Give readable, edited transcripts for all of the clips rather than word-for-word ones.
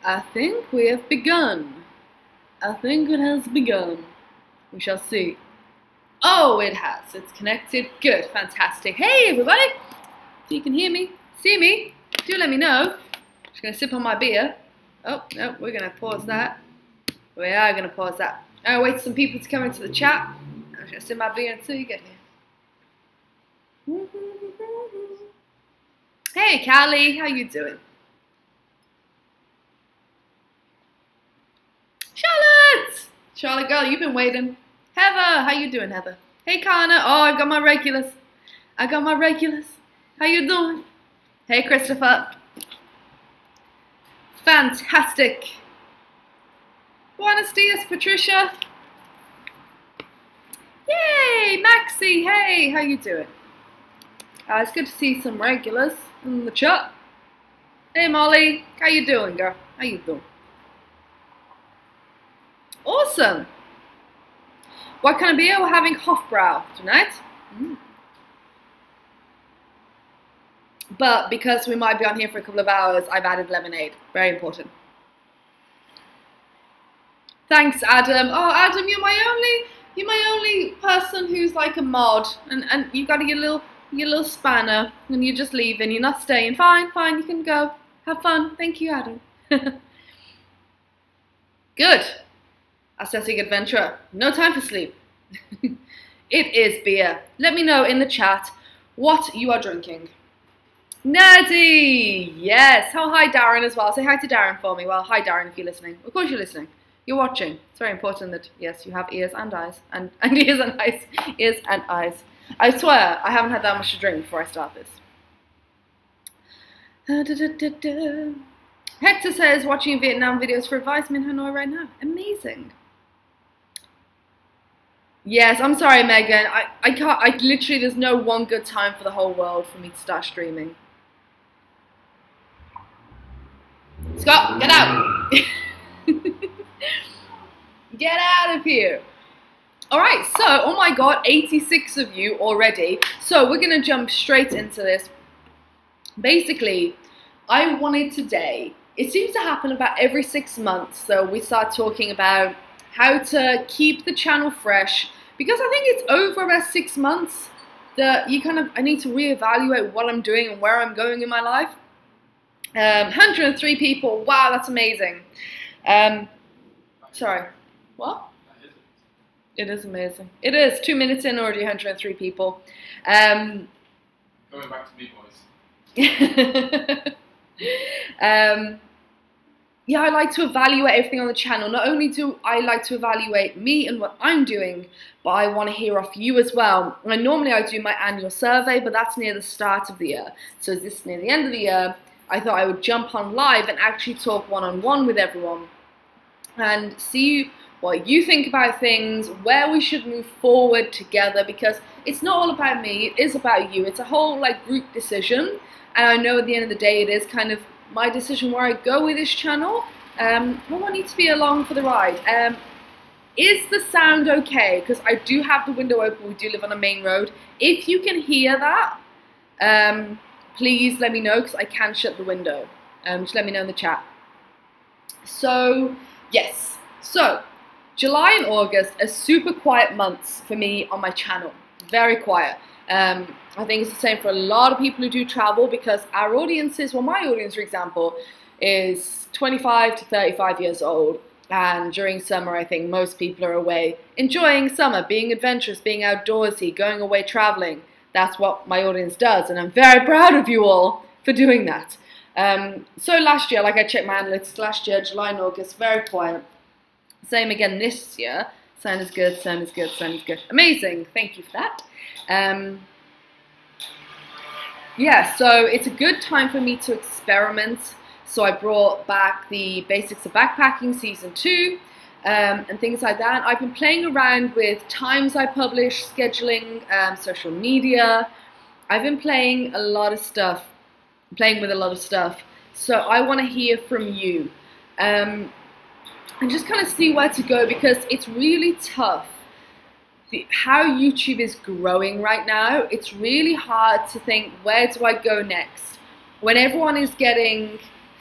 I think we have begun. I think it has begun. We shall see. Oh, it has. It's connected. Good. Fantastic. Hey, everybody. If you can hear me, see me, do let me know. Just going to sip on my beer. Oh, no, we're going to pause that. We are going to pause that. I'll wait for some people to come into the chat. I'm just going to sip my beer until you get here. Hey, Callie. How you doing? Charlotte girl, you've been waiting. Heather, how you doing, Heather? Hey, Connor. Oh, I've got my regulars. How you doing? Hey, Christopher. Fantastic. Buenos dias, Patricia. Yay, Maxie. Hey, how you doing? It's good to see some regulars in the chat. Hey, Molly. How you doing, girl? How you doing? Awesome. What kind of beer? We're having Hofbrau tonight. But because we might be on here for a couple of hours, I've added lemonade. Very important. Thanks, Adam. Oh, Adam, you're my only person who's like a mod, and you got your little spanner, and you're just leaving. You're not staying. Fine, you can go. Have fun. Thank you, Adam. Good. Aesthetic adventurer. No time for sleep. It is beer. Let me know in the chat what you are drinking. Nerdy! Yes. Oh, hi, Darren, as well. Say hi to Darren for me. Well, hi, Darren, if you're listening. Of course you're listening. You're watching. It's very important that, yes, you have ears and eyes. And ears and eyes. Ears and eyes. I swear, I haven't had that much to drink before I start this. Hector says, watching Vietnam videos for advice. I'm in Hanoi right now. Amazing. Yes, I'm sorry, Megan. I can't, literally, there's no one good time for the whole world for me to start streaming. Scott, get out! Get out of here. All right, so, oh my God, 86 of you already. So we're gonna jump straight into this. Basically, I wanted today, it seems to happen about every 6 months. So we start talking about how to keep the channel fresh, because I think it's over about 6 months that I need to reevaluate what I'm doing and where I'm going in my life. 103 people, wow, that's amazing. Sorry, what? It is amazing. It is, 2 minutes in already, 103 people. Going back to me, boys. Yeah, I like to evaluate everything on the channel. Not only do I like to evaluate me and what I'm doing, but I want to hear off you as well. And normally I do my annual survey, but that's near the start of the year. So is this near the end of the year? I thought I would jump on live and actually talk one-on-one with everyone and see what you think about things, where we should move forward together, because it's not all about me, it is about you. It's a whole like group decision, and I know at the end of the day it is kind of my decision where I go with this channel. I want you to be along for the ride. Is the sound okay? Because I do have the window open, we do live on a main road. If you can hear that, please let me know, because I can shut the window. Just let me know in the chat. So, yes. So, July and August are super quiet months for me on my channel. Very quiet. I think it's the same for a lot of people who do travel, because our audiences, well, my audience, for example, is 25 to 35 years old. And during summer, I think most people are away enjoying summer, being adventurous, being outdoorsy, going away traveling. That's what my audience does. And I'm very proud of you all for doing that. So last year, like I checked my analytics, last year, July and August, very quiet. Same again this year. Sound is good, sound is good, sound is good. Amazing. Thank you for that. Yeah, so it's a good time for me to experiment. So I brought back the Basics of Backpacking Season 2 and things like that. I've been playing around with times I publish, scheduling, social media. I've been playing a lot of stuff, playing with a lot of stuff. So I want to hear from you and just kind of see where to go, because it's really tough. How YouTube is growing right now, it's really hard to think, where do I go next? When everyone is getting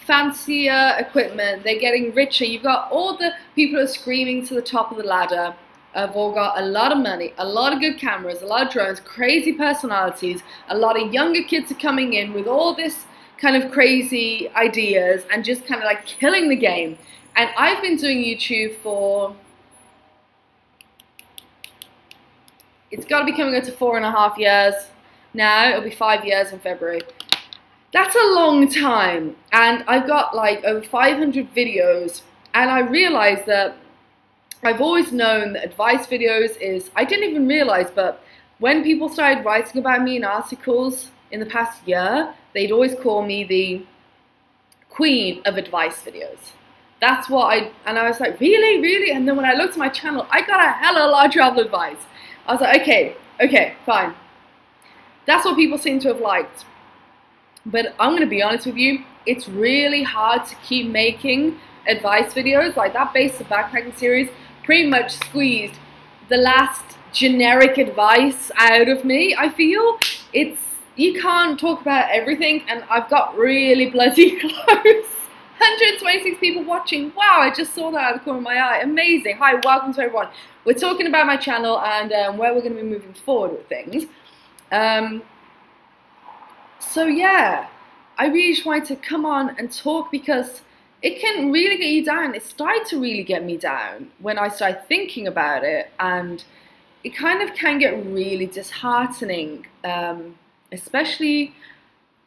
fancier equipment. They're getting richer. You've got all the people who are screaming to the top of the ladder. Have all got a lot of money, a lot of good cameras, a lot of drones, crazy personalities. A lot of younger kids are coming in with all this kind of crazy ideas and just kind of like killing the game. And I've been doing YouTube for, it's got to be coming up to 4.5 years now. It'll be 5 years in February. That's a long time. And I've got like over 500 videos. And I realized that I've always known that advice videos is, I didn't even realize, but when people started writing about me in articles in the past year, they'd always call me the queen of advice videos. That's what and I was like, really, really? And then when I looked at my channel, I got a hell of a lot of travel advice. I was like, okay, fine. That's what people seem to have liked. But I'm going to be honest with you, it's really hard to keep making advice videos. Like that basic backpacking series pretty much squeezed the last generic advice out of me. I feel you can't talk about everything, and I've got really bloody close. 126 people watching. Wow, I just saw that out of the corner of my eye. Amazing. Hi, welcome to everyone. We're talking about my channel and where we're going to be moving forward with things. So yeah, I really just wanted to come on and talk because it can really get you down. It started to really get me down when I started thinking about it, and it kind of can get really disheartening. Especially,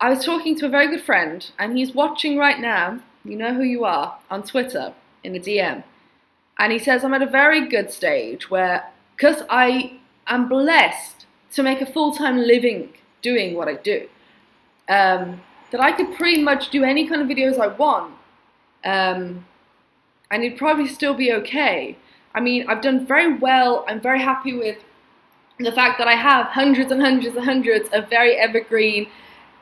I was talking to a very good friend, and he's watching right now, you know who you are, on Twitter, in a DM. And he says, I'm at a very good stage where, because I am blessed to make a full-time living doing what I do, that I could pretty much do any kind of videos I want. And it'd probably still be okay. I mean, I've done very well. I'm very happy with the fact that I have hundreds and hundreds and hundreds of very evergreen,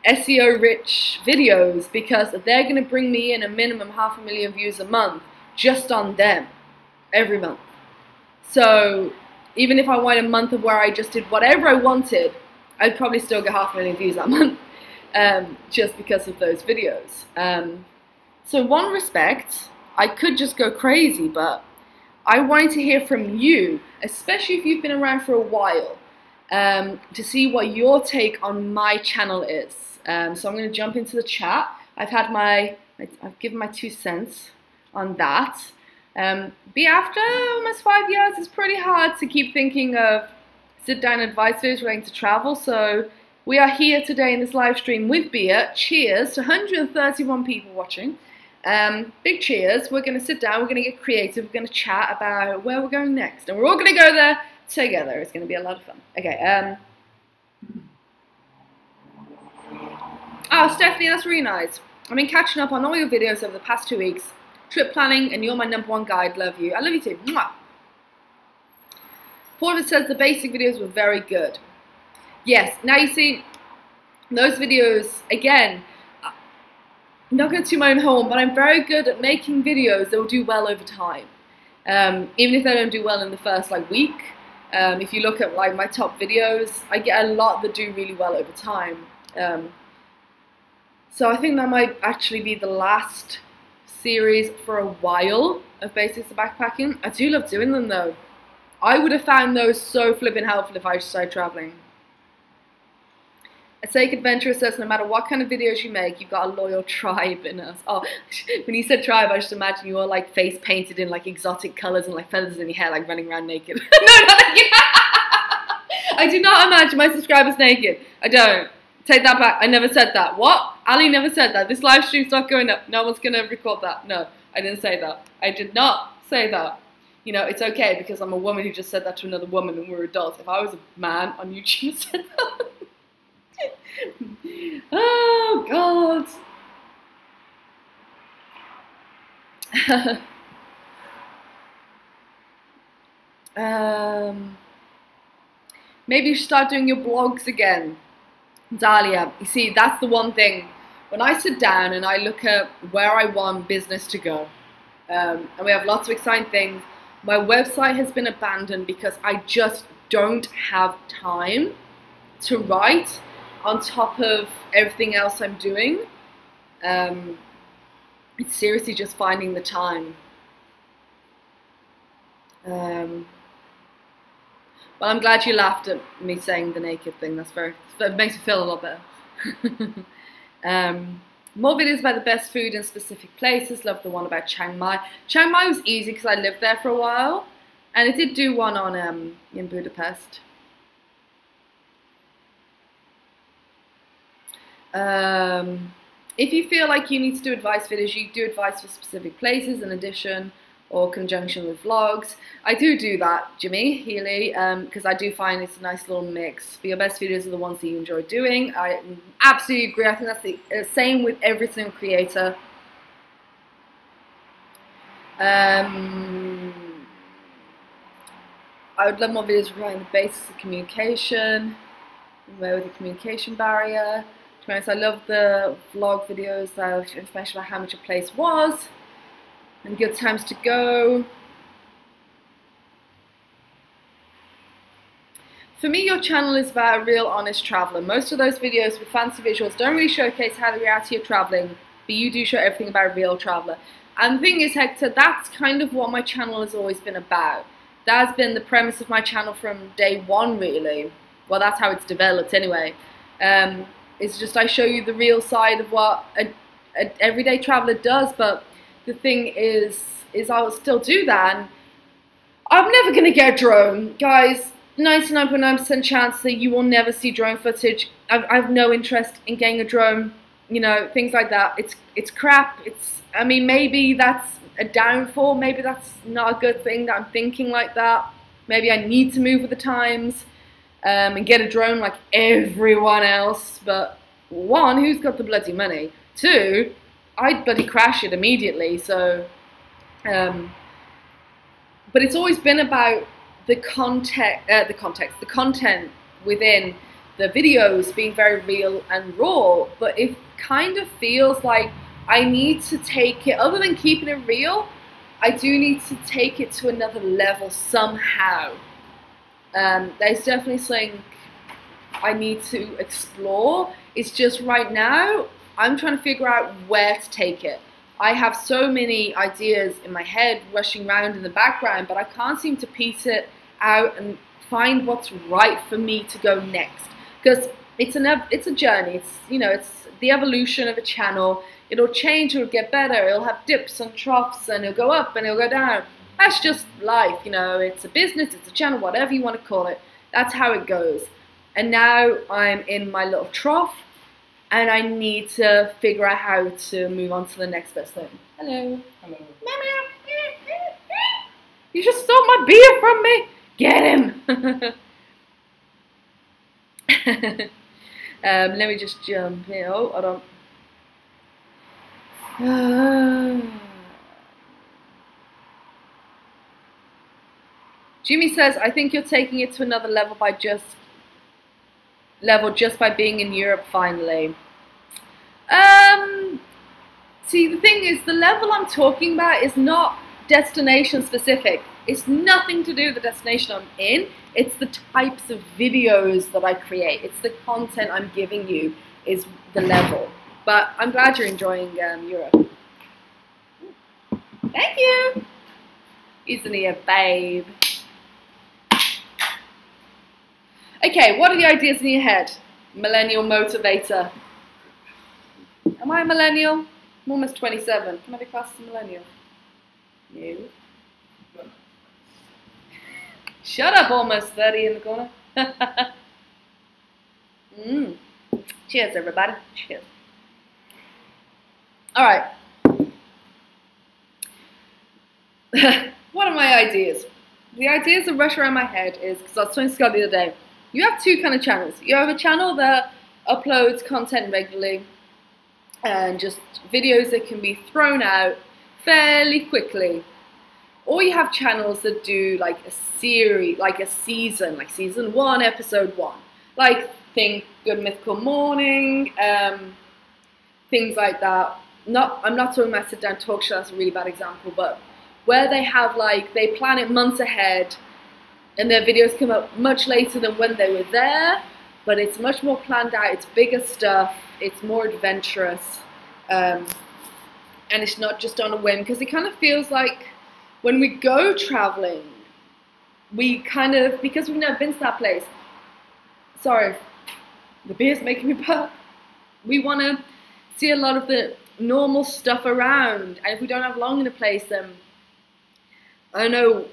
SEO-rich videos, because they're going to bring me in a minimum 500,000 views a month just on them every month. So even if I wanted a month of where I just did whatever I wanted, I'd probably still get 500,000 views that month, just because of those videos. So in one respect, I could just go crazy, but I wanted to hear from you, especially if you've been around for a while, to see what your take on my channel is. So I'm going to jump into the chat. I've given my 2 cents on that. But after almost 5 years, it's pretty hard to keep thinking of sit-down advice videos relating to travel. So we are here today in this live stream with Bia. Cheers to 131 people watching. Big cheers. We're going to sit down, we're going to get creative, we're going to chat about where we're going next, and we're all going to go there together. It's going to be a lot of fun. Okay, oh, Stephanie, that's really nice. I've been catching up on all your videos over the past 2 weeks. Trip planning, and you're my #1 guide. Love you. I love you too. Mwah. Porter says the basic videos were very good. Yes, now you see, those videos, again, I'm not going to toot my own horn, but I'm very good at making videos that will do well over time. Even if they don't do well in the first week. If you look at my top videos, I get a lot that do really well over time. So I think that might actually be the last series for a while of Basics of Backpacking. I do love doing them though. I would have found those so flippin' helpful if I just started traveling. A Sake Adventurer says, no matter what kind of videos you make, you've got a loyal tribe in us. Oh, when you said tribe, I just imagine you all face painted in exotic colours and feathers in your hair, running around naked. No, not naked. I do not imagine my subscribers naked. I don't. Take that back. I never said that. What? Ali never said that. This live stream's not going up. No one's going to record that. No, I didn't say that. I did not say that. You know, it's okay because I'm a woman who just said that to another woman and we're adults. If I was a man on YouTube who said that. Oh, God. Maybe you should start doing your blogs again. Dahlia, you see, that's the one thing. When I sit down and I look at where I want business to go, and we have lots of exciting things, my website has been abandoned because I just don't have time to write on top of everything else I'm doing. It's seriously just finding the time. Well, I'm glad you laughed at me saying the naked thing. That makes me feel a lot better. More videos about the best food in specific places. Love the one about Chiang Mai. Chiang Mai was easy because I lived there for a while, and I did do one on in Budapest. If you feel like you need to do advice videos, you do advice for specific places in addition or conjunction with vlogs. I do that, Jimmy Healy, because I do find it's a nice little mix. But your best videos are the ones that you enjoy doing. I absolutely agree. I think that's the same with every single creator. I would love more videos regarding the basics of communication, where with the communication barrier. To be honest, I love the vlog videos that have information about how much a place was and good times to go. For me, your channel is about a real honest traveler. Most of those videos with fancy visuals don't really showcase how the reality of traveling, but you do show everything about a real traveler. And the thing is, Hector, that's kind of what my channel has always been about. That's been the premise of my channel from day one, really. Well, that's how it's developed anyway. It's just I show you the real side of what an everyday traveler does, but the thing is I will still do that. And I'm never going to get a drone. Guys, 99.9% chance that you will never see drone footage. I have no interest in getting a drone, you know, things like that. It's crap. I mean, maybe that's a downfall. Maybe that's not a good thing that I'm thinking like that. Maybe I need to move with the times and get a drone like everyone else. But one, who's got the bloody money? Two, I'd bloody crash it immediately. So, but it's always been about the content within the videos being very real and raw. But it kind of feels like I need to take it, other than keeping it real, I do need to take it to another level somehow. There's definitely something I need to explore. It's just right now, I'm trying to figure out where to take it. I have so many ideas in my head rushing around in the background, but I can't seem to piece it out and find what's right for me to go next. Because it's a journey. It's, you know, it's the evolution of a channel. It'll change, it'll get better, it'll have dips and troughs, and it'll go up and it'll go down. That's just life, you know. It's a business, it's a channel, whatever you want to call it. That's how it goes. And now I'm in my little trough, and I need to figure out how to move on to the next best thing. Hello. Hello. You just stole my beer from me. Get him. Let me just jump here. Oh, hold on. Jimmy says, I think you're taking it to another level just by being in Europe finally. See, the thing is, the level I'm talking about is not destination specific. It's nothing to do with the destination I'm in. It's the types of videos that I create. It's the content I'm giving you is the level. But I'm glad you're enjoying Europe. Thank you. Isn't he a babe? Okay, what are the ideas in your head? Millennial motivator. Am I a millennial? I'm almost 27. Can I be classed as a millennial? No. Shut up, almost 30 in the corner. Cheers, everybody. Cheers. All right. What are my ideas? The ideas that rush around my head is, because I was talking to Scott the other day, you have two kind of channels. You have a channel that uploads content regularly and just videos that can be thrown out fairly quickly. Or you have channels that do like a series, like a season, like season 1, episode 1. Like think Good Mythical Morning, things like that. I'm not talking about sit down talk show, that's a really bad example, but where they have like, they plan it months ahead and their videos come up much later than when they were there, but it's much more planned out, it's bigger stuff, it's more adventurous. and it's not just on a whim, because it kind of feels like when we go traveling, we kind of, because we've never been to that place, sorry, the beer's making me burp, we want to see a lot of the normal stuff around, and if we don't have long in a place, then I don't know,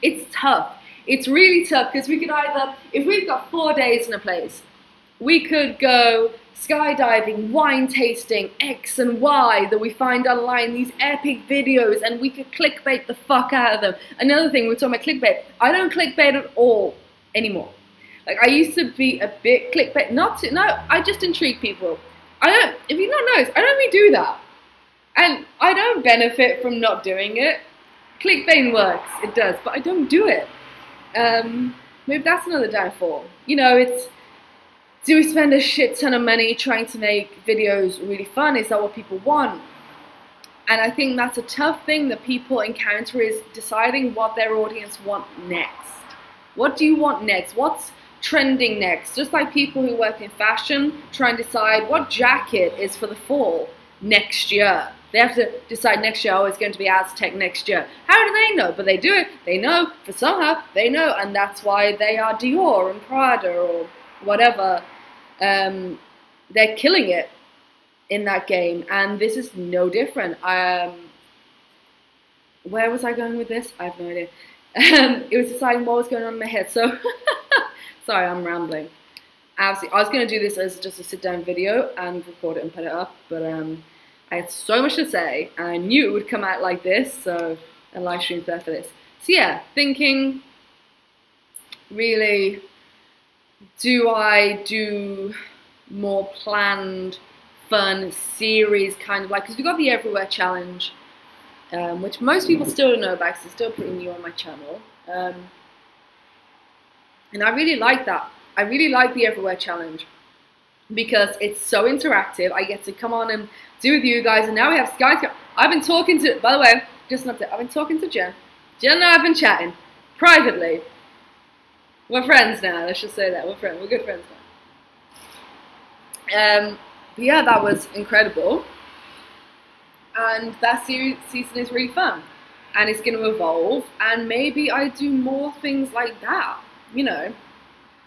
it's tough. It's really tough, because we could either, if we've got 4 days in a place, we could go skydiving, wine tasting, X and Y that we find online, these epic videos, and we could clickbait the fuck out of them. Another thing, we're talking about clickbait. I don't clickbait at all anymore. Like, I used to be a bit clickbait, no, I just intrigue people. If you don't notice, I don't really do that. And I don't benefit from not doing it. Clickbait works, it does, but I don't do it. Maybe that's another downfall. You know, it's, do we spend a shit ton of money trying to make videos really fun? Is that what people want? And I think that's a tough thing that people encounter, is deciding what their audience want next. What do you want next? What's trending next? Just like people who work in fashion try and decide what jacket is for the fall next year. They have to decide next year, oh, it's going to be Aztec next year. How do they know? But they do it. They know. For somehow, they know. And that's why they are Dior and Prada or whatever. They're killing it in that game. And this is no different. Where was I going with this? I have no idea. It was deciding what was going on in my head. So, sorry, I'm rambling. Absolutely. I was going to do this as just a sit-down video and record it and put it up. But I had so much to say, and I knew it would come out like this, so a live stream's there for this. So yeah, thinking, really, do I do more planned, fun series, kind of like, because we've got the Everywhere Challenge, which most people still don't know about, because it's still pretty new on my channel. And I really like that. I really like the Everywhere Challenge, because it's so interactive. I get to come on and do with you guys, and now we have Sky. I've been talking to, by the way, just an update, I've been talking to Jen. Jen and I have been chatting privately. We're friends now, let's just say that. We're friends, we're good friends now. But yeah, that was incredible. And that season is really fun. And it's going to evolve, and maybe I do more things like that, you know.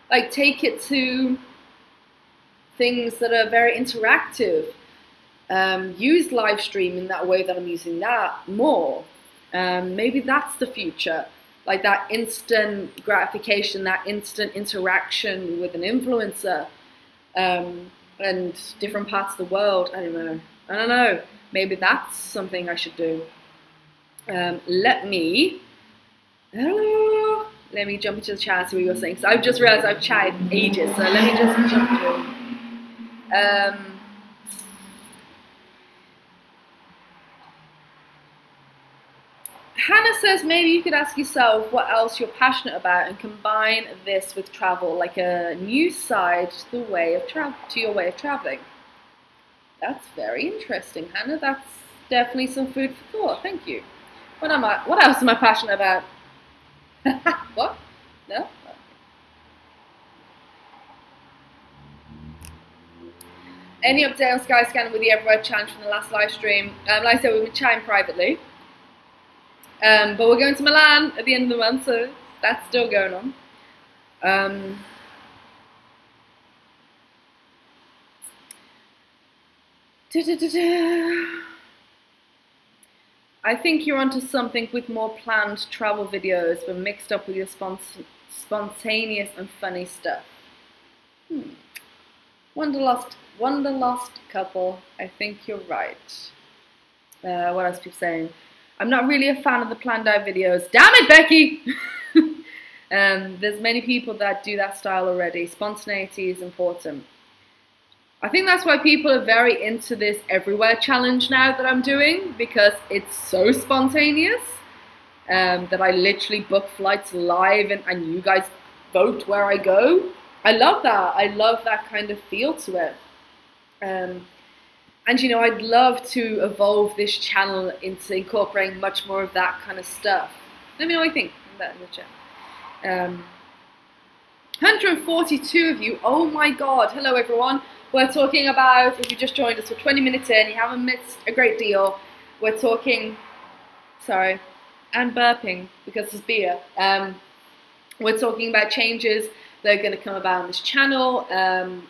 Like, take it to things that are very interactive. Use live stream in that way that I'm using that more. Maybe that's the future. Like that instant gratification, that instant interaction with an influencer, and different parts of the world. I don't know. Maybe that's something I should do. Let me jump into the chat and see what you're saying. So I've just realized I've chatted ages, so let me just jump through. Hannah says maybe you could ask yourself what else you're passionate about and combine this with travel, like a new side to your way of traveling. That's very interesting, Hannah. That's definitely some food for thought. Thank you. What else am I passionate about? What? No? Any update on Skyscanner with the Everywhere Challenge from the last live stream? Like I said, we've been chatting privately. But we're going to Milan at the end of the month, so that's still going on. I think you're onto something with more planned travel videos, but mixed up with your spontaneous and funny stuff. Wanderlust couple, I think you're right. What else are people saying? I'm not really a fan of the planned out videos. Damn it, Becky! There's many people that do that style already. Spontaneity is important. I think that's why people are very into this Everywhere Challenge now that I'm doing, because it's so spontaneous that I literally book flights live and you guys vote where I go. I love that. I love that kind of feel to it. And, you know, I'd love to evolve this channel into incorporating much more of that kind of stuff. Let me know what you think of that in the chat. 142 of you. Oh my God. Hello, everyone. We're talking about, if you just joined us, we're 20 minutes in, you haven't missed a great deal. We're talking, sorry, and burping because there's beer. We're talking about changes that are going to come about on this channel.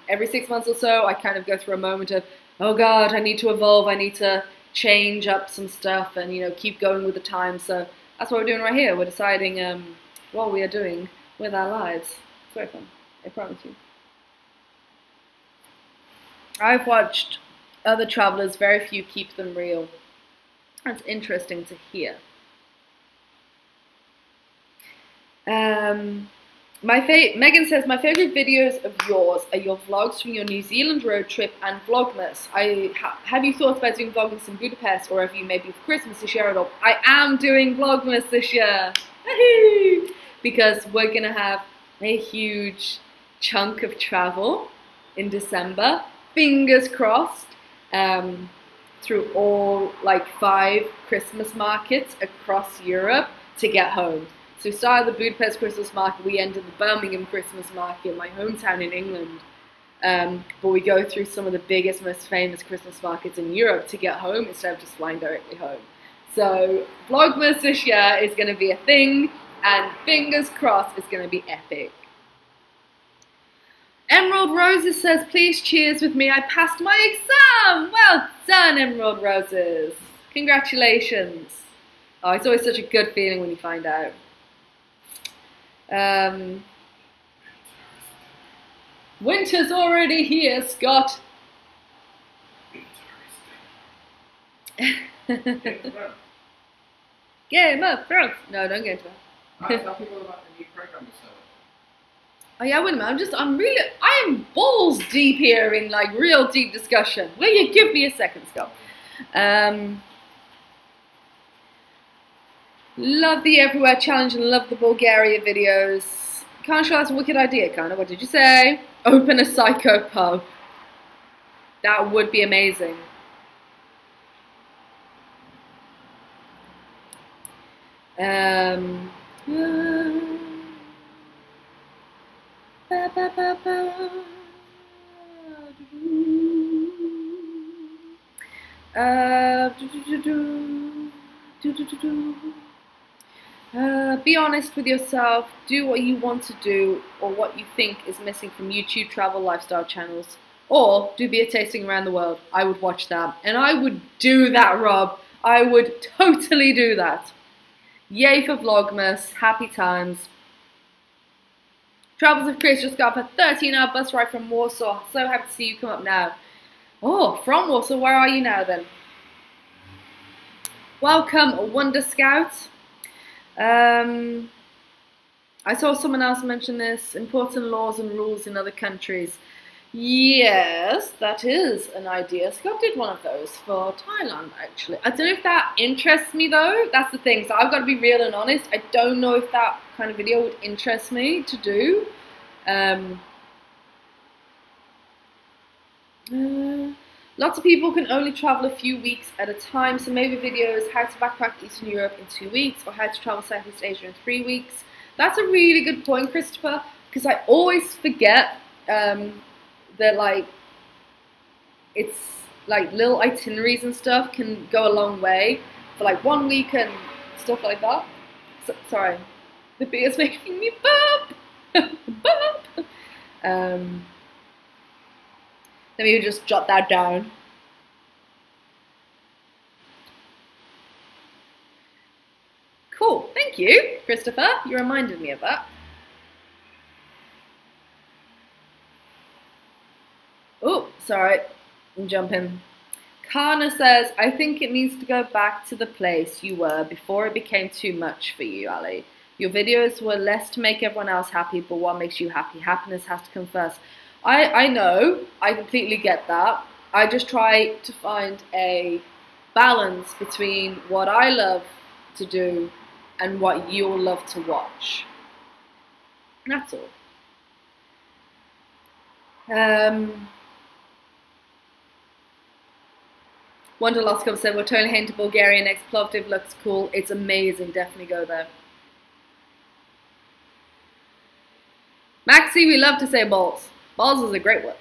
Every 6 months or so, I kind of go through a moment of, oh God, I need to evolve, I need to change up some stuff and, you know, keep going with the times. So that's what we're doing right here. We're deciding what we are doing with our lives. It's very fun, I promise you. I've watched other travelers, very few keep them real. That's interesting to hear. Megan says, my favourite videos of yours are your vlogs from your New Zealand road trip and Vlogmas. Have you thought about doing Vlogmas in Budapest, or have you maybe for Christmas this year at all? I am doing Vlogmas this year, because we're going to have a huge chunk of travel in December, fingers crossed, through all like 5 Christmas markets across Europe to get home. So we started the Budapest Christmas market, we ended the Birmingham Christmas market, my hometown in England. But we go through some of the biggest, most famous Christmas markets in Europe to get home instead of just flying directly home. So Vlogmas this year is going to be a thing, and fingers crossed it's going to be epic. Emerald Roses says, please cheers with me, I passed my exam! Well done, Emerald Roses. Congratulations. Oh, it's always such a good feeling when you find out. Winter's already here, Scott. Game of Thrones. No, don't get into that. Tell people about the new program you started. Oh yeah, wait a minute. I am balls deep here in like real deep discussion. Will you give me a second, Scott? Love the Everywhere Challenge and love the Bulgaria videos. Can't show that's a wicked idea, kind of. What did you say? Open a psycho pub. That would be amazing. Be honest with yourself, do what you want to do or what you think is missing from YouTube travel lifestyle channels, or do beer tasting around the world. I would watch that, and I would do that, Rob. I would totally do that. Yay for Vlogmas, happy times. Travels with Chris just got a 13-hour bus ride from Warsaw. So happy to see you come up now. Oh, from Warsaw, where are you now then? Welcome, Wonder Scout. I saw someone else mention this, important laws and rules in other countries. Yes, that is an idea. Scott did one of those for Thailand, actually. I don't know if that interests me, though. That's the thing. So I've got to be real and honest. I don't know if that kind of video would interest me to do. Lots of people can only travel a few weeks at a time, so maybe videos how to backpack Eastern Europe in 2 weeks or how to travel Southeast Asia in 3 weeks. That's a really good point, Christopher, because I always forget that like it's like little itineraries and stuff can go a long way for like 1 week and stuff like that. So, sorry, the beer's making me burp. Burp. Let me just jot that down. Cool, thank you, Christopher. You reminded me of that. Oh, sorry, I'm jumping. Kana says, I think it needs to go back to the place you were before it became too much for you, Ali. Your videos were less to make everyone else happy, but what makes you happy? Happiness has to come first. I know, I completely get that. I just try to find a balance between what I love to do and what you'll love to watch. That's all. Wanderlust Club said, we're totally heading to Bulgaria next. Plovdiv looks cool. It's amazing. Definitely go there. Maxi, we love to say balls. Balls is a great word.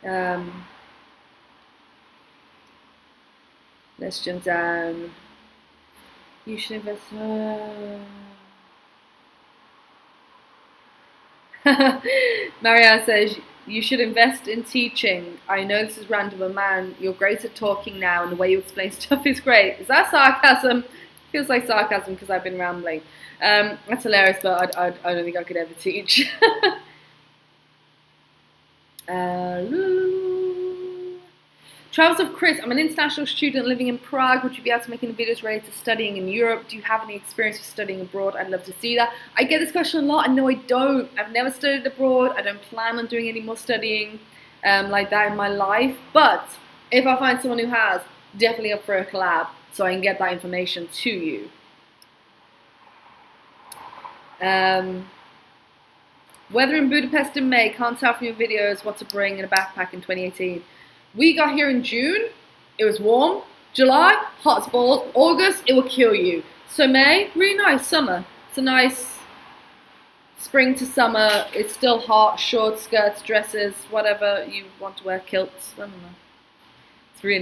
Um, let's jump down. You should invest. Marianne says, you should invest in teaching. I know this is random, but man, you're great at talking now, and the way you explain stuff is great. Is that sarcasm? Feels like sarcasm because I've been rambling. That's hilarious, but I don't think I could ever teach. Travels of Chris, I'm an international student living in Prague. Would you be able to make any videos related to studying in Europe? Do you have any experience with studying abroad? I'd love to see that. I get this question a lot, and no, I don't. I've never studied abroad. I don't plan on doing any more studying like that in my life. But if I find someone who has, definitely up for a collab so I can get that information to you. Weather in Budapest in May. Can't tell from your videos what to bring in a backpack in 2018. We got here in June, it was warm. July, hot as balls. August, it will kill you. So May, really nice. Summer, it's a nice spring to summer. It's still hot, short skirts, dresses, whatever you want to wear, kilts, I don't know. It's really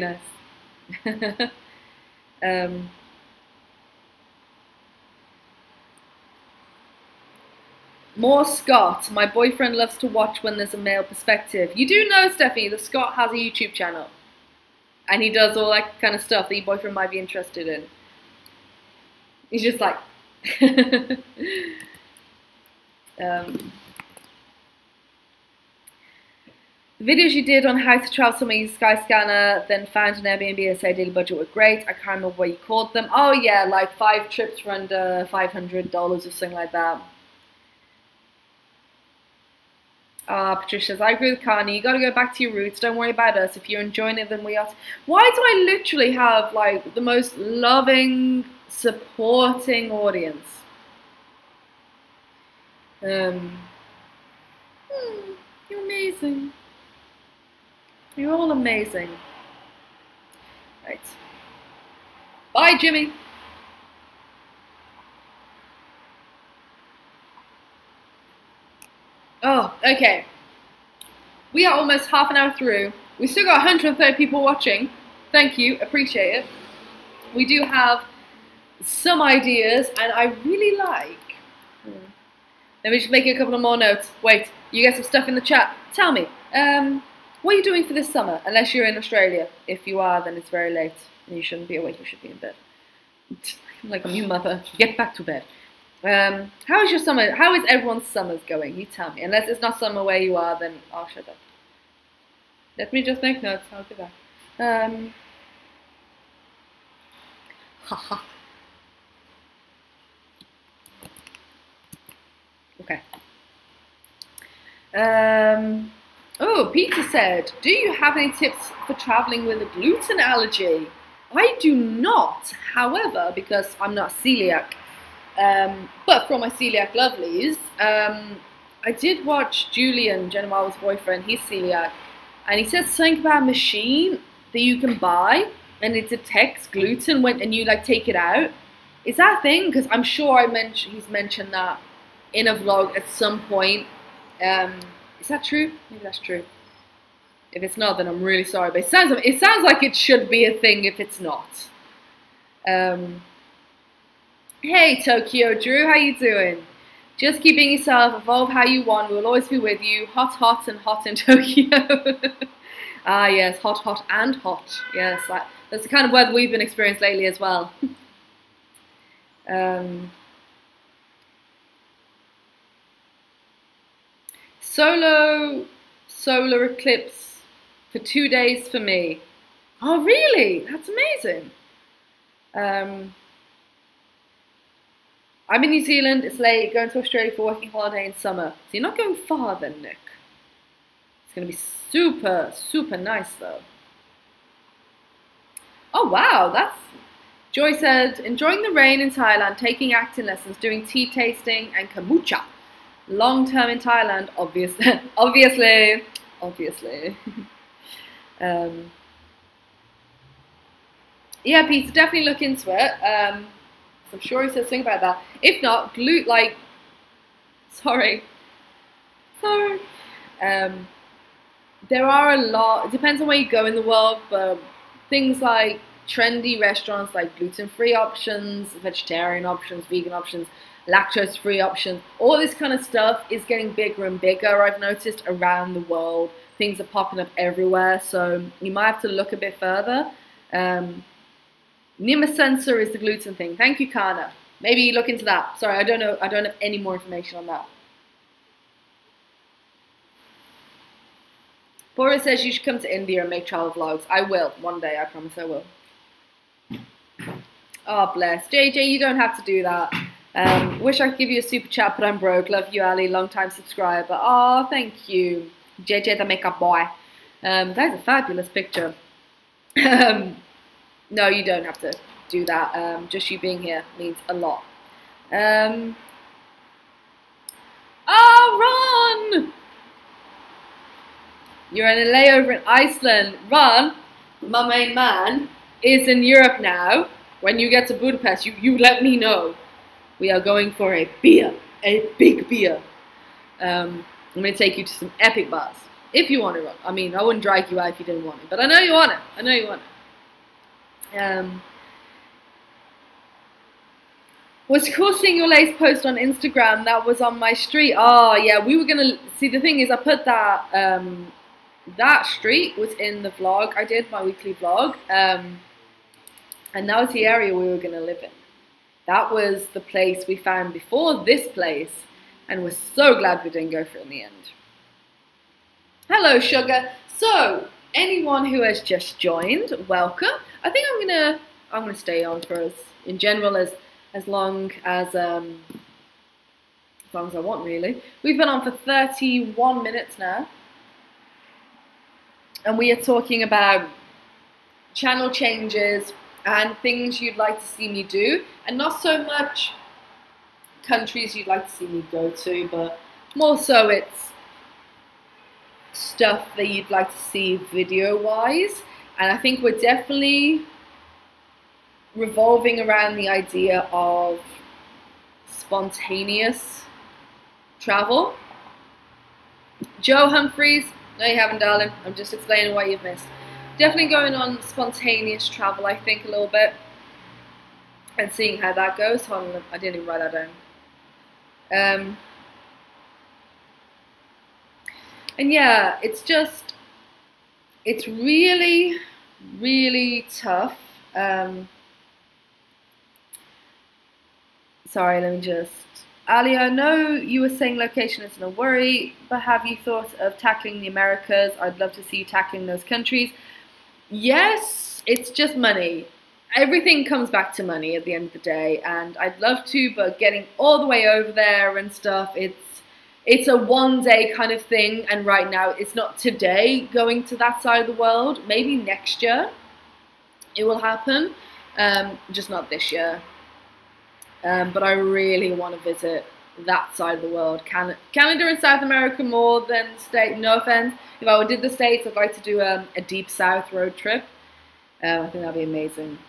nice. More Scott. My boyfriend loves to watch when there's a male perspective. You do know, Stephanie, that Scott has a YouTube channel. And he does all that kind of stuff that your boyfriend might be interested in. He's just like... the videos you did on how to travel somewhere using Skyscanner, then found an Airbnb and said daily budget were great. I can't remember what you called them. Oh yeah, like 5 trips for under $500 or something like that. Patricia says, I agree with Carney. You got to go back to your roots. Don't worry about us. If you're enjoying it, then we are. Why do I literally have like the most loving, supporting audience? You're amazing. You're all amazing. Right. Bye, Jimmy. Oh, okay. We are almost half an hour through. We still got 130 people watching. Thank you, appreciate it. We do have some ideas, and I really like... Let me just make a couple of more notes. Wait, you get some stuff in the chat. Tell me, what are you doing for this summer? Unless you're in Australia. If you are, then it's very late. And you shouldn't be awake, you should be in bed. Like I'm your mother. Get back to bed. How is your summer? How is everyone's summers going? You tell me. Unless it's not summer where you are, then I'll shut up. Let me just make notes. I'll do that. Haha. Okay. Oh, Peter said, do you have any tips for traveling with a gluten allergy? I do not, however, because I'm not celiac. But for my celiac lovelies, I did watch Julian, Jenna Marbles' boyfriend, he's celiac, and he said something about a machine that you can buy, and it detects gluten and you like take it out. Is that a thing? Because I'm sure he's mentioned that in a vlog at some point. Is that true? Maybe that's true. If it's not, then I'm really sorry. But it sounds like it should be a thing if it's not. Hey Tokyo Drew, how you doing? Just keep being yourself, evolve how you want, we'll always be with you. Hot, hot, and hot in Tokyo. Ah yes, hot, hot, and hot. Yes, that's the kind of weather we've been experiencing lately as well. Solar eclipse for 2 days for me. Oh really? That's amazing. I'm in New Zealand, it's late, going to Australia for working holiday in summer. So you're not going far then, Nick. It's going to be super, super nice though. Oh wow, that's... Joy said, enjoying the rain in Thailand, taking acting lessons, doing tea tasting and kombucha. Long term in Thailand, obviously. Obviously. Yeah, Peter, definitely look into it. I'm sure he said something about that. If not, there are a lot, it depends on where you go in the world, but things like trendy restaurants like gluten-free options, vegetarian options, vegan options, lactose-free options, all this kind of stuff is getting bigger and bigger, I've noticed, around the world. Things are popping up everywhere, so you might have to look a bit further. Nima sensor is the gluten thing. Thank you, Kana. Maybe look into that. Sorry, I don't know. I don't have any more information on that. Bora says you should come to India and make travel vlogs. I will. One day, I promise I will. Oh, bless. JJ, you don't have to do that. Wish I could give you a super chat, but I'm broke. Love you, Ali. Long time subscriber. Oh, thank you. JJ the makeup boy. That's a fabulous picture. No, you don't have to do that. Just you being here means a lot. Oh, Ron! You're in a layover in Iceland. Ron, my main man, is in Europe now. When you get to Budapest, you let me know. We are going for a beer, a big beer. I'm going to take you to some epic bars, if you want to run. I mean, I wouldn't drag you out if you didn't want it, but I know you want it. I know you want it. Was cool seeing your latest post on Instagram. That was on my street. Oh, yeah, we were going to... See, the thing is, I put that... that street was in the vlog. I did my weekly vlog. And that was the area we were going to live in. That was the place we found before this place. And we're so glad we didn't go for it in the end. Hello, Sugar. So, anyone who has just joined, welcome. I think I'm gonna stay on for us in general as long as I want, really. We've been on for 31 minutes now, and we are talking about channel changes and things you'd like to see me do, and not so much countries you'd like to see me go to, but more so it's stuff that you'd like to see video-wise. And I think we're definitely revolving around the idea of spontaneous travel. Joe Humphreys, no you haven't, darling. I'm just explaining what you've missed. Definitely going on spontaneous travel, I think, a little bit. And seeing how that goes. Hold on, I didn't even write that down. And yeah, it's really, really tough. Sorry, let me just... Ali, I know you were saying location isn't a worry, but have you thought of tackling the Americas? I'd love to see you tackling those countries. Yes, it's just money. Everything comes back to money at the end of the day, and I'd love to, but getting all the way over there and stuff, it's a one-day kind of thing, and right now it's not today going to that side of the world. Maybe next year it will happen, just not this year. But I really want to visit that side of the world. Canada and South America more than States. No offense. If I did the States, I'd like to do a deep South road trip. I think that'd be amazing.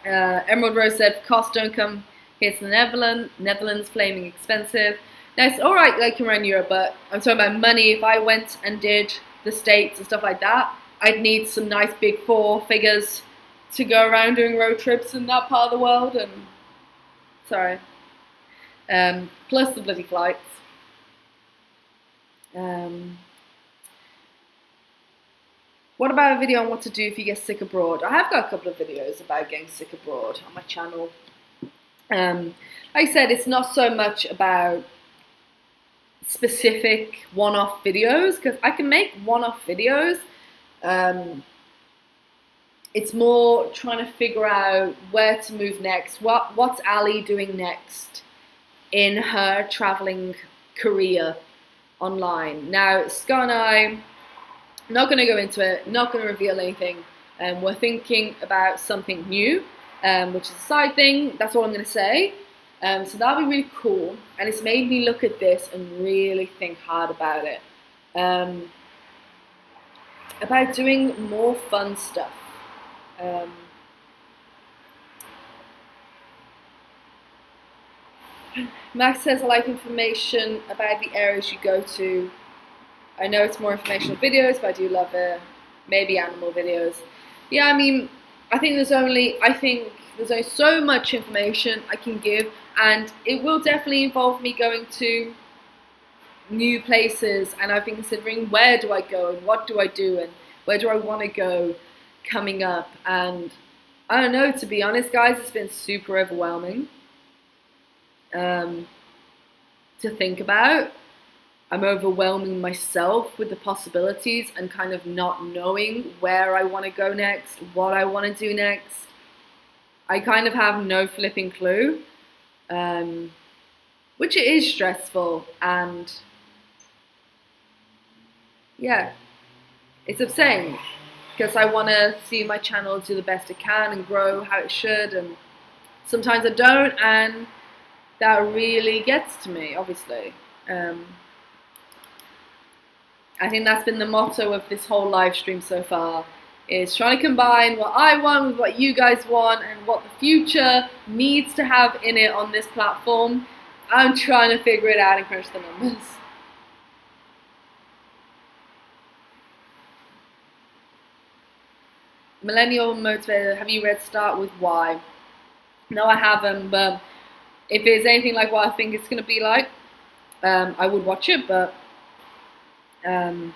Emerald Rose said, costs don't come here to the Netherlands, flaming expensive. Now, it's alright like around Europe, but I'm talking about money. If I went and did the States and stuff like that, I'd need some nice big 4 figures to go around doing road trips in that part of the world. And sorry. Plus the bloody flights. What about a video on what to do if you get sick abroad? I have got a couple of videos about getting sick abroad on my channel. Like I said, it's not so much about specific one-off videos, because I can make one-off videos. It's more trying to figure out where to move next. What's Ali doing next in her traveling career online? Now, Scott and I, not going to go into it, not going to reveal anything. We're thinking about something new, which is a side thing. That's all I'm going to say. So that'll be really cool. And it's made me look at this and really think hard about it. About doing more fun stuff. Max says, I like information about the areas you go to. I know it's more informational videos, but I do love it. Maybe animal videos. Yeah, I mean, I think there's only so much information I can give, and it will definitely involve me going to new places, and I've been considering where do I go and what do I do and where do I want to go coming up. And I don't know, to be honest guys, it's been super overwhelming to think about. I'm overwhelming myself with the possibilities and kind of not knowing where I want to go next, what I want to do next. I kind of have no flipping clue, which it is stressful, and yeah, it's upsetting because I want to see my channel do the best it can and grow how it should, and sometimes I don't, and that really gets to me, obviously. I think that's been the motto of this whole live stream so far, is trying to combine what I want with what you guys want and what the future needs to have in it on this platform. I'm trying to figure it out and crunch the numbers. Millennial Motivator, have you read Start With Why? No, I haven't, but if it's anything like what I think it's going to be like, I would watch it, but the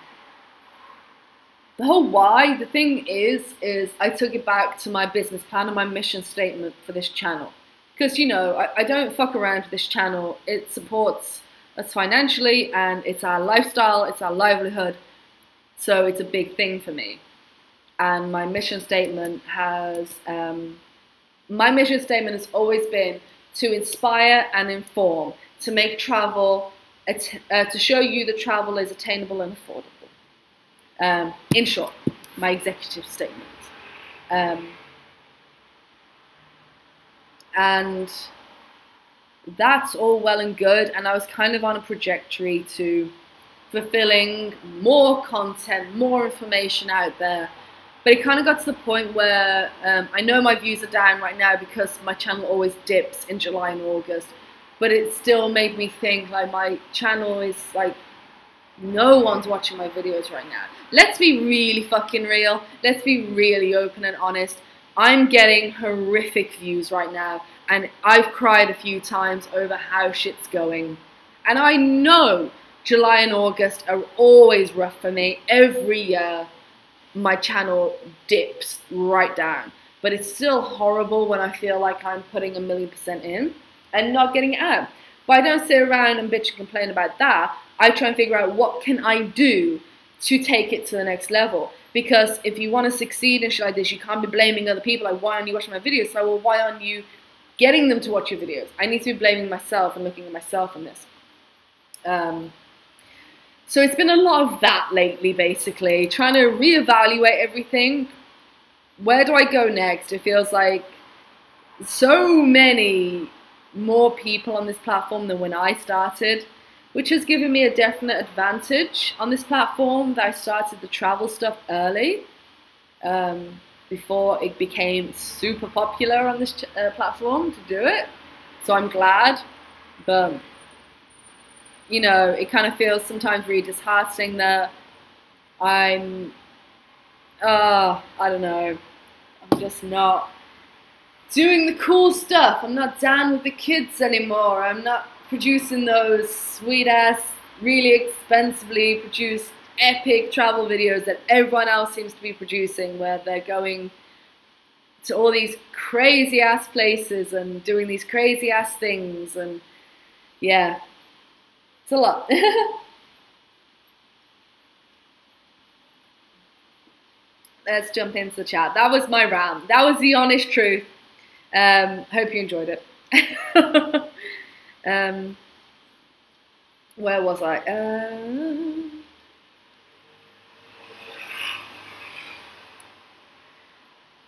whole why, the thing is I took it back to my business plan and my mission statement for this channel. Because, you know, I don't fuck around with this channel. It supports us financially, and it's our lifestyle, it's our livelihood. So it's a big thing for me. And my mission statement has, always been to inspire and inform, to make travel, to show you that travel is attainable and affordable. In short, my executive statement. And that's all well and good, and I was kind of on a trajectory to fulfilling more content, more information out there. But it kind of got to the point where I know my views are down right now because my channel always dips in July and August. But it still made me think, like, my channel is like, no one's watching my videos right now. Let's be really fucking real. Let's be really open and honest. I'm getting horrific views right now, and I've cried a few times over how shit's going. And I know July and August are always rough for me. Every year my channel dips right down, but it's still horrible when I feel like I'm putting 1,000,000% in and not getting it out. But I don't sit around and bitch and complain about that. I try and figure out what can I do to take it to the next level. Because if you want to succeed in shit like this, you can't be blaming other people. Like, why aren't you watching my videos? So, well, why aren't you getting them to watch your videos? I need to be blaming myself and looking at myself in this. So it's been a lot of that lately, basically. Trying to reevaluate everything. Where do I go next? It feels like so many more people on this platform than when I started, which has given me a definite advantage on this platform that I started the travel stuff early, before it became super popular on this platform to do it. So I'm glad, but you know, it kind of feels sometimes really disheartening that I don't know, I'm just not doing the cool stuff. I'm not down with the kids anymore. I'm not producing those sweet ass, really expensively produced epic travel videos that everyone else seems to be producing, where they're going to all these crazy ass places and doing these crazy ass things, and yeah, it's a lot. Let's jump into the chat. That was my rant. That was the honest truth. Hope you enjoyed it. Where was I?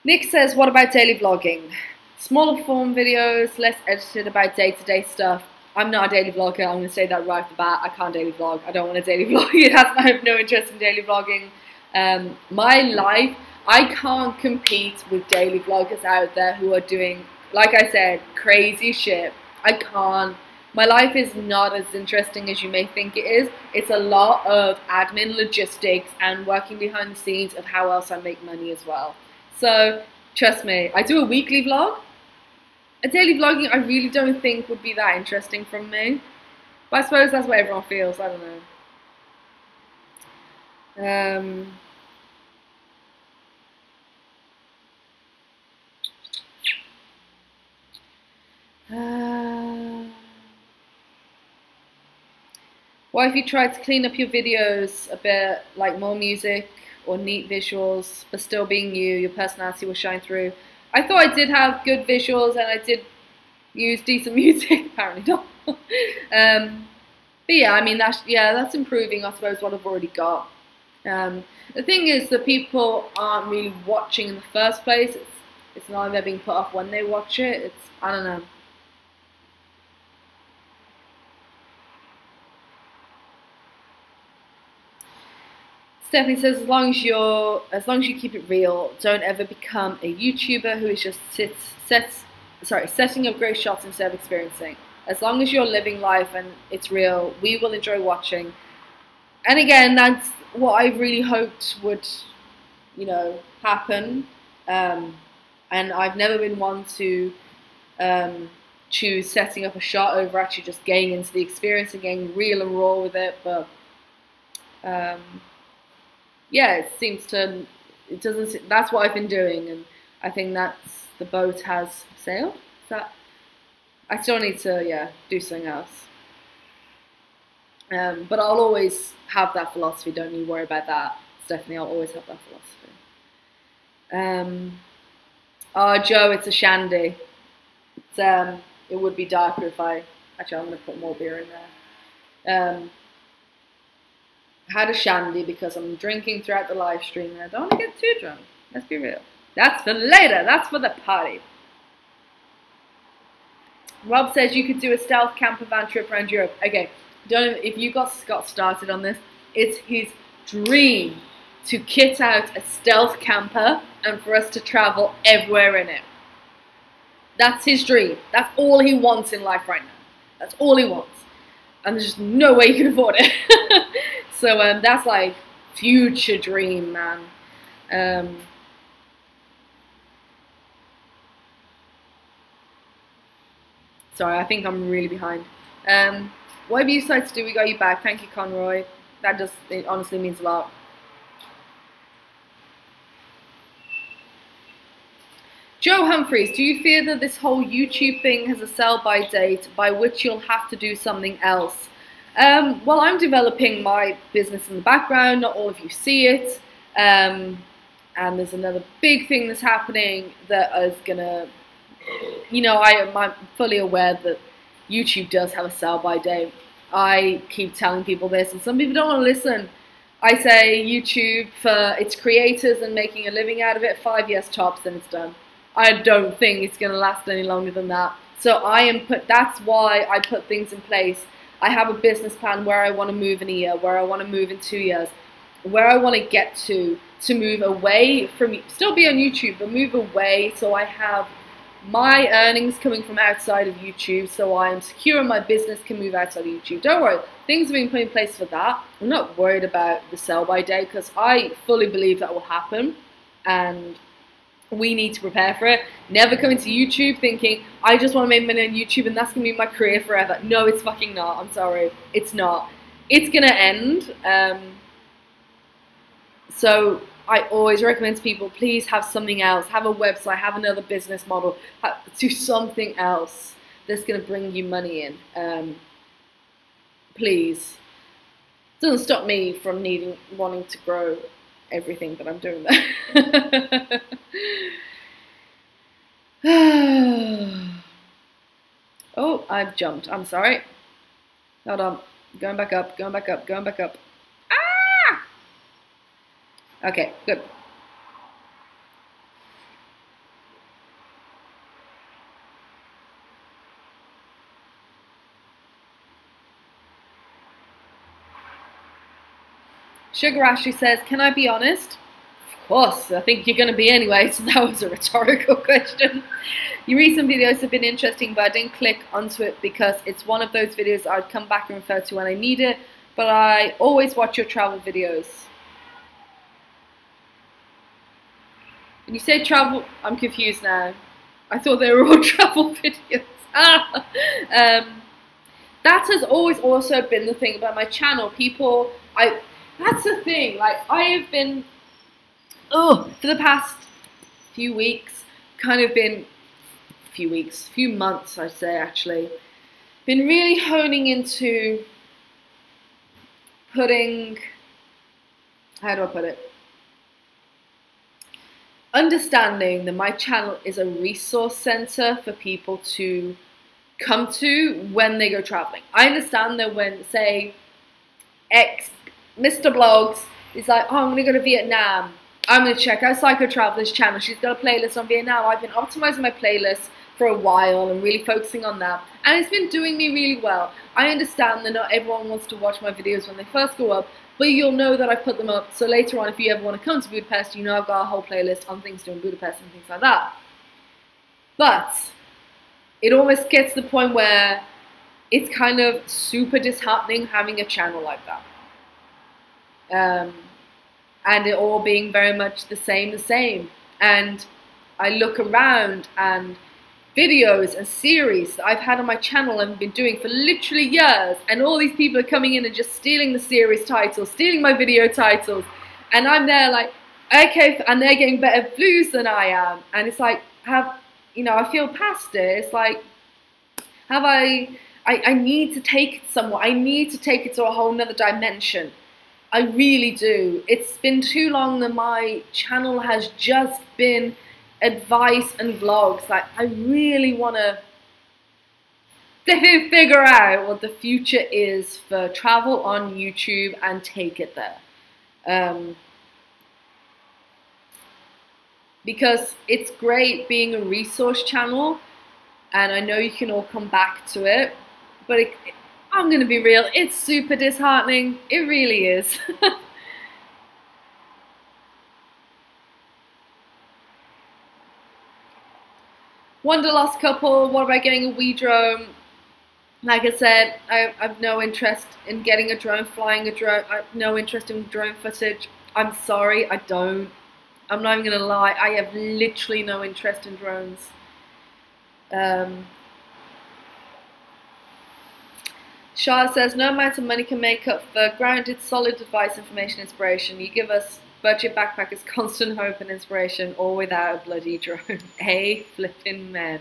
Nick says, what about daily vlogging? Smaller form videos, less edited, about day-to-day stuff. I'm not a daily vlogger. I'm going to say that right off the bat. I can't daily vlog. I don't want a daily vlog. I have no interest in daily vlogging. My life, I can't compete with daily vloggers out there who are doing, like I said, crazy shit. I can't My life is not as interesting as you may think it is. It's a lot of admin, logistics, and working behind the scenes of how else I make money as well. So trust me, I do a weekly vlog. A daily vlogging I really don't think would be that interesting from me. But I suppose that's what everyone feels, I don't know. What if you tried to clean up your videos a bit, like more music or neat visuals, but still being you, your personality will shine through? I thought I did have good visuals and I did use decent music, apparently not. But yeah, I mean, that's improving, I suppose, what I've already got. The thing is that people aren't really watching in the first place. It's not like they're being put off when they watch it. I don't know. Stephanie says, as long as you keep it real, don't ever become a YouTuber who is just setting up great shots instead of experiencing. As long as you're living life and it's real, we will enjoy watching. And again, that's what I really hoped would, happen. And I've never been one to choose setting up a shot over actually just getting into the experience and getting real and raw with it. But yeah, that's what I've been doing, and I think that's the boat has sailed. I still need to, do something else. But I'll always have that philosophy, don't you worry about that. Stephanie, I'll always have that philosophy. Joe, it's a shandy. It would be darker if I'm going to put more beer in there. Had a shandy because I'm drinking throughout the live stream and I don't want to get too drunk. Let's be real. That's for later. That's for the party. Rob says you could do a stealth camper van trip around Europe. Okay, if you got started on this, it's his dream to kit out a stealth camper and for us to travel everywhere in it. That's his dream. That's all he wants in life right now. That's all he wants. And there's just no way you can afford it. So that's like future dream, man. Sorry, I think I'm really behind. Whatever you decide to do, we got you back. Thank you, Conroy. It honestly means a lot. Joe Humphreys, do you fear that this whole YouTube thing has a sell-by date by which you'll have to do something else? Well, I'm developing my business in the background. Not all of you see it. And there's another big thing that's happening that is going to, I'm fully aware that YouTube does have a sell-by date. I keep telling people this, and some people don't want to listen. I say YouTube, for its creators and making a living out of it, 5 years tops, then it's done. I don't think it's going to last any longer than that. So that's why I put things in place. I have a business plan where I want to move in a year, where I want to move in 2 years, where I want to get to move away from, still be on YouTube, but move away so I have my earnings coming from outside of YouTube, so I am secure and my business can move outside of YouTube. Don't worry, things have been put in place for that. I'm not worried about the sell-by date because I fully believe that will happen and we need to prepare for it. Never come into YouTube thinking, I just want to make money on YouTube and that's going to be my career forever. No, it's fucking not. I'm sorry. It's not. It's going to end. So I always recommend to people, please have something else. Have a website, have another business model, do something else that's going to bring you money in. Please. It doesn't stop me from wanting to grow everything that I'm doing there. Oh, I've jumped. I'm sorry. Hold on. Going back up, going back up, going back up. Ah! Okay, good. Sugar Ashley says, can I be honest? Of course, I think you're going to be anyway, so that was a rhetorical question. Your recent videos have been interesting, but I didn't click onto it because it's one of those videos I'd come back and refer to when I need it, but I always watch your travel videos. When you say travel, I'm confused now. I thought they were all travel videos. That has always also been the thing about my channel. That's the thing, like I have been, for the past few months I'd say actually, been really honing into putting, how do I put it? Understanding that my channel is a resource center for people to come to when they go traveling. I understand that when, say, Mr. Blogs is like, oh, I'm going to go to Vietnam, I'm going to check out Psycho Traveler's channel. She's got a playlist on Vietnam. I've been optimizing my playlist for a while and really focusing on that. And it's been doing me really well. I understand that not everyone wants to watch my videos when they first go up, but you'll know that I've put them up. So later on, if you ever want to come to Budapest, you know I've got a whole playlist on things to do in Budapest and things like that. But it almost gets to the point where it's kind of super disheartening having a channel like that. And it all being very much the same. And I look around and videos and series that I've had on my channel and been doing for literally years, and all these people are coming in and just stealing the series titles, stealing my video titles, and I'm there like, okay, and they're getting better views than I am, and it's like, I feel past it. It's like, I need to take it somewhere. I need to take it to a whole nother dimension. I really do. It's been too long that my channel has just been advice and vlogs. Like, I really want to figure out what the future is for travel on YouTube and take it there. Because it's great being a resource channel, and I know you can all come back to it, but I'm going to be real, it's super disheartening. It really is. Wanderlust couple, what about getting a Wii drone? Like I said, I have no interest in getting a drone, flying a drone. I have no interest in drone footage. I'm sorry, I don't. I'm not even going to lie, I have literally no interest in drones. Charlotte says, no amount of money can make up for grounded, solid advice, information, inspiration. You give us budget backpackers constant hope and inspiration, all without a bloody drone. Hey, flipping men.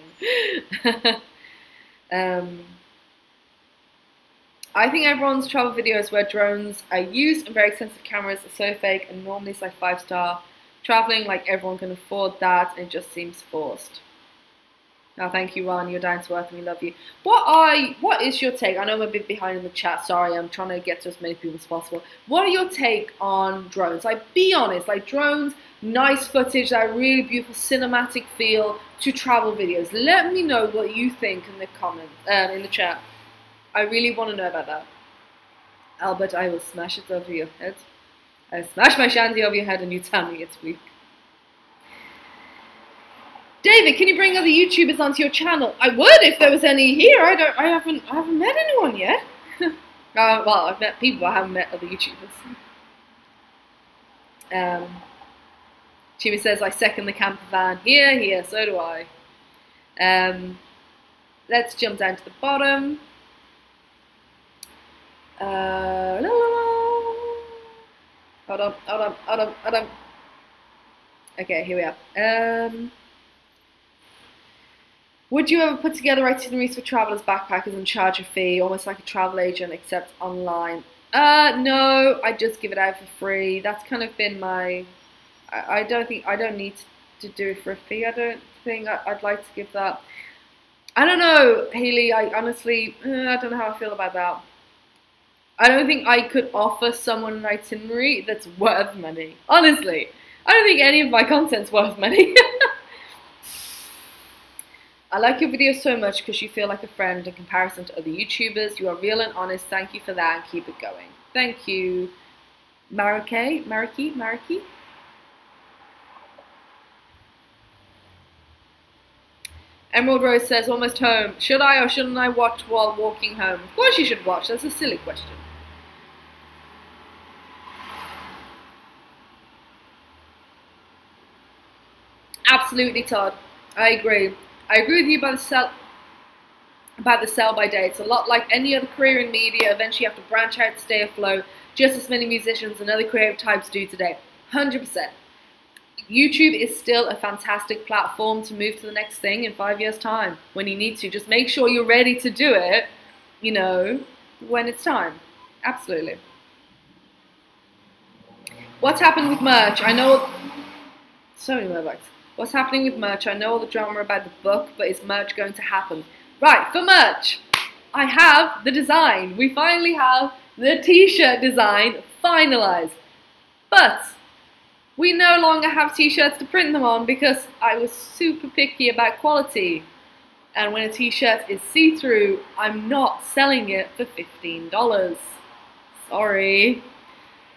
I think everyone's travel videos where drones are used and very expensive cameras are so fake, and normally it's like 5-star traveling, like everyone can afford that, and it just seems forced. No, thank you, Ron. You're down to earth and we love you. What is your take? I know I'm a bit behind in the chat. Sorry, I'm trying to get to as many people as possible. What are your take on drones? Like, be honest. Like, drones, nice footage, that really beautiful cinematic feel to travel videos. Let me know what you think in the comments, in the chat. I really want to know about that. Albert, I will smash it over your head. I smash my shandy over your head and you tell me it's weak. David, can you bring other YouTubers onto your channel? I would if there was any here. I haven't met anyone yet. Well, I've met people, I haven't met other YouTubers. Jimmy says, I second the camper van. Here, so do I. Let's jump down to the bottom. Hold on. Okay, here we are. Would you ever put together itineraries for travelers, backpackers, and charge a fee, almost like a travel agent, except online? No, I just give it out for free. That's kind of been my. I don't need to do it for a fee. I don't think I'd like to give that. I don't know, Haley. I honestly, I don't know how I feel about that. I don't think I could offer someone an itinerary that's worth money. Honestly, I don't think any of my content's worth money. I like your videos so much because you feel like a friend in comparison to other YouTubers. You are real and honest. Thank you for that and keep it going. Thank you. Mariki? Emerald Rose says, almost home. Should I or shouldn't I watch while walking home? Of course you should watch. That's a silly question. Absolutely, Todd. I agree. I agree with you about the sell by date. It's a lot like any other career in media. Eventually you have to branch out to stay afloat, just as many musicians and other creative types do today. 100%. YouTube is still a fantastic platform to move to the next thing in 5 years' time when you need to. Just make sure you're ready to do it, you know, when it's time. Absolutely. What's happened with merch? I know... So many motorbikes. What's happening with merch? I know all the drama about the book, but is merch going to happen? Right, for merch, I have the design. We finally have the t-shirt design finalized. But we no longer have t-shirts to print them on because I was super picky about quality. And when a t-shirt is see-through, I'm not selling it for $15. Sorry.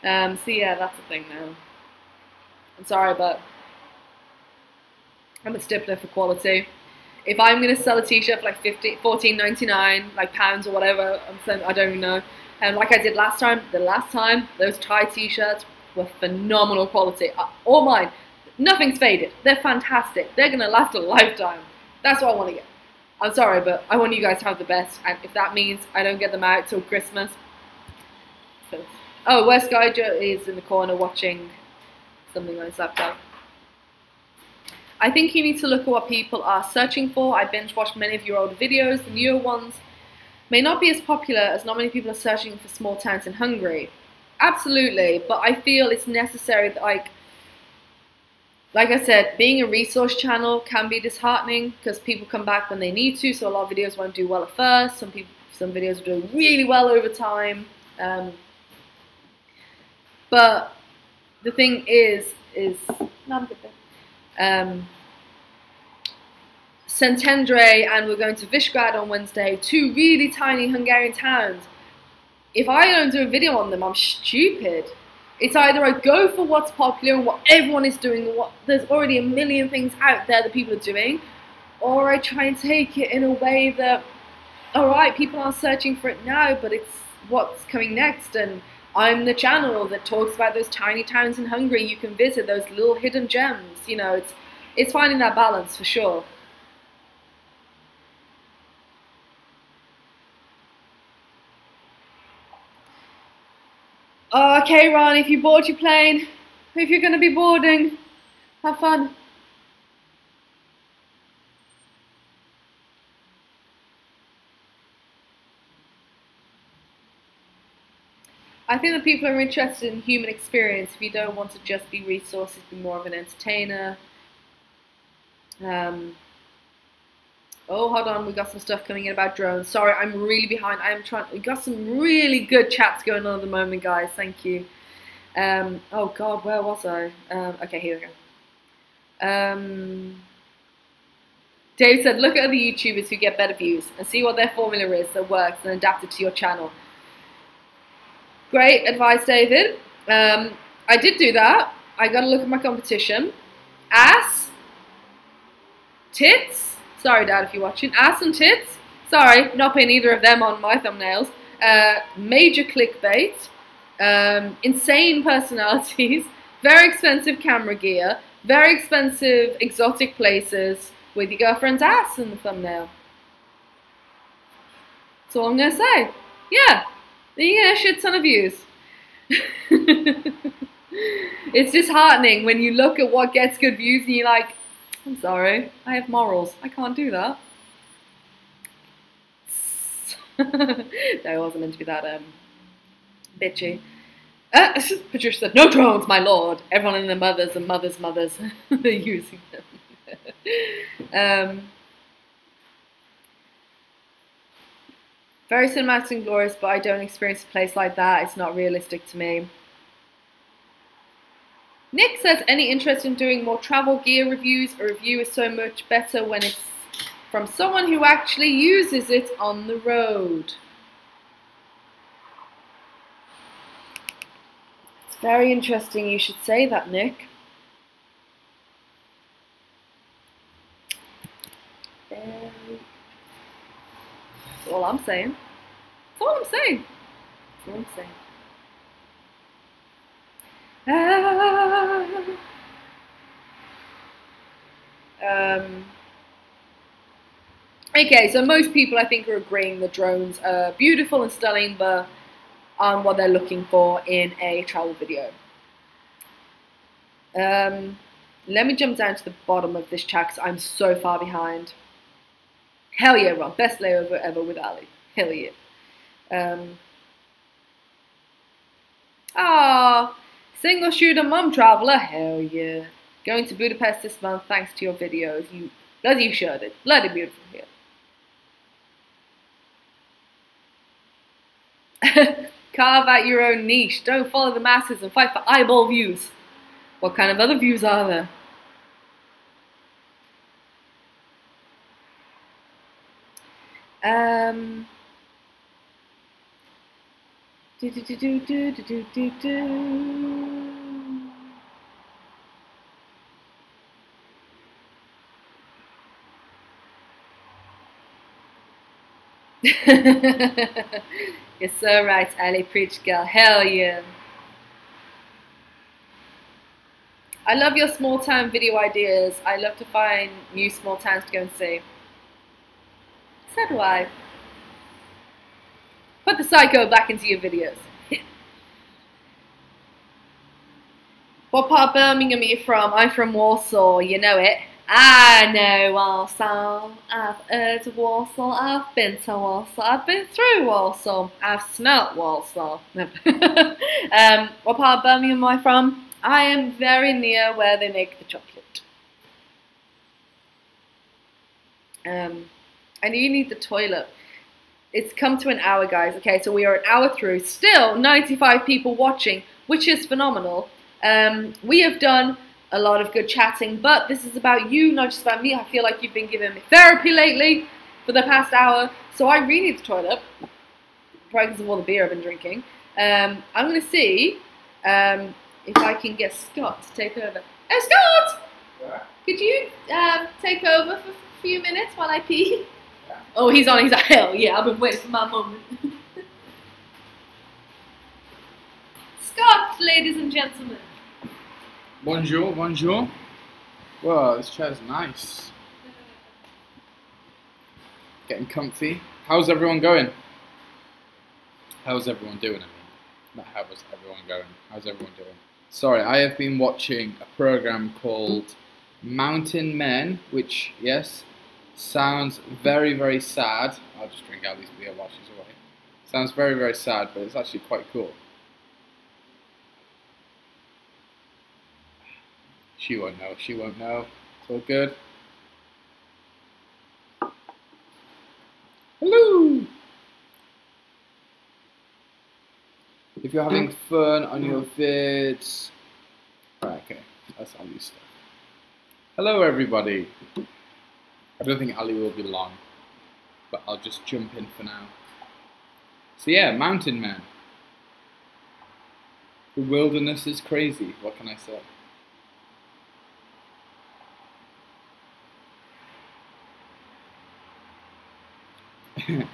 So yeah, that's a thing now. I'm sorry, but I'm a stickler for quality. If I'm going to sell a t-shirt for like $14.99, like pounds or whatever, I don't even know. And like I did last time, those tie t-shirts were phenomenal quality. All mine. Nothing's faded. They're fantastic. They're going to last a lifetime. That's what I want to get. I'm sorry, but I want you guys to have the best. And if that means I don't get them out till Christmas. So. Oh, Wes Geiger is in the corner watching something on his laptop. I think you need to look at what people are searching for. I binge watched many of your older videos. The newer ones may not be as popular as not many people are searching for small towns in Hungary. Absolutely, but I feel it's necessary that, like I said, being a resource channel can be disheartening because people come back when they need to, so a lot of videos won't do well at first. Some videos will do really well over time. But the thing is no, I'm good there. Szentendre, and we're going to Visegrad on Wednesday, 2 really tiny Hungarian towns. If I don't do a video on them, I'm stupid. It's either I go for what's popular and what everyone is doing, there's already a million things out there that people are doing, or I try and take it in a way that, alright, people are searching for it now, but it's what's coming next, and I'm the channel that talks about those tiny towns in Hungary you can visit, those little hidden gems. You know, it's finding that balance for sure. Oh, okay, Ron, if you board your plane, if you're going to be boarding, have fun. I think that people are interested in human experience. If you don't want to just be resources, be more of an entertainer. Oh, hold on, we got some stuff coming in about drones. Sorry, I'm really behind. We got some really good chats going on at the moment, guys. Thank you. Oh God, where was I? Okay, here we go. Dave said, look at other YouTubers who get better views and see what their formula is that works and adapt it to your channel. Great advice, David. I did do that. I got to look at my competition. Ass, tits. Sorry, Dad, if you're watching. Ass and tits. Sorry, not putting either of them on my thumbnails. Major clickbait. Insane personalities. Very expensive camera gear. Very expensive exotic places with your girlfriend's ass in the thumbnail. That's all I'm going to say. Yeah. You get a shit ton of views. It's disheartening when you look at what gets good views and you're like, I'm sorry, I have morals. I can't do that. No, it wasn't meant to be that bitchy. Patricia said, no drones, my lord. Everyone and their mothers and mothers' mothers are using them. Very cinematic and glorious, but I don't experience a place like that. It's not realistic to me. Nick says, any interest in doing more travel gear reviews? A review is so much better when it's from someone who actually uses it on the road. It's very interesting you should say that, Nick. That's all I'm saying. That's all I'm saying. That's all I'm saying. Okay, so most people I think are agreeing the drones are beautiful and stunning, but aren't what they're looking for in a travel video. Let me jump down to the bottom of this chat because I'm so far behind. Hell yeah, Ron. Best layover ever with Ali. Hell yeah. Single shooter mum traveler. Hell yeah. Going to Budapest this month thanks to your videos. You sure did. Bloody beautiful here. Carve out your own niche. Don't follow the masses and fight for eyeball views. What kind of other views are there? You're so right, Ali. Preach, girl. Hell yeah. I love your small town video ideas. I love to find new small towns to go and see. So do I. Put the psycho back into your videos. What part of Birmingham are you from? I'm from Warsaw, you know it. I know Warsaw. I've heard of Warsaw. I've been to Warsaw. I've been through Warsaw. I've smelt Warsaw. What part of Birmingham am I from? I am very near where they make the chocolate. I know you need the toilet. It's come to an hour, guys. Okay, so we are an hour through. Still 95 people watching, which is phenomenal. We have done a lot of good chatting, but this is about you, not just about me. I feel like you've been giving me therapy lately for the past hour, so I really need the toilet, probably because of all the beer I've been drinking. I'm going to see if I can get Scott to take over. Oh, Scott! Yeah. Could you take over for a few minutes while I pee? Yeah. Oh, he's on. He's like, hell yeah, I've been waiting for my moment. Scott, ladies and gentlemen. Bonjour, bonjour. Whoa, this chair's nice. Getting comfy. How's everyone going? How's everyone doing? I mean, not how is everyone going. How's everyone doing? Sorry, I have been watching a program called Mountain Men, which, yes, sounds very, very sad. I'll just drink out these beer while she's away. Sounds very, very sad, but it's actually quite cool. She won't know. She won't know. It's all good. Hello! If you're having fun on your vids... Right, okay. That's Ali's stuff. Hello, everybody. I don't think Ali will be long, but I'll just jump in for now. So yeah, Mountain Men. The wilderness is crazy. What can I say?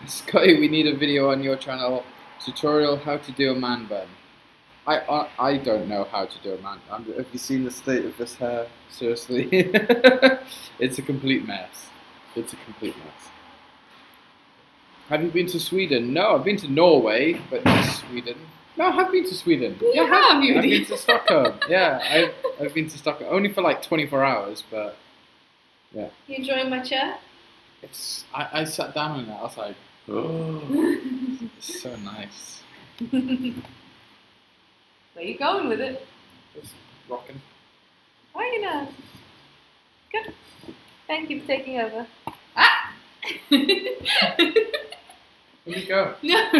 Scotty, we need a video on your channel. Tutorial how to do a man bun. I don't know how to do a man bun. Have you seen the state of this hair? Seriously, it's a complete mess. It's a complete mess. Have you been to Sweden? No, I've been to Norway, but not Sweden. No, I have been to Sweden. Yeah, have you? I've been to Stockholm. Yeah, I've been to Stockholm only for like 24 hours, but yeah. You enjoying my chair? I sat down on it. I was like, oh, it's so nice. Where you going with it? Just rocking. Why are you not? Good. Thank you for taking over. Ah! Where'd you go? No.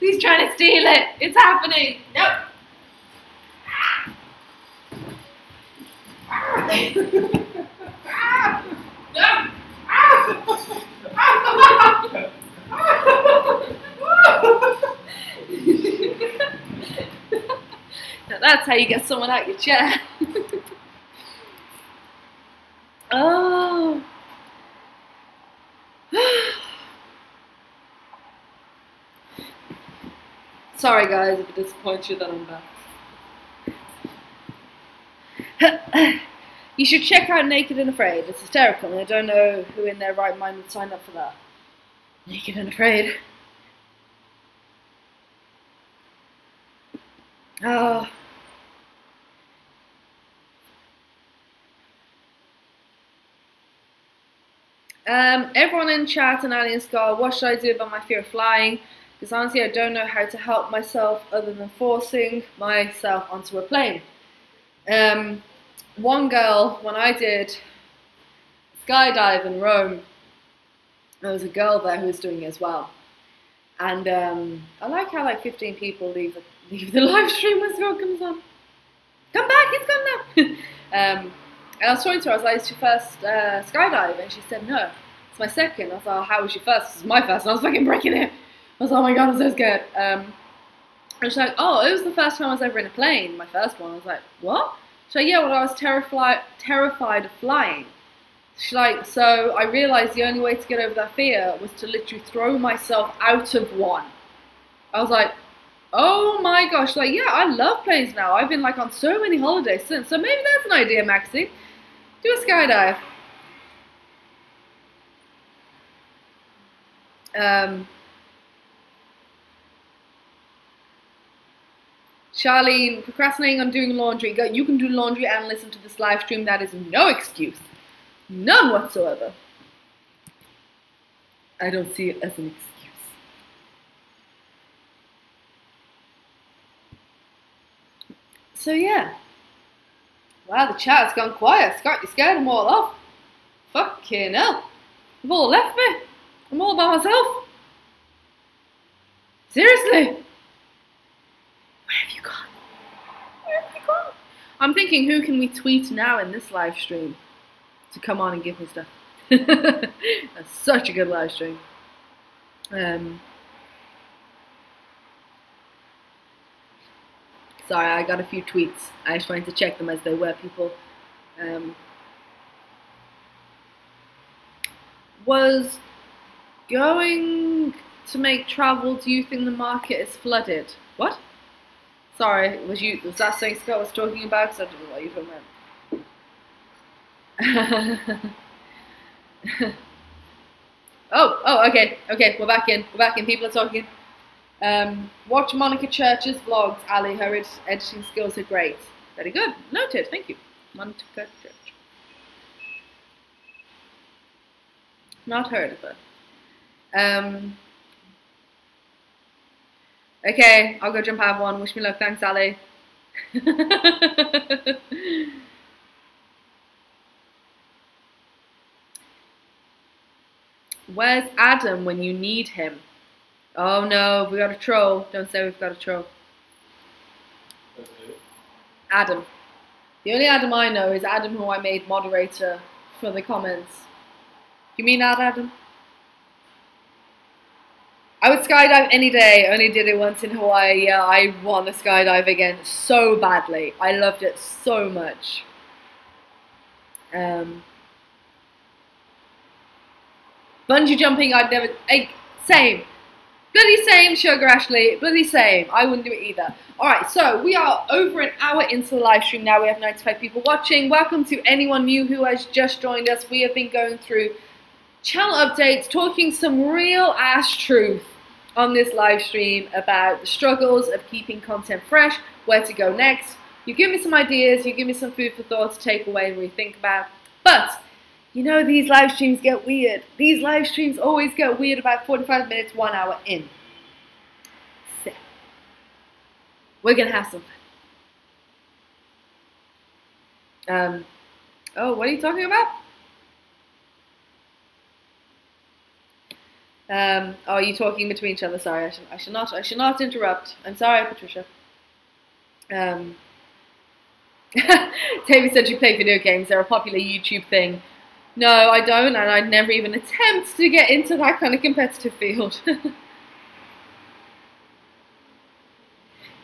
He's trying to steal it. It's happening. No. No. Now that's how you get someone out your chair. Oh. Sorry guys if it disappoints you that I'm back. You should check out Naked and Afraid. It's hysterical, and I don't know who in their right mind would sign up for that. Naked and Afraid. Oh. Everyone in chat and Ali and Scar, what should I do about my fear of flying? Because honestly, I don't know how to help myself other than forcing myself onto a plane. One girl, when I did skydive in Rome, there was a girl there who was doing it as well. And I like how like 15 people leave the live stream when Scott comes on. Come back, it's gone now. And I was talking to her, I was like, it's your first skydive? And she said, no, it's my second. I was like, how was your first? This is my first. And I was fucking breaking it. I was like, oh my god, I'm so scared. And she's like, oh, it was the first time I was ever in a plane, my first one. I was like, what? She's like, yeah, well, I was terrified of flying. She's like, so I realized the only way to get over that fear was to literally throw myself out of one. I was like, oh my gosh. She's like, yeah, I love planes now. I've been like on so many holidays since. So maybe that's an idea, Maxie. Do a skydive. Charlene, procrastinating on doing laundry. You can do laundry and listen to this live stream. That is no excuse. None whatsoever. I don't see it as an excuse. So yeah. Wow, the chat has gone quiet. Scott, you scared them all off. Fucking hell. They've all left me. I'm all by myself. Seriously. Where have you gone? Where have you gone? I'm thinking, who can we tweet now in this live stream to come on and give me stuff? That's such a good live stream. Sorry, I got a few tweets. I just wanted to check them as they were, people. Was going to make travel, do you think the market is flooded? What? Sorry, was that something Scott was talking about? Because I don't know what you're talking about. Oh, okay, we're back in, people are talking. Watch Monica Church's vlogs, Ali, her editing skills are great. Very good, noted, thank you. Monica Church. Not heard of her. Okay, I'll go jump have one. Wish me luck, thanks, Ali. Where's Adam when you need him? Oh no, we got a troll. Don't say we've got a troll. Adam. The only Adam I know is Adam who I made moderator for the comments. You mean that, Adam? I would skydive any day. Only did it once in Hawaii. Yeah, I want to skydive again so badly. I loved it so much. Bungee jumping, I'd never... same. Bloody same, Sugar Ashley. Bloody same. I wouldn't do it either. Alright, so we are over an hour into the live stream now. We have 95 people watching. Welcome to anyone new who has just joined us. We have been going through channel updates, talking some real ass truth on this live stream about the struggles of keeping content fresh, where to go next. You give me some ideas, you give me some food for thought to take away and rethink about. But you know, these live streams get weird. These live streams always get weird about 45 minutes, 1 hour in. So, we're going to have some fun. Oh, what are you talking about? Oh, are you talking between each other? Sorry, I should not interrupt. I'm sorry, Patricia. David said you play video games. They're a popular YouTube thing. No, I don't, and I'd never even attempt to get into that kind of competitive field.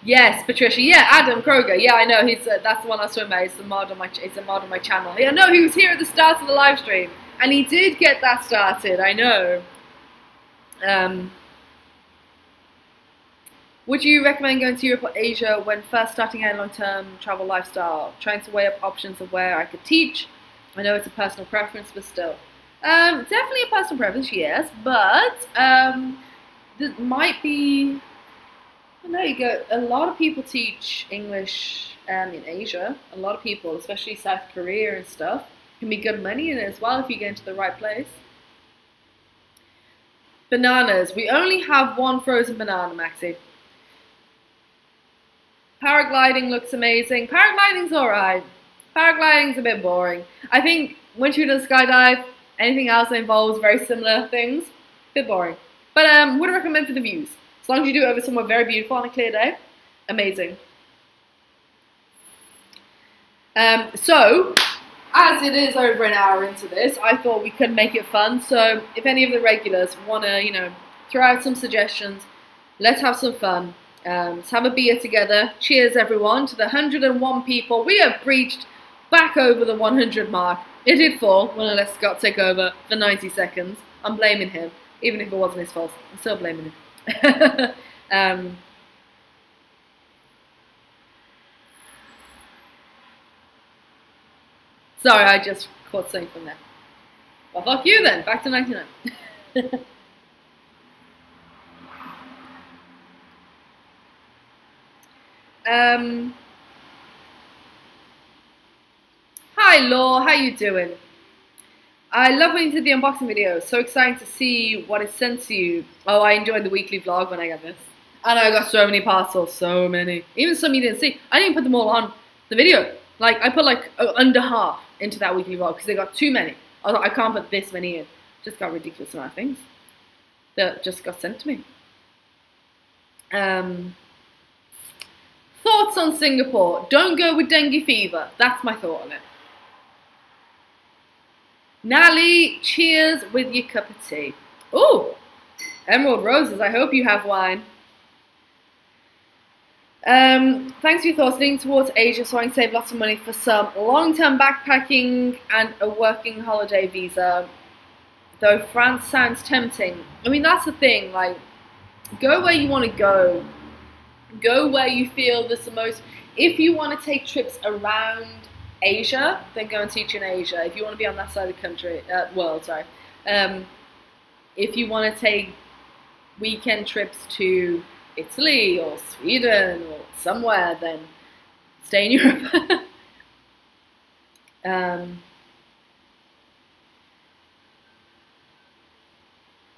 Yes, Patricia. Yeah, Adam Kroger. Yeah, I know. He's that's the one I swim about. It's a mod on my channel. Yeah, no, he was here at the start of the live stream, and he did get that started. I know. Would you recommend going to Europe or Asia when first starting a long-term travel lifestyle? Trying to weigh up options of where I could teach. I know it's a personal preference, but still. Definitely a personal preference, yes, but there might be, I don't know, a lot of people teach English in Asia. A lot of people, especially South Korea and stuff, can be good money in it as well if you get into the right place. Bananas. We only have one frozen banana, Maxi. Paragliding looks amazing. Paragliding's alright. Paragliding's a bit boring. I think once you do a skydive, anything else that involves very similar things, a bit boring. But would recommend for the views. As long as you do it over somewhere very beautiful on a clear day, amazing. So, as it is over an hour into this, I thought we could make it fun. So, if any of the regulars want to, you know, throw out some suggestions, let's have some fun. Let's have a beer together. Cheers, everyone, to the 101 people. We have breached back over the 100 mark. It did fall when Alex Scott took over for 90 seconds. I'm blaming him, even if it wasn't his fault. I'm still blaming him. Sorry, I just caught something from there. Well, fuck you then. Back to 99. Hi Law, how you doing? I love when you did the unboxing video. So exciting to see what is sent to you. Oh, I enjoyed the weekly vlog when I got this. And I got so many parcels, so many. Even some you didn't see. I didn't put them all on the video. Like, I put like under half into that weekly vlog because they got too many. I thought I can't put this many in. Just got ridiculous amount of things that just got sent to me. Thoughts on Singapore? Don't go with dengue fever. That's my thought on it. Nally, cheers with your cup of tea. Ooh, Emerald Roses. I hope you have wine. Thanks for your thoughts. Leaning towards Asia so I can save lots of money for some long-term backpacking and a working holiday visa. Though France sounds tempting. I mean, that's the thing. Like, go where you want to go. Go where you feel there's the most. If you want to take trips around Asia, then go and teach in Asia. If you want to be on that side of the country, world, sorry. If you want to take weekend trips to Italy or Sweden or somewhere, then stay in Europe.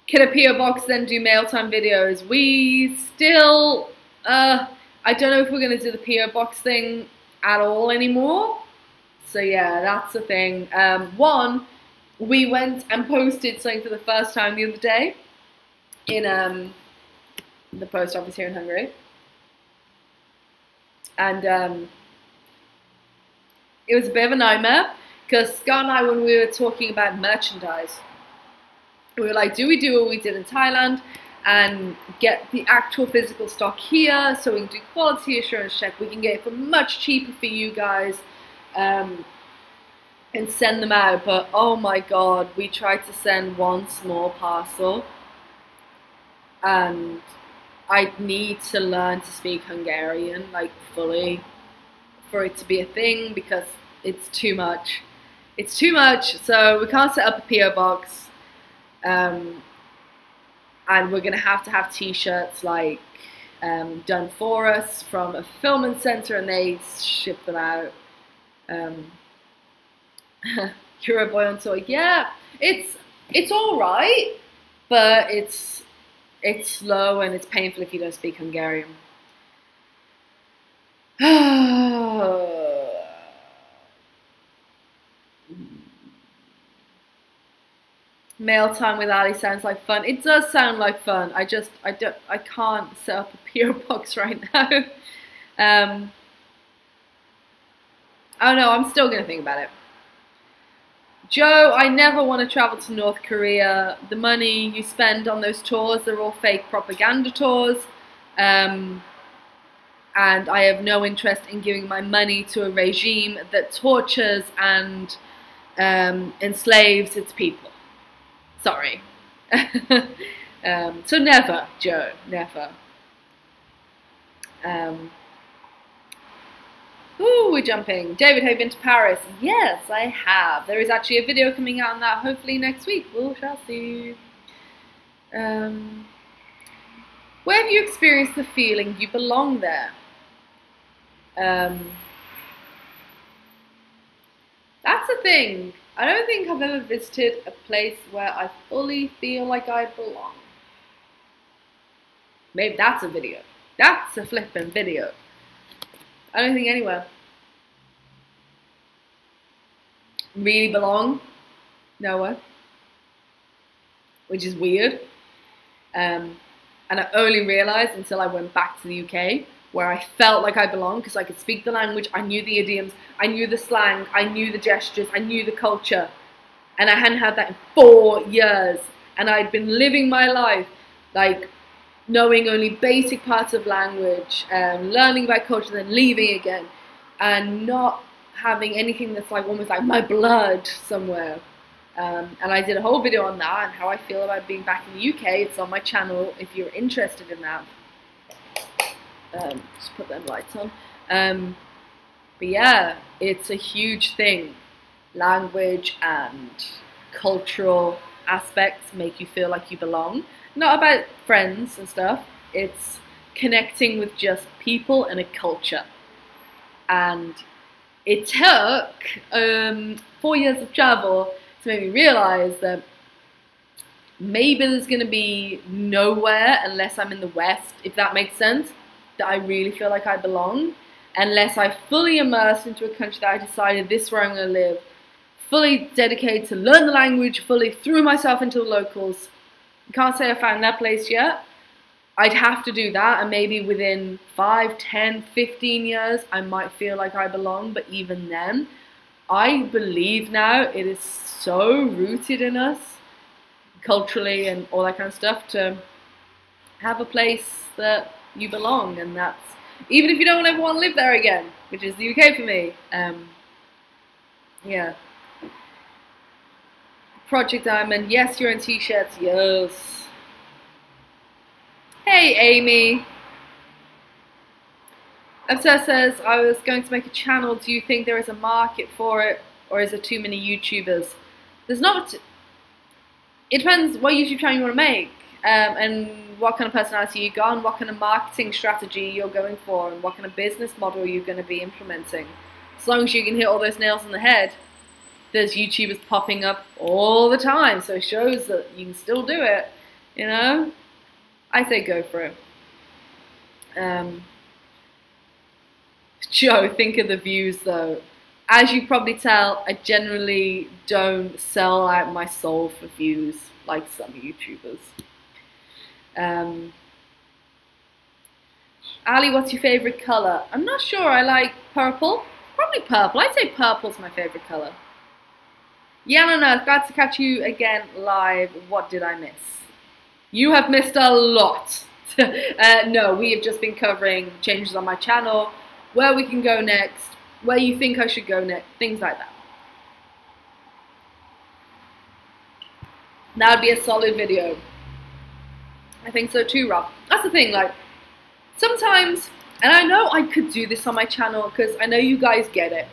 Can a PO box then do mail time videos? We still, I don't know if we're going to do the PO box thing at all anymore. So yeah, that's the thing. One, we went and posted something for the first time the other day in the post office here in Hungary. And it was a bit of a nightmare because Scott and I, when we were talking about merchandise, we were like, do we do what we did in Thailand and get the actual physical stock here so we can do quality assurance check? We can get it for much cheaper for you guys. And send them out, but oh my god, we tried to send one small parcel and I need to learn to speak Hungarian, like fully, for it to be a thing because it's too much. It's too much, so we can't set up a PO box, and we're gonna have to have t-shirts like done for us from a fulfillment center and they ship them out. You're a boy on tour. Yeah, it's all right, but it's slow and it's painful if you don't speak Hungarian. Mail time with Ali sounds like fun. It does sound like fun. I can't set up a PO box right now. I don't know. I'm still gonna think about it. Joe, I never want to travel to North Korea. The money you spend on those tours, they're all fake propaganda tours. And I have no interest in giving my money to a regime that tortures and enslaves its people. Sorry. So never, Joe, never. Ooh, we're jumping. David, have you been to Paris? Yes, I have. There is actually a video coming out on that hopefully next week. We shall see. Where have you experienced the feeling you belong there? That's the thing. I don't think I've ever visited a place where I fully feel like I belong. Maybe that's a video. That's a flippin' video. I don't think anywhere. Really belong? Nowhere. Which is weird. And I only realised until I went back to the UK, where I felt like I belonged because I could speak the language, I knew the idioms, I knew the slang, I knew the gestures, I knew the culture. And I hadn't had that in 4 years. And I'd been living my life like knowing only basic parts of language, learning about culture, then leaving again, and not having anything that's like almost like my blood somewhere. And I did a whole video on that and how I feel about being back in the UK. It's on my channel if you're interested in that. Just put them lights on. But yeah, it's a huge thing. Language and cultural aspects make you feel like you belong. Not about friends and stuff. It's connecting with just people and a culture. And it took 4 years of travel to make me realize that maybe there's going to be nowhere unless I'm in the West, if that makes sense, that I really feel like I belong, unless I fully immerse into a country that I decided this is where I'm going to live, fully dedicated to learn the language, fully threw myself into the locals. I can't say I found that place yet. I'd have to do that, and maybe within 5, 10, 15 years, I might feel like I belong, but even then, I believe now it is so rooted in us, culturally and all that kind of stuff, to have a place that you belong, and that's, even if you don't ever want to live there again, which is the UK for me. Yeah. Project Diamond, yes, you're in t-shirts, yes. Hey, Amy. Absar says, I was going to make a channel. Do you think there is a market for it, or is there too many YouTubers? There's not. It depends what YouTube channel you want to make, and what kind of personality you got, and what kind of marketing strategy you're going for, and what kind of business model you're going to be implementing. As long as you can hit all those nails on the head, there's YouTubers popping up all the time, so it shows that you can still do it, you know? I say go for it. Joe, think of the views though. As you probably tell, I generally don't sell out my soul for views like some YouTubers. Ali, what's your favourite colour? I'm not sure, I like purple. Probably purple, I'd say purple's my favourite colour. Yeah, no, glad to catch you again live. What did I miss? You have missed a lot. No, we have just been covering changes on my channel, where we can go next, where you think I should go next, things like that. That would be a solid video. I think so too, Rob. That's the thing, like, sometimes, and I know I could do this on my channel because I know you guys get it.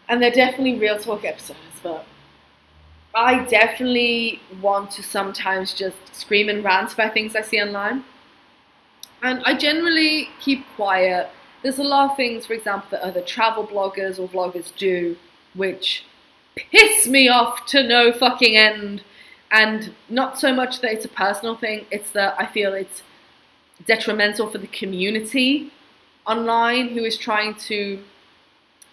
And they're definitely real talk episodes, but I definitely want to sometimes just scream and rant about things I see online. And I generally keep quiet. There's a lot of things, for example, that other travel bloggers or vloggers do, which piss me off to no fucking end. And not so much that it's a personal thing, it's that I feel it's detrimental for the community online who is trying to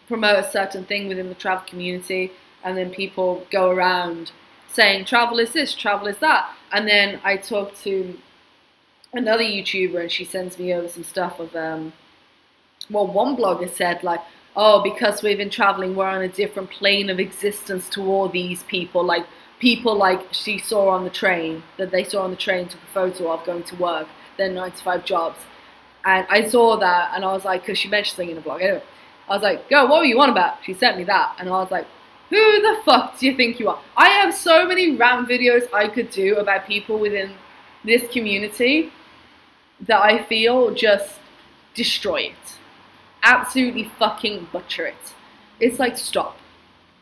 promote a certain thing within the travel community, and then people go around saying travel is this, travel is that, and then I talk to another YouTuber and she sends me over some stuff of well, one blogger said like, oh, because we've been traveling, we're on a different plane of existence to all these people like she saw on the train, that they saw on the train, took a photo of going to work, their 9 to 5 jobs. And I saw that and I was like, because she mentioned something in the blog, anyway, I was like, girl, what were you on about? She sent me that. And I was like, who the fuck do you think you are? I have so many rant videos I could do about people within this community. that I feel just destroy it. Absolutely fucking butcher it. It's like, stop.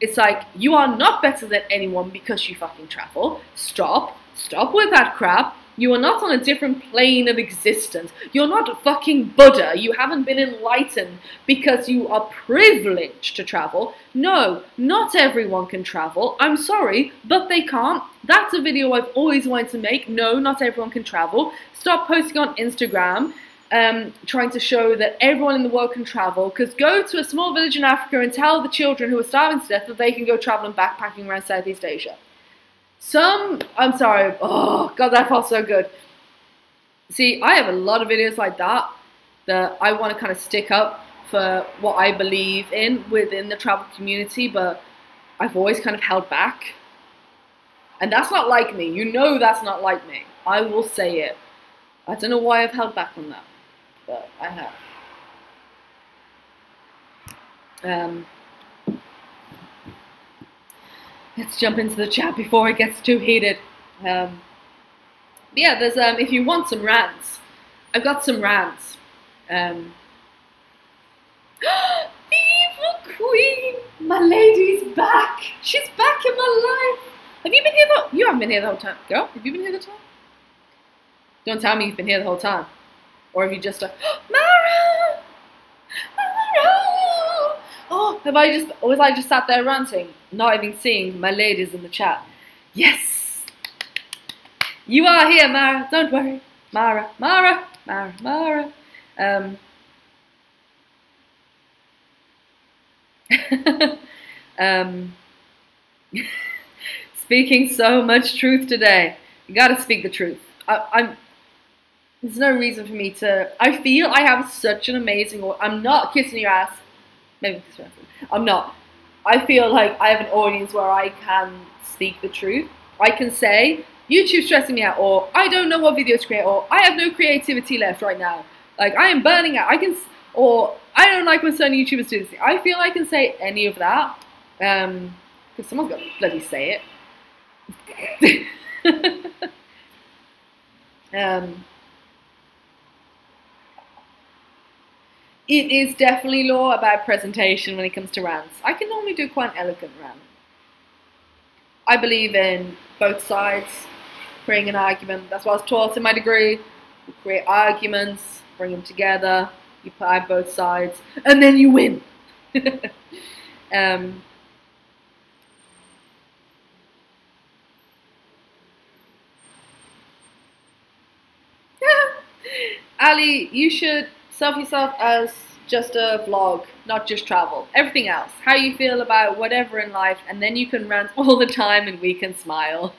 It's like, you are not better than anyone because you fucking travel. Stop. Stop with that crap. You are not on a different plane of existence. You're not fucking Buddha. You haven't been enlightened because you are privileged to travel. No, not everyone can travel. I'm sorry, but they can't. That's a video I've always wanted to make. No, not everyone can travel. Stop posting on Instagram trying to show that everyone in the world can travel, because go to a small village in Africa and tell the children who are starving to death that they can go traveling backpacking around Southeast Asia. I'm sorry, oh god, that felt so good. See, I have a lot of videos like that I want to kind of stick up for what I believe in within the travel community, but I've always kind of held back. And that's not like me. You know that's not like me. I will say it. I don't know why I've held back on that, but I have. Let's jump into the chat before it gets too heated. But yeah, there's if you want some rants, I've got some rants. The evil queen, my lady's back. She's back in my life. Have you been here you haven't been here the whole time, girl? Have you been here the time? Don't tell me you've been here the whole time, or have you just Mara, Mara? Oh, was I just sat there ranting, not even seeing my ladies in the chat? Yes, you are here, Mara. Don't worry, Mara, Mara, Mara, Mara. Speaking so much truth today. You gotta speak the truth. There's no reason for me to. I feel I have such an amazing. I'm not kissing your ass. Maybe kiss your ass. I'm not. I feel like I have an audience where I can speak the truth. I can say YouTube's stressing me out, or I don't know what videos to create, or I have no creativity left right now. Like I am burning out. Or I don't like when certain YouTubers do this. I feel I can say any of that. Because someone's got to bloody say it. It is definitely law about presentation when it comes to rants. I can normally do quite an elegant rant. I believe in both sides, creating an argument. That's what I was taught in my degree. You create arguments, bring them together, you put out both sides, and then you win. Ali, you should self yourself as just a vlog, not just travel. Everything else, how you feel about whatever in life, and then you can rant all the time and we can smile.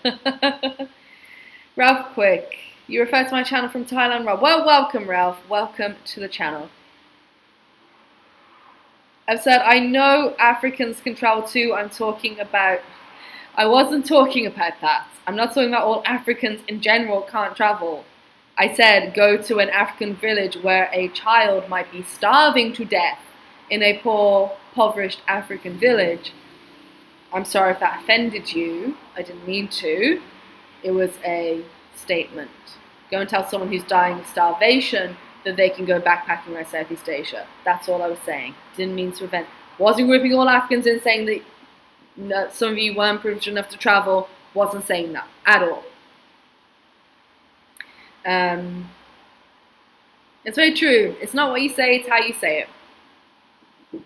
Ralph Quick, you refer to my channel from Thailand, Ralph. Well, welcome, Ralph. Welcome to the channel. I've said I know Africans can travel too. I wasn't talking about that. I'm not talking about all Africans in general can't travel. I said go to an African village where a child might be starving to death in a poor, impoverished African village. I'm sorry if that offended you. I didn't mean to. It was a statement. Go and tell someone who's dying of starvation that they can go backpacking around Southeast Asia. That's all I was saying. Didn't mean to offend. Wasn't grouping all Africans in saying that some of you weren't privileged enough to travel. Wasn't saying that at all. It's very true. It's not what you say, it's how you say it.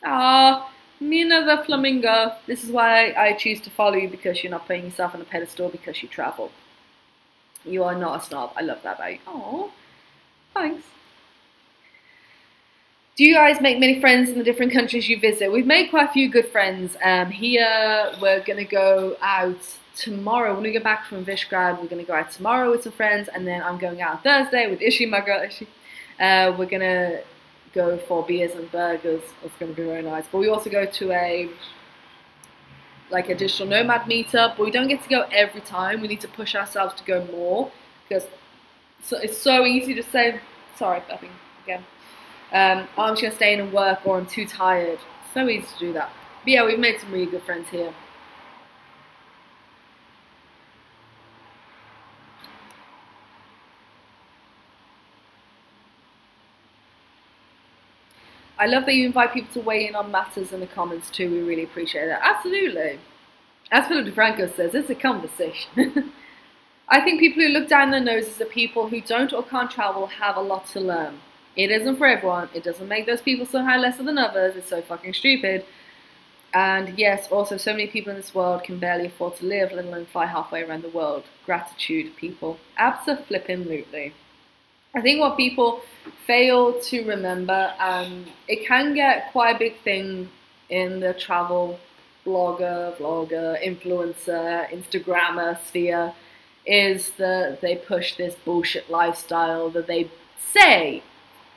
Ah, Nina the Flamingo. This is why I choose to follow you, because you're not putting yourself on a pedestal because you travel. You are not a snob. I love that about you. Oh, thanks. Do you guys make many friends in the different countries you visit? We've made quite a few good friends. Here, we're going to go out tomorrow. When we get back from Visegrad, we're going to go out tomorrow with some friends, and then I'm going out on Thursday with Ishi, my girl Ishi. We're going to go for beers and burgers. It's going to be very nice. But we also go to a digital nomad meetup, but we don't get to go every time. We need to push ourselves to go more, because it's so easy to say, sorry, bumping again. I'm just going to stay in and work, or I'm too tired. So easy to do that. But yeah, we've made some really good friends here. I love that you invite people to weigh in on matters in the comments too. We really appreciate that. Absolutely. As Philip DeFranco says, it's a conversation. I think people who look down their noses at people who don't or can't travel have a lot to learn. It isn't for everyone. It doesn't make those people somehow lesser than others. It's so fucking stupid. And yes, also so many people in this world can barely afford to live, let alone fly halfway around the world. Gratitude, people. Abso-flippin'-lutely. I think what people fail to remember, it can get quite a big thing in the travel blogger, vlogger, influencer, Instagrammer sphere, is that they push this bullshit lifestyle that they say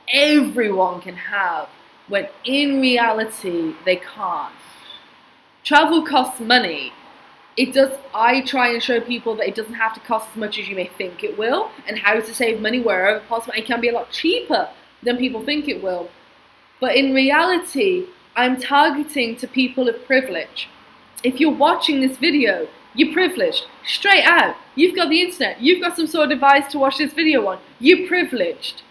everyone can have, when in reality they can't. Travel costs money. I try and show people that it doesn't have to cost as much as you may think it will, and how to save money wherever possible. It can be a lot cheaper than people think it will. But in reality, I'm targeting to people of privilege. If you're watching this video, you're privileged. Straight out. You've got the internet. You've got some sort of device to watch this video on. You're privileged.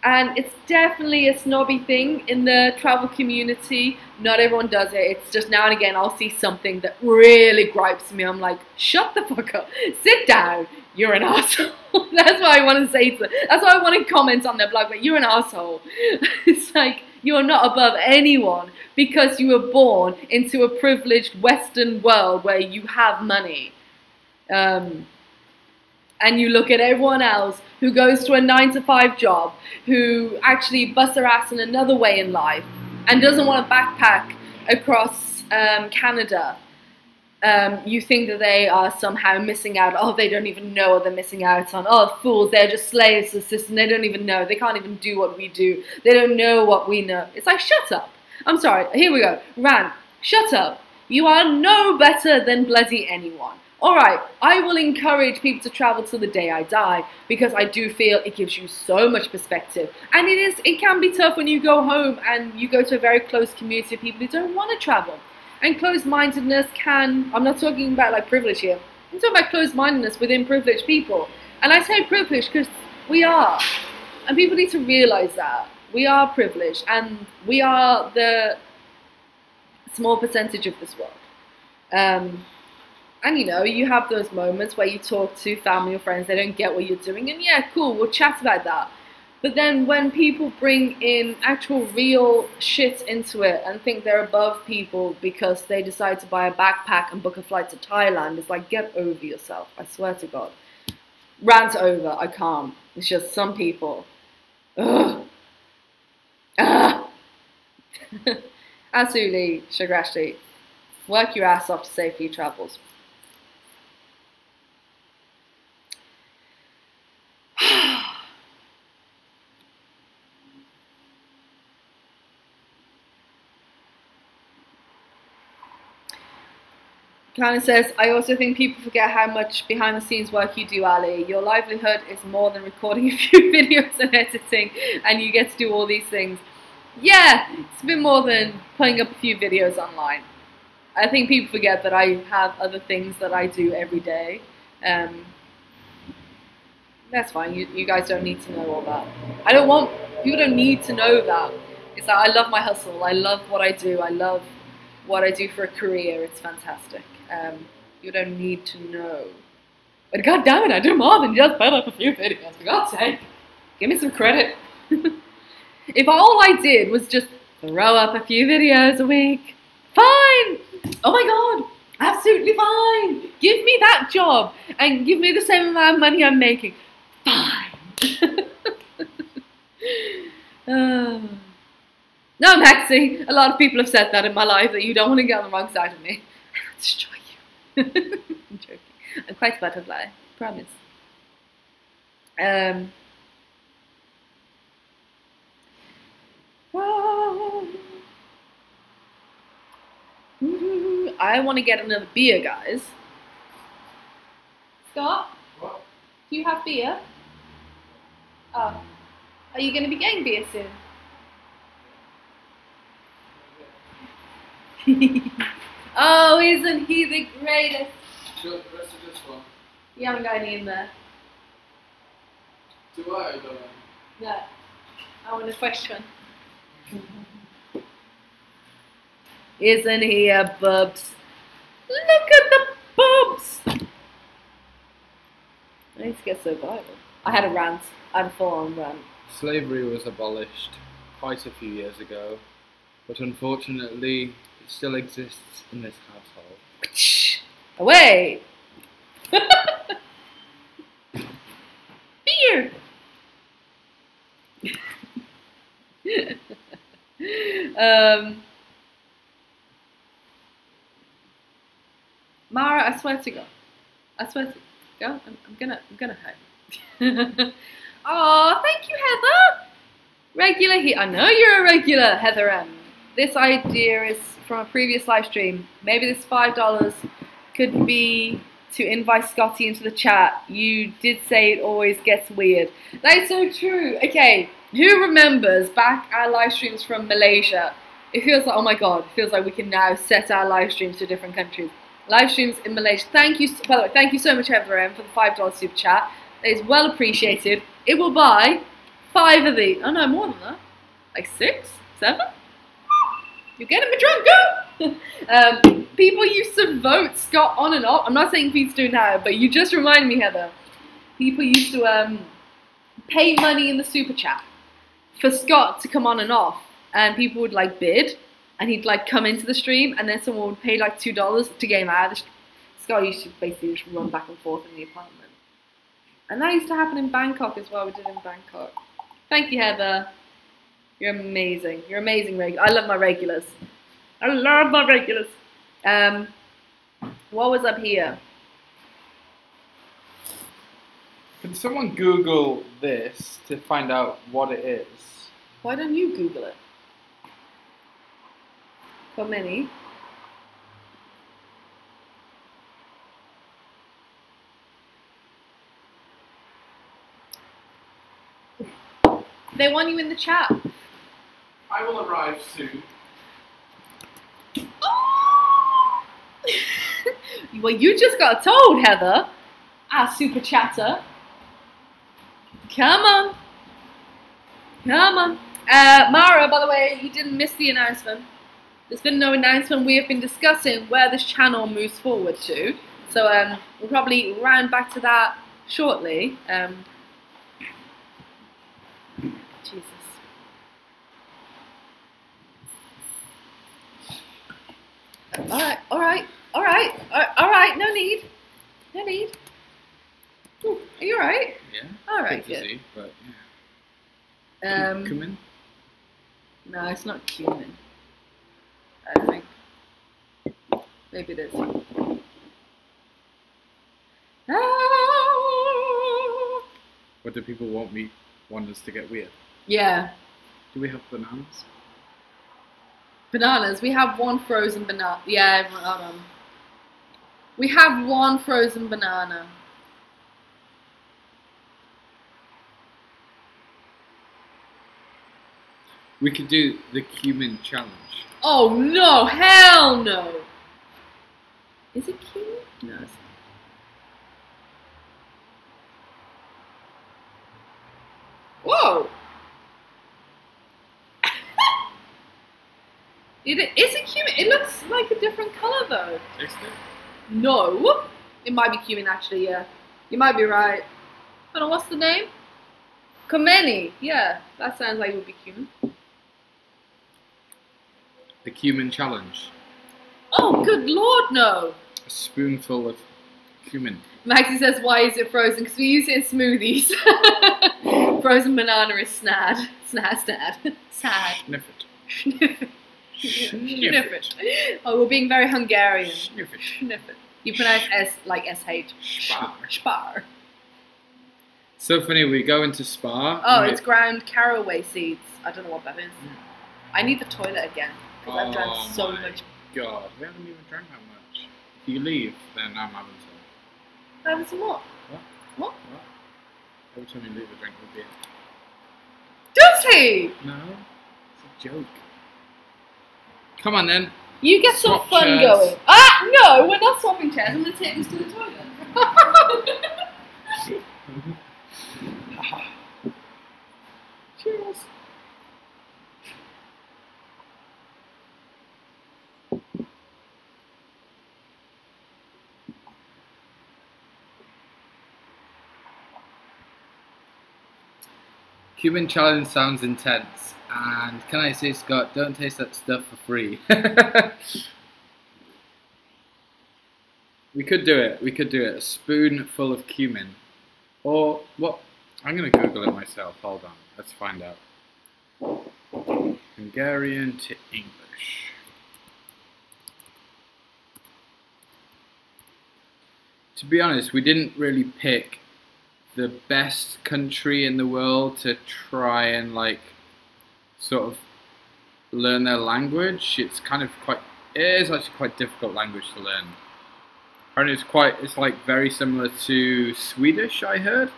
And it's definitely a snobby thing in the travel community. Not everyone does it. It's just now and again I'll see something that really gripes me. I'm like, shut the fuck up. Sit down. You're an asshole. That's what I want to say to them. That's why I want to comment on their blog. Like, you're an asshole. It's like, you're not above anyone because you were born into a privileged Western world where you have money. And you look at everyone else who goes to a 9-to-5 job, who actually busts their ass in another way in life, and doesn't want to backpack across Canada. You think that they are somehow missing out. Oh, they don't even know what they're missing out on. Oh, fools, they're just slaves to the system. They don't even know. They can't even do what we do. They don't know what we know. It's like, shut up. I'm sorry. Here we go. Rant. Shut up. You are no better than bloody anyone. Alright, I will encourage people to travel till the day I die, because I do feel it gives you so much perspective. And it can be tough when you go home and you go to a very close community of people who don't want to travel. And closed-mindedness I'm not talking about like privilege here, I'm talking about closed-mindedness within privileged people. And I say privileged because we are. And people need to realize that. We are privileged, and we are the small percentage of this world. And you know, you have those moments where you talk to family or friends, they don't get what you're doing, and yeah, cool, we'll chat about that. But then when people bring in actual real shit into it and think they're above people because they decide to buy a backpack and book a flight to Thailand, it's like, get over yourself, I swear to God. Rant over, I can't. It's just some people. Ugh. Ah. Absolutely, Shagrashti. Work your ass off to save for your travels. Kind of says, I also think people forget how much behind the scenes work you do, Ali. Your livelihood is more than recording a few videos and editing, and you get to do all these things. Yeah, it's a bit more than putting up a few videos online. I think people forget that I have other things that I do every day. That's fine, you guys don't need to know all that. People don't need to know that. It's like, I love my hustle, I love what I do, I love what I do for a career, it's fantastic. You don't need to know. But god damn it, I do more than just put up a few videos, for God's sake. Give me some credit. If all I did was just throw up a few videos a week, fine! Oh my god, absolutely fine! Give me that job and give me the same amount of money I'm making. Fine! No, Maxie, a lot of people have said that in my life, that you don't want to get on the wrong side of me. I will destroy you. I'm joking. I'm quite a butterfly, promise. I want to get another beer, guys. Scott? What? Do you have beer? Oh. Are you going to be getting beer soon? Oh, isn't he the greatest? Sure, the rest of this one. You haven't got any in there. Do I? No. I want a fresh one. Isn't he a bubs? Look at the bubs! I need to get so viral. I had a rant. I had a full-on rant. Slavery was abolished quite a few years ago, but unfortunately it still exists in this household. Away! Beer! Mara, I swear to God. I swear to God. I'm gonna hurt you. Oh, thank you, Heather. Regular here. I know you're a regular, Heather M. This idea is from a previous live stream. Maybe this $5 could be to invite Scotty into the chat. You did say it always gets weird. That is so true. Okay, who remembers back our live streams from Malaysia? It feels like, oh my God, it feels like we can now set our live streams to different countries. Live streams in Malaysia. Thank you, by the way, thank you so much, Heather M, for the $5 super chat. That is well appreciated. It will buy 5 of these. Oh no, more than that. Like 6, 7? You're getting me drunk, girl! People used to vote Scott on and off. I'm not saying please do now, but you just reminded me, Heather. People used to pay money in the super chat for Scott to come on and off. And people would like bid, and he'd like come into the stream, and then someone would pay like $2 to get him out of the stream. Scott used to basically just run back and forth in the apartment. And that used to happen in Bangkok as well. We did it in Bangkok. Thank you, Heather. You're amazing. You're amazing, I love my regulars. I love my regulars. What was up here? Can someone Google this to find out what it is? Why don't you Google it? For many. They want you in the chat. I will arrive soon. Oh! Well, you just got told, Heather. Our super chatter. Come on. Come on. Mara, by the way, you didn't miss the announcement. There's been no announcement. We have been discussing where this channel moves forward to. So we'll probably round back to that shortly. Jesus. Alright, no need. Ooh, are you alright? Yeah. Alright, good to good. see, but yeah. Cumin? No, it's not cumin. I think. Maybe it is. Ah! What do people want us to get weird? Yeah. Do we have bananas? Bananas. We have one frozen banana. Yeah, hold on. We have one frozen banana. We could do the cumin challenge. Oh no! Hell no! Is it cumin? No, it's not. Whoa! Is it cumin? It looks like a different colour though. Isn't it? No! It might be cumin actually, yeah. You might be right. Hold on, what's the name? Komeni. Yeah, that sounds like it would be cumin. The cumin challenge. Oh, good lord, no! A spoonful of cumin. Maxie says, why is it frozen? Because we use it in smoothies. Frozen banana is snad. Snad. Sad. Sniff it. Sniff it. Sniff it. Oh, we're being very Hungarian. Sniff it. Sniff it. You pronounce S like SH. Spar. Spar. So funny, we go into Spa. Oh, it's ground caraway seeds. I don't know what that is. I need the toilet again. Because I've drank so much. God, we haven't even drank that much. If you leave, then I'm having some. Having some more? What? Every time you leave, I drink a beer. Does he? No, it's a joke. Come on then. You get some Swap fun chairs. going. Ah, no, we're not swapping chairs. I'm going to take this to the toilet. Cheers. Cumin challenge sounds intense. And can I say, Scott, don't taste that stuff for free. We could do it. We could do it. A spoonful of cumin. Or what? I'm going to Google it myself. Hold on. Let's find out. Hungarian to English. To be honest, we didn't really pick the best country in the world to try and like sort of learn their language. It's kind of it is actually quite difficult language to learn. Apparently it's like very similar to Swedish, I heard.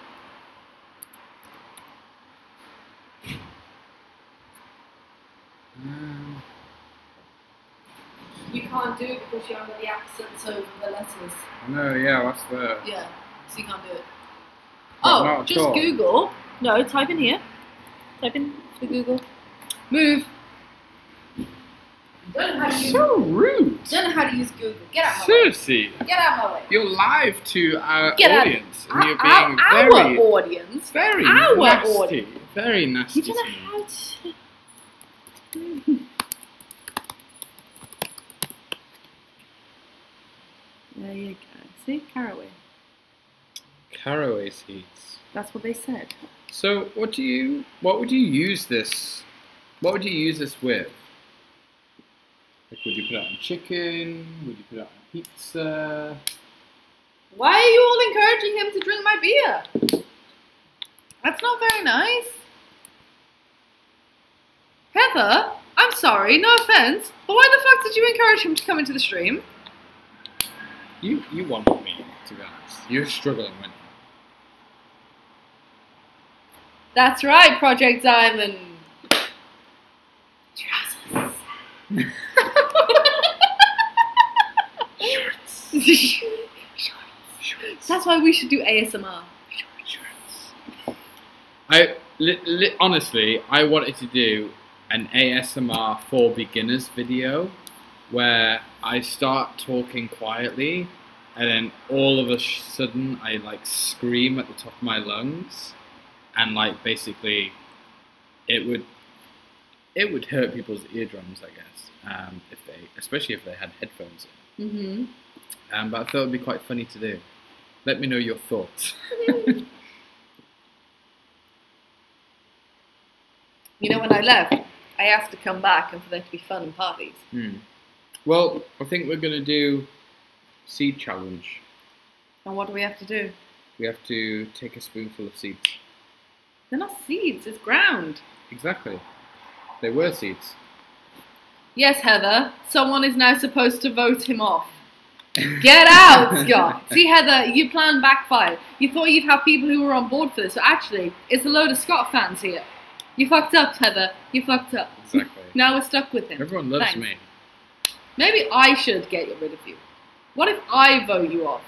You can't do it because you haven't got the accents over the letters. No, yeah, what's the... Yeah, so you can't do it. Well, Oh, not at just all. Google. No, type in here. Type in the Google. Move. Don't know how to use, So rude. don't know how to use Google. Get out of my way. Seriously. Get out of my way. You're live to our Get out. audience, and you're Our being very, audience. very our nasty. audience. Very nasty You to don't know me. how to. There you go. See, caraway. Caraway seeds. That's what they said. So, what would you use this? What would you use this with? Like, would you put it on chicken? Would you put it on pizza? Why are you all encouraging him to drink my beer? That's not very nice. Heather, I'm sorry, no offense, but why the fuck did you encourage him to come into the stream? You wanted me, to be honest. You're struggling, weren't you? That's right, Project Diamond. Trousers. Shorts. That's why we should do ASMR. Honestly, I wanted to do an ASMR for beginners video where I start talking quietly and then all of a sudden I like scream at the top of my lungs and like basically it would hurt people's eardrums, I guess, especially if they had headphones in. Mm-hmm. But I thought it would be quite funny to do. Let me know your thoughts. You know, when I left, I asked to come back and for there to be fun and parties. Well, I think we're going to do seed challenge. And what do we have to do? We have to take a spoonful of seeds. They're not seeds, it's ground. Exactly. They were seeds. Yes, Heather, someone is now supposed to vote him off. Get out, Scott! See, Heather, your plan backfired. You thought you'd have people who were on board for this, but actually, it's a load of Scott fans here. You fucked up, Heather. You fucked up. Exactly. Now we're stuck with him. Everyone loves Thanks. me. Maybe I should get rid of you. What if I vote you off?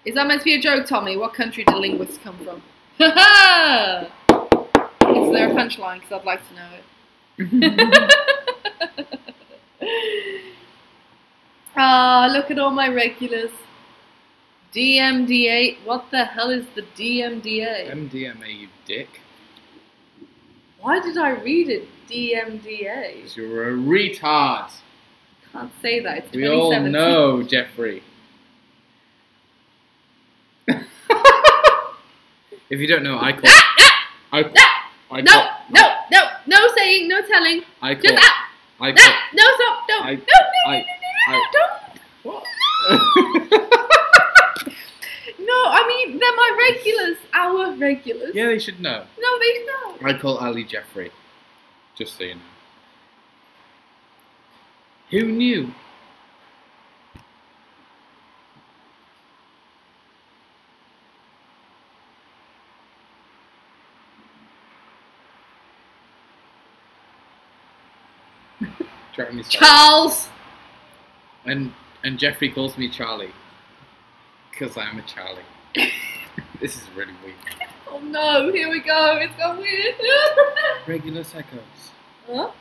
Is that meant to be a joke, Tommy? What country did linguists come from? Ha ha! Is there a punchline? Because I'd like to know it. Ah, look at all my regulars. DMDA. What the hell is the DMDA? MDMA, you dick. Why did I read it DMDA? Because you're a retard. Can't say that. It's We all 2017. know, Jeffrey. If you don't know, I call... No saying, no telling. I call... Just I no, call... no, stop, don't. I- No, don't. What? No, I mean, they're my regulars. Our regulars. Yeah, they should know. No, they don't. I call Ali Jeffrey. Just so you know. Who knew? Driving me sad. Charles. And Jeffrey calls me Charlie. Because I'm a Charlie. This is really weird. Oh no, here we go. It's got weird. Regular psychos. Huh?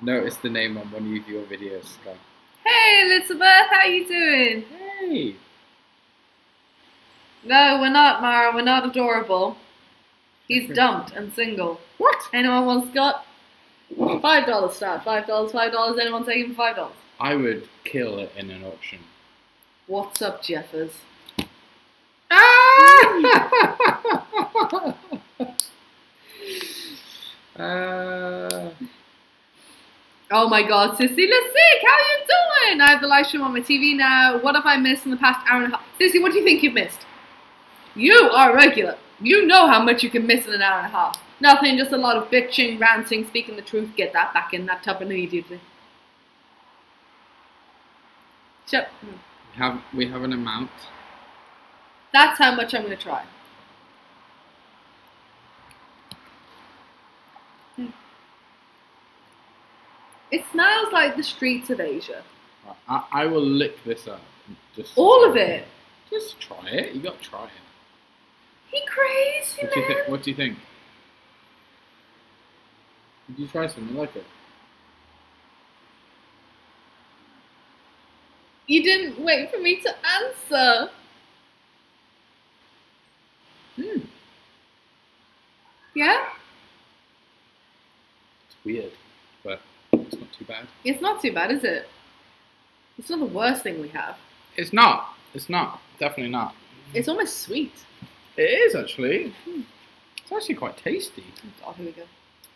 notice the name on one of your videos, Scott. Hey, Elizabeth, how you doing? Hey. No, we're not, Mara. We're not adorable. He's Okay. dumped and single. What? Anyone wants Scott? $5 start. $5. Anyone taking $5? I would kill it in an auction. What's up, Jeffers? Oh my god, Sissy, let's sick! How you doing? I have the live stream on my TV now. What have I missed in the past hour and a half? Sissy, what do you think you've missed? You are regular. You know how much you can miss in an hour and a half. Nothing, just a lot of bitching, ranting, speaking the truth. Get that back in that tub immediately. Shut. We have an amount. That's how much I'm going to try. It smells like the streets of Asia. I will lick this up. Just All of it. Just try it. You got to try it. He crazy, man. What do you think? Did you try something like it? You didn't wait for me to answer. Yeah? It's weird, but it's not too bad. It's not too bad, is it? It's not the worst thing we have. It's not. It's not. Definitely not. It's almost sweet. It is actually. It's actually quite tasty. Oh, here we go.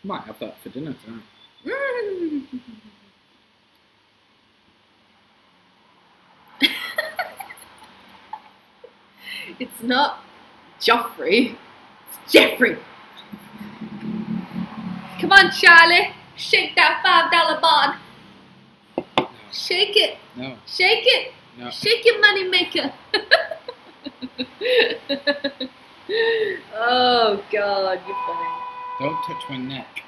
Might have that for dinner tonight. It's not Joffrey. It's Jeffrey. Come on, Charlie. Shake that $5 bond. No. Shake it. No. Shake it. No. Shake your money maker. Oh, God, you're funny. Don't touch my neck.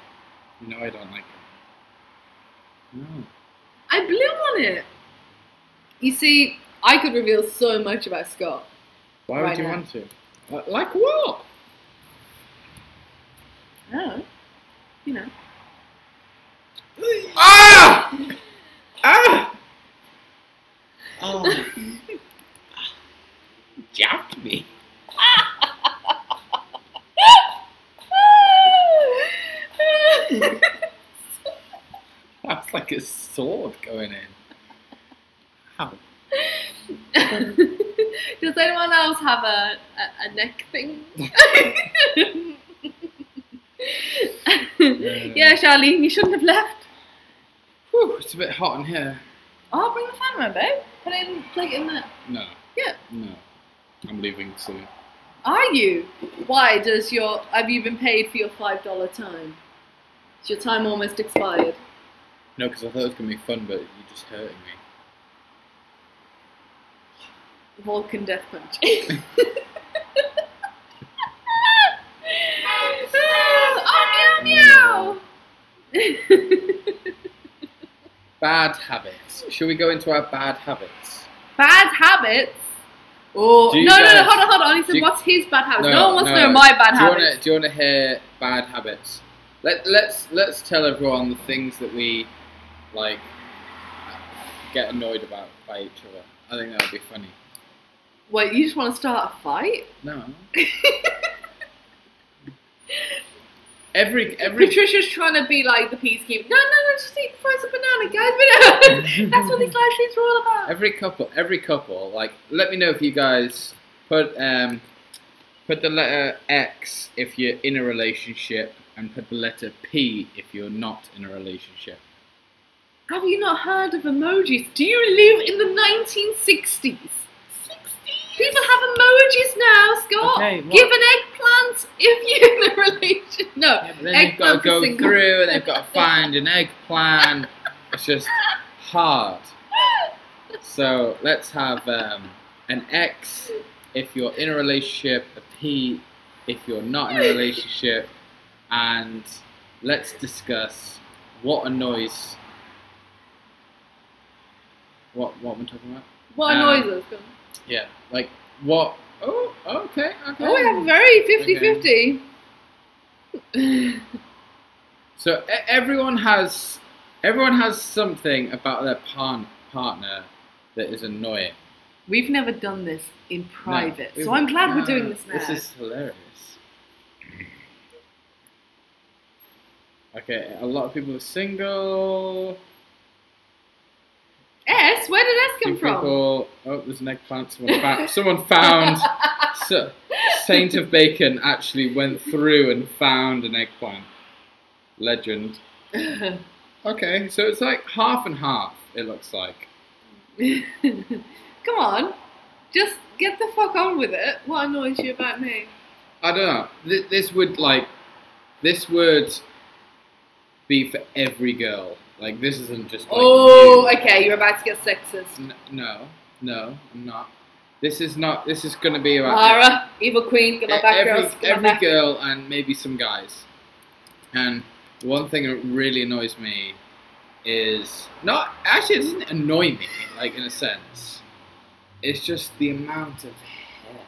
You know I don't like it. No. I blew on it. You see, I could reveal so much about Scott. Why Right would you now. want to? Like what? Oh, you know. Ah! Ah! Oh. Jabbed me. That's like a sword going in. How? Does anyone else have a neck thing? Yeah, Charlene, you shouldn't have left. Whew, it's a bit hot in here. Oh, bring the fan around, babe. Plug it in there. No. Yeah. No. I'm leaving soon. Are you? Why have you been paid for your $5 time? Is your time almost expired? No, because I thought it was going to be fun, but you're just hurting me. Vulcan Death Punch. Oh, meow, meow. Bad habits. Shall we go into our bad habits? Bad habits? Oh, Do you no, guys- hold on. He said, what's his bad habits? No one wants to know no. my bad habits. Do you want to hear bad habits? Let's tell everyone the things that we like get annoyed about by each other. I think that would be funny. Wait, you just want to start a fight? No. Every Patricia's trying to be like the peacekeeper. No, just eat fries and banana, guys. That's what these live streams are all about. every couple, like, let me know if you guys put the letter X if you're in a relationship and put the letter P if you're not in a relationship. Have you not heard of emojis? Do you live in the 1960s? People have emojis now, Scott. Okay, what? Give an eggplant if you're in a relationship. No, Yeah, but then they've got to eggplant for go single. through and they've got to find an eggplant. It's just hard. So let's have an X if you're in a relationship, a P if you're not in a relationship, and let's discuss what annoys. What am I talking about? What annoys us? Go on. Yeah, like what? Oh, okay. Oh, we have a very 50-50. So everyone has Everyone has something about their partner that is annoying. We've never done this in private, No, so I'm glad we're doing this now. This is hilarious. Okay, a lot of people are single. S? Where did S come from? People, oh, there's an eggplant. Someone found Saint of Bacon actually went through and found an eggplant. Legend. Okay, so it's like half and half, it looks like. Come on. Just get the fuck on with it. What annoys you about me? I don't know. This would be for every girl. Like, this isn't just like oh, okay, you're about to get sexist. No, I'm not. This is going to be about Lara, evil queen, get my back, girls. Every girl and maybe some guys. And one thing that really annoys me is not actually. It doesn't annoy me, like in a sense. It's just the amount of hair.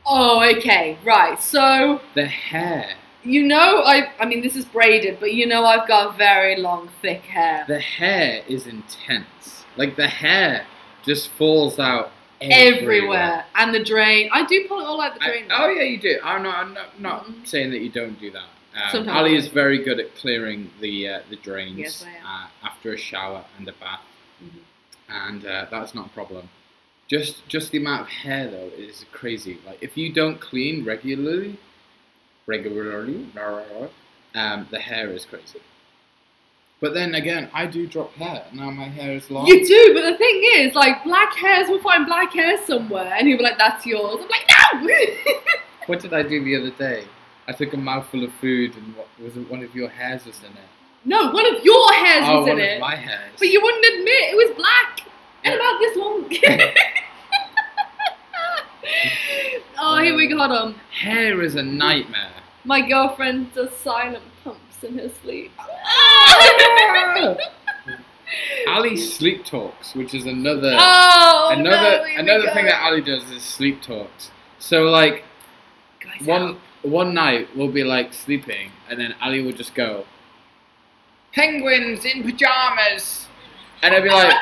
Oh, okay, right. So the hair. You know, I mean, this is braided, but you know I've got very long, thick hair. The hair is intense. Like, the hair just falls out everywhere. And the drain. I do pull it all out the drain. Oh, yeah, you do. I'm not saying that you don't do that. Sometimes Ali is very good at clearing the drains yes, I am. after a shower and a bath. And that's not a problem. Just the amount of hair, though, is crazy. Like, if you don't clean regularly, the hair is crazy. But then again, I do drop hair. Now my hair is long. You do, but the thing is, like, black hairs will find black hair somewhere, and he'll be like, "That's yours." I'm like, "No!" What did I do the other day? I took a mouthful of food, and what was it? One of your hairs was in it. No, one of your hairs was in one it. of my hairs. But you wouldn't admit it was black and about this long. Oh, here we got him. Hair is a nightmare. My girlfriend does silent pumps in her sleep. Ali sleep talks, which is another another thing that Ali does is sleep talks. So like one night we'll be like sleeping, and then Ali will just go, "Penguins in pajamas," and I'd be like,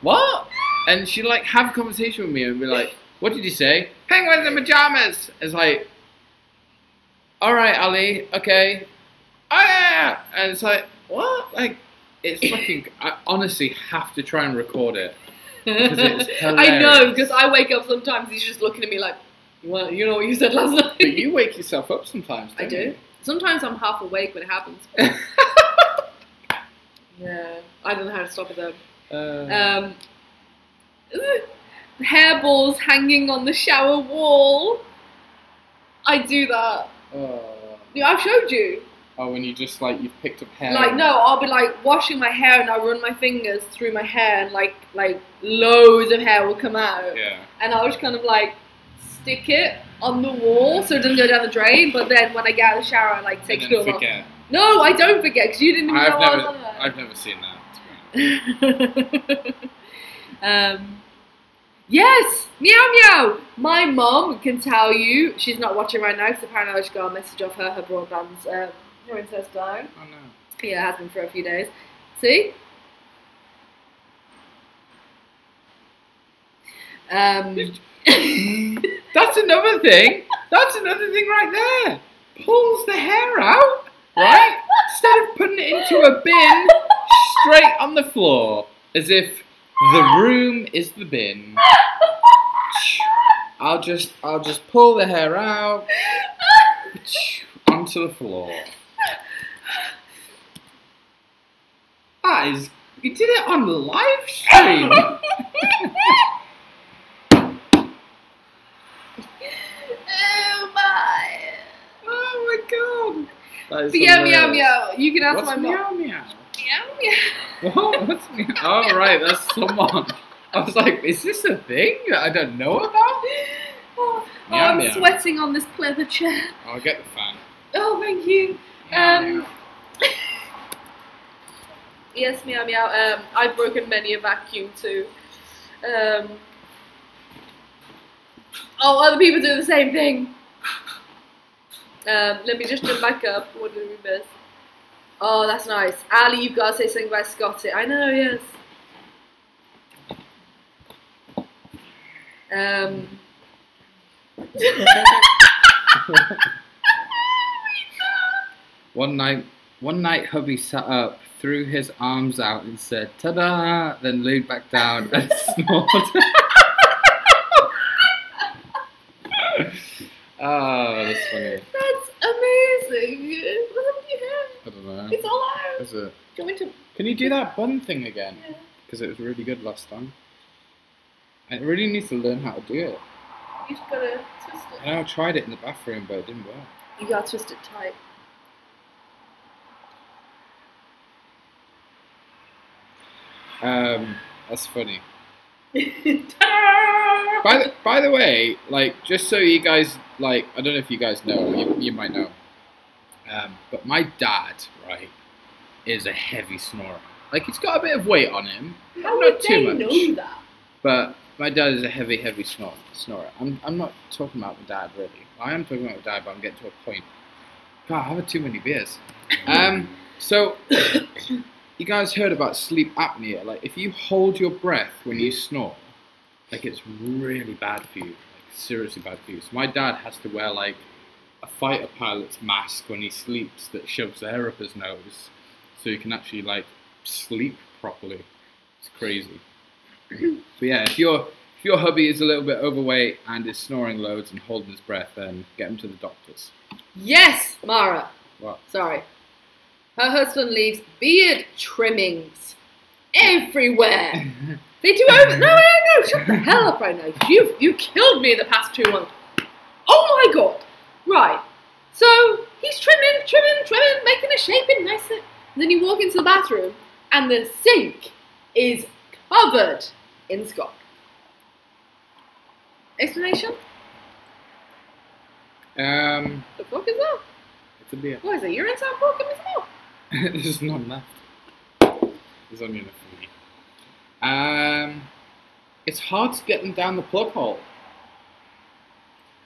"What?" And she'd like have a conversation with me and be like, "What did you say?" "Penguins in pajamas." It's like, "All right, Ali, okay." "Oh yeah," and it's like, "What?" Like, it's fucking. I honestly have to try and record it because it's hilarious. I know, because I wake up sometimes. He's just looking at me like, "Well, you know what you said last night." But you wake yourself up sometimes. I do. You? Sometimes I'm half awake when it happens. Yeah, I don't know how to stop it though. Hairballs hanging on the shower wall. I do that. Yeah, I've showed you. Oh, when you just like you've picked up hair. Like no, I'll be like washing my hair and I'll run my fingers through my hair and like loads of hair will come out. Yeah. And I'll just kind of like stick it on the wall so it doesn't go down the drain. But then when I get out of the shower, I like take it all off. No, I don't forget because you didn't even know I was on that. I've never seen that. Yes, meow meow. My mom can tell you she's not watching right now because apparently I just got a message off her. Her broadband's internet's down. Oh no. Yeah, it has been for a few days. See? That's another thing. That's another thing right there. Pulls the hair out, right? Instead of putting it into a bin, straight on the floor, as if the room is the bin. I'll just pull the hair out onto the floor. Guys, you did it on live stream. Oh my god. Meow meow meow. You can ask What's my meow mom. meow? Meow meow. What? What's meow? Oh right, that's someone. I was like, is this a thing that I don't know about? Meow, I'm meow. sweating on this pleather chair. I'll get the fan. Oh, thank you. Meow, Yes, meow meow. I've broken many a vacuum too. Other people do the same thing. Let me just jump back up. What did we miss? Oh, that's nice. Ali, you've got to say something about Scotty. I know, yes. One night, hubby sat up, threw his arms out, and said, "Ta-da!" Then laid back down and snored. Oh, that's funny. That's amazing. What have you had? I don't know. It's all out. Is it? Do you want me to? Can you do that bun thing again? Yeah. Because it was really good last time. I really need to learn how to do it. You just gotta twist it. I know I tried it in the bathroom, but it didn't work. You gotta twist it tight. That's funny. Ta-da! By the way, like, just so you guys, like, I don't know if you guys know, you might know, but my dad, right, is a heavy snorer. Like, he's got a bit of weight on him, How not would too they much, know that? but my dad is a heavy snorer. I'm not talking about my dad, really. I am talking about my dad, but I'm getting to a point. God, I've had too many beers. So, you guys heard about sleep apnea. Like, if you hold your breath when you snore, like, it's really bad for you. Like, seriously bad for you. So my dad has to wear, like, a fighter pilot's mask when he sleeps that shoves air up his nose so he can actually, like, sleep properly. It's crazy. But yeah, if your hubby is a little bit overweight and is snoring loads and holding his breath, then get him to the doctors. Yes, Mara. What? Sorry. Her husband leaves beard trimmings everywhere. They do over. No, shut the hell up right now. You killed me in the past 2 months. Oh my god. Right. So he's trimming, making a shaping nice. And then you walk into the bathroom and the sink is covered in Scott. Explanation? The fuck is that? It's a beer. What is it? Urine sample? Give me some more. There's not enough. There's only enough for me. It's hard to get them down the plug hole.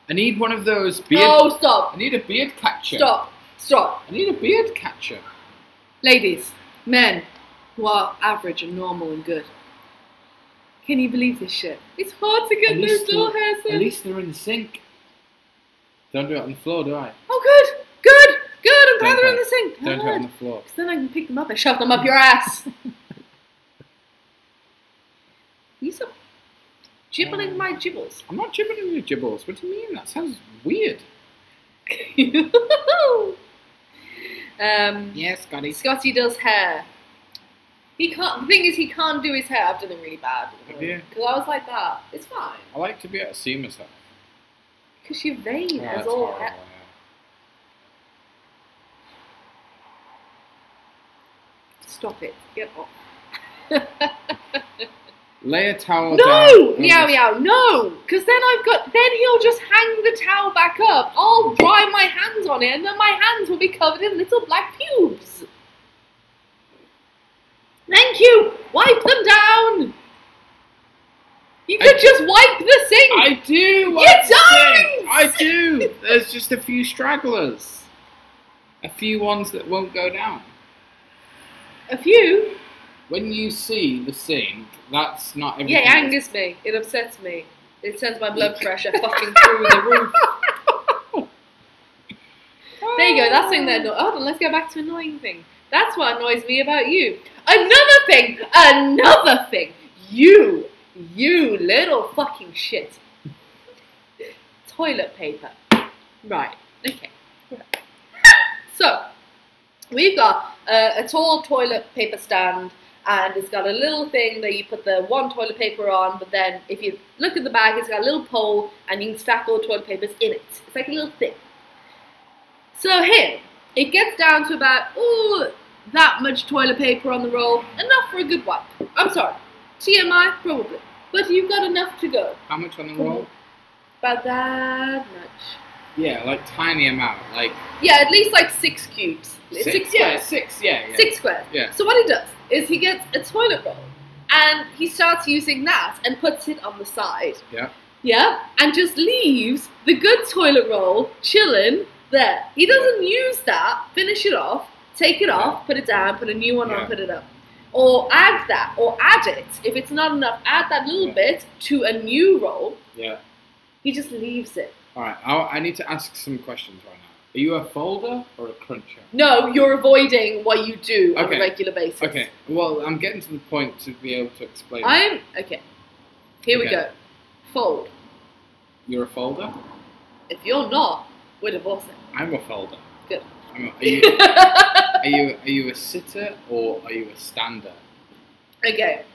I need one of those beard. Oh, stop. I need a beard catcher. Stop. I need a beard catcher. Ladies, men who are average and normal and good. Can you believe this shit? It's hard to get those little hairs in. At least they're in the sink. Don't do it on the floor, do I? Oh, good. I'm glad they're in the sink. Don't do it on the floor. Because then I can pick them up and shove them up your ass. You so gibbling my gibbles. I'm not gibbling your gibbles. What do you mean? That sounds weird. Yes, Scotty. Scotty does hair. He can't. The thing is, he can't do his hair. I've done it really bad. Have you? Because I was like that. It's fine. I like to be able to see myself. Because your vein Oh, has that's all horrible, hair. yeah. Stop it. Get off. Lay a towel No! down. Meow, no! Because then then he'll just hang the towel back up. I'll dry my hands on it and then my hands will be covered in little black pubes. Thank you! Wipe them down! You could just wipe the sink! I do! You wipe the don't! sink. I do! There's just a few stragglers. A few ones that won't go down. A few? When you see the sink, that's not everything. Yeah, it angers me. It upsets me. It sends my blood pressure fucking through the roof. There you go, that's something that annoys. Oh, let's go back to annoying thing. That's what annoys me about you. Another thing! You little fucking shit. Toilet paper. Right, okay. So, we've got a tall toilet paper stand, and it's got a little thing that you put the one toilet paper on, but then if you look at the bag, it's got a little pole, and you can stack all the toilet papers in it. It's like a little thing. So here, it gets down to about, that much toilet paper on the roll, enough for a good wipe. I'm sorry, TMI, probably. But you've got enough to go. How much on the roll? About that much. Yeah, like tiny amount. Like Yeah, at least like 6 cubes. Six squares. Yeah. 6 squares. Yeah. So what he does is he gets a toilet roll and he starts using that and puts it on the side. Yeah. Yeah? And just leaves the good toilet roll chilling there. He doesn't use that, finish it off, Take it off, put it down, put a new one on, put it up. Or add that, or add it. If it's not enough, add that little bit to a new roll. Yeah. He just leaves it. Alright, I need to ask some questions right now. Are you a folder or a cruncher? No, you're avoiding what you do on a regular basis. Okay, well, I'm getting to the point to be able to explain. Okay. Here we go. Fold. You're a folder? If you're not, we're divorcing. I'm a folder. Good. Are you a sitter or are you a stander? Okay.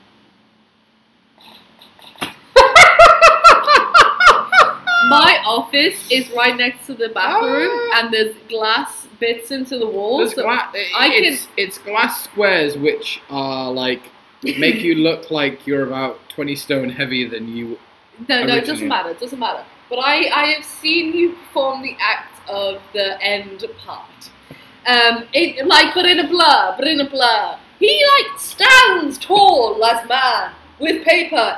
My office is right next to the bathroom, and there's glass bits into the walls. So it's glass squares which are like make you look like you're about 20 stone heavier than you. No, it doesn't matter. It doesn't matter. But I have seen you perform the act of the end part. But in a blur. He like stands tall as man with paper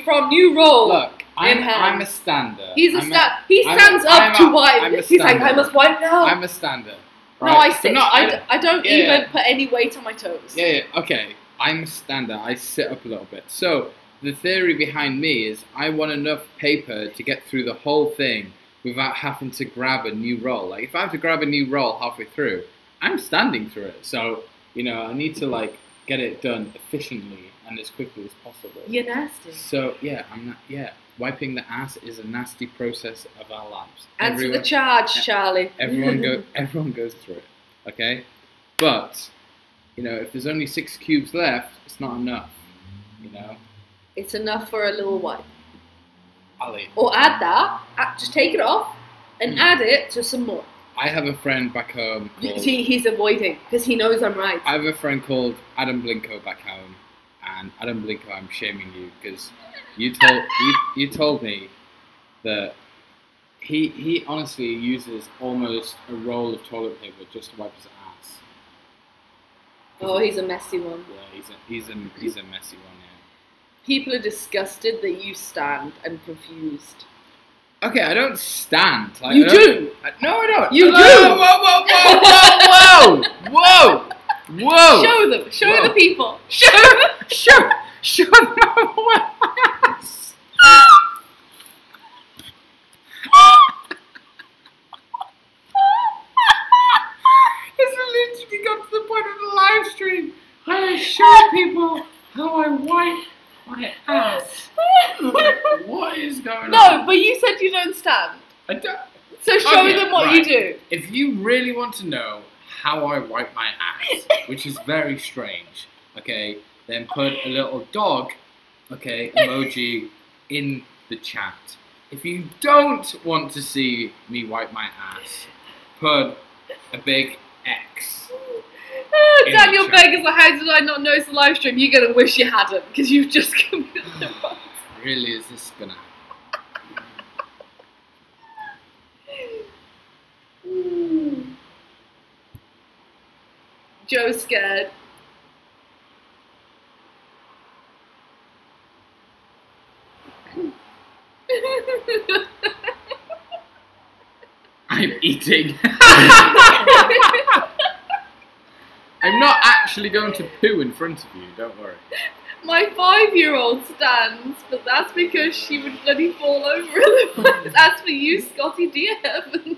from new roll. Look. I'm a stander. He stands up to wipe. He's like, I must wipe now. I'm a stander. Right? No, I sit. I don't even put any weight on my toes. Yeah, okay. I'm a stander. I sit up a little bit. So, the theory behind me is I want enough paper to get through the whole thing without having to grab a new roll. Like, if I have to grab a new roll halfway through, I'm standing through it. So, I need to, like, get it done efficiently and as quickly as possible. You're nasty. So, wiping the ass is a nasty process of our lives. Answer the charge, Charlie. Everyone goes through it, okay? But, if there's only 6 cubes left, it's not enough, It's enough for a little wipe. Ali. Or add that, just take it off, and add it to some more. I have a friend back home called... He's avoiding, because he knows I'm right. I have a friend called Adam Blinko back home, and Adam Blinko, I'm shaming you, because... You told me that he honestly uses almost a roll of toilet paper just to wipe his ass. Oh, he's a messy one. Yeah, he's a messy one. Yeah. People are disgusted that you stand and confused. Okay, I don't stand. Like, you do. No, I don't. You do. Whoa! Show them. Show the people. Show them my ass. It's literally got to the point of the live stream. I show people how I wipe my ass. What is going on? No, but you said you don't stand. I don't. So show them what you do. If you really want to know how I wipe my ass, which is very strange, okay, then put a little dog, emoji in the chat. If you don't want to see me wipe my ass, put a big X. Oh, Daniel beggars, how did I not notice the live stream? You're going to wish you hadn't, because you've just come in the box. Really, is this going to happen? Joe's scared. I'm eating. I'm not actually going to poo in front of you, don't worry. My 5-year-old stands, but that's because she would bloody fall over otherwise. As for you, Scotty, dear heavens.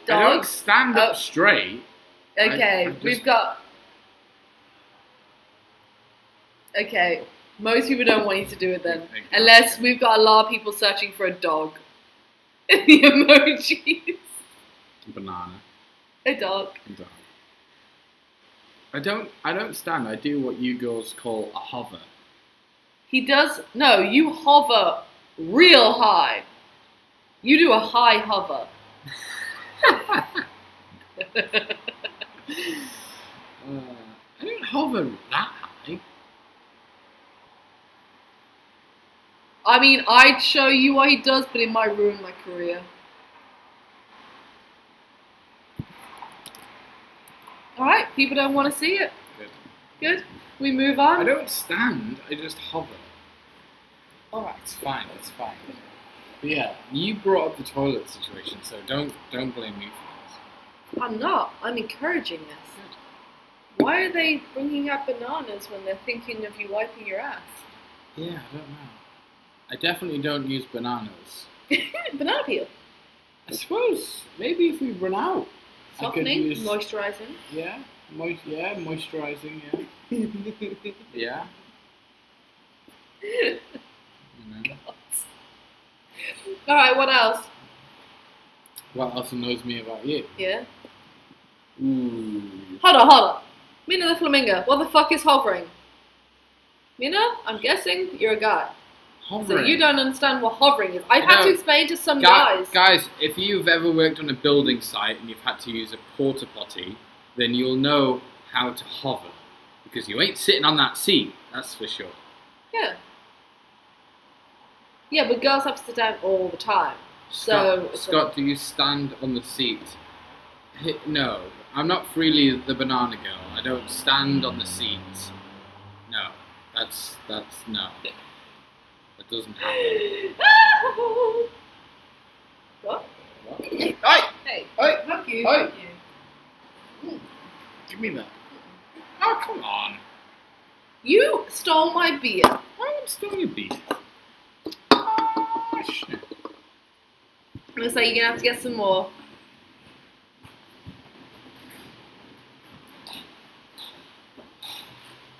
I don't stand up straight. Okay, we've got... Okay, most people don't want you to do it then. Exactly. Unless we've got a lot of people searching for a dog. In the emojis. Banana. A dog. I don't stand. I do what you girls call a hover. He does... No, you hover real high. You do a high hover. I don't hover that high. I mean, I'd show you what he does, but it might ruin my career. Alright, people don't want to see it. Good. We move on. I don't stand, I just hover. Alright. It's fine. But yeah, you brought up the toilet situation, so don't blame me for this. I'm not. I'm encouraging this. Why are they bringing up bananas when they're thinking of you wiping your ass? Yeah, I don't know. I definitely don't use bananas. Banana peel. I suppose maybe if we run out, Softening, I could use, moisturising. Yeah, moisturising. Yeah, yeah. You know. Alright, what else? What else annoys me about you? Yeah. Ooh. Hold on. Mina the flamingo. What the fuck is hovering? Mina, I'm guessing you're a guy. Hovering. So you don't understand what hovering is. I've had to explain to some guys. Guys, if you've ever worked on a building site and you've had to use a porta potty, then you'll know how to hover. Because you ain't sitting on that seat, that's for sure. Yeah. Yeah, but girls have to sit down all the time. Scott, do you stand on the seat? No, I'm not freely the banana girl. I don't stand on the seat. No, that's no. That doesn't happen. What? Hey! Hey, Hey! fuck you, Hey! fuck you. Give me that. Oh, come on. You stole my beer. I'm still your beat. Oh, shit. Looks like you're gonna have to get some more.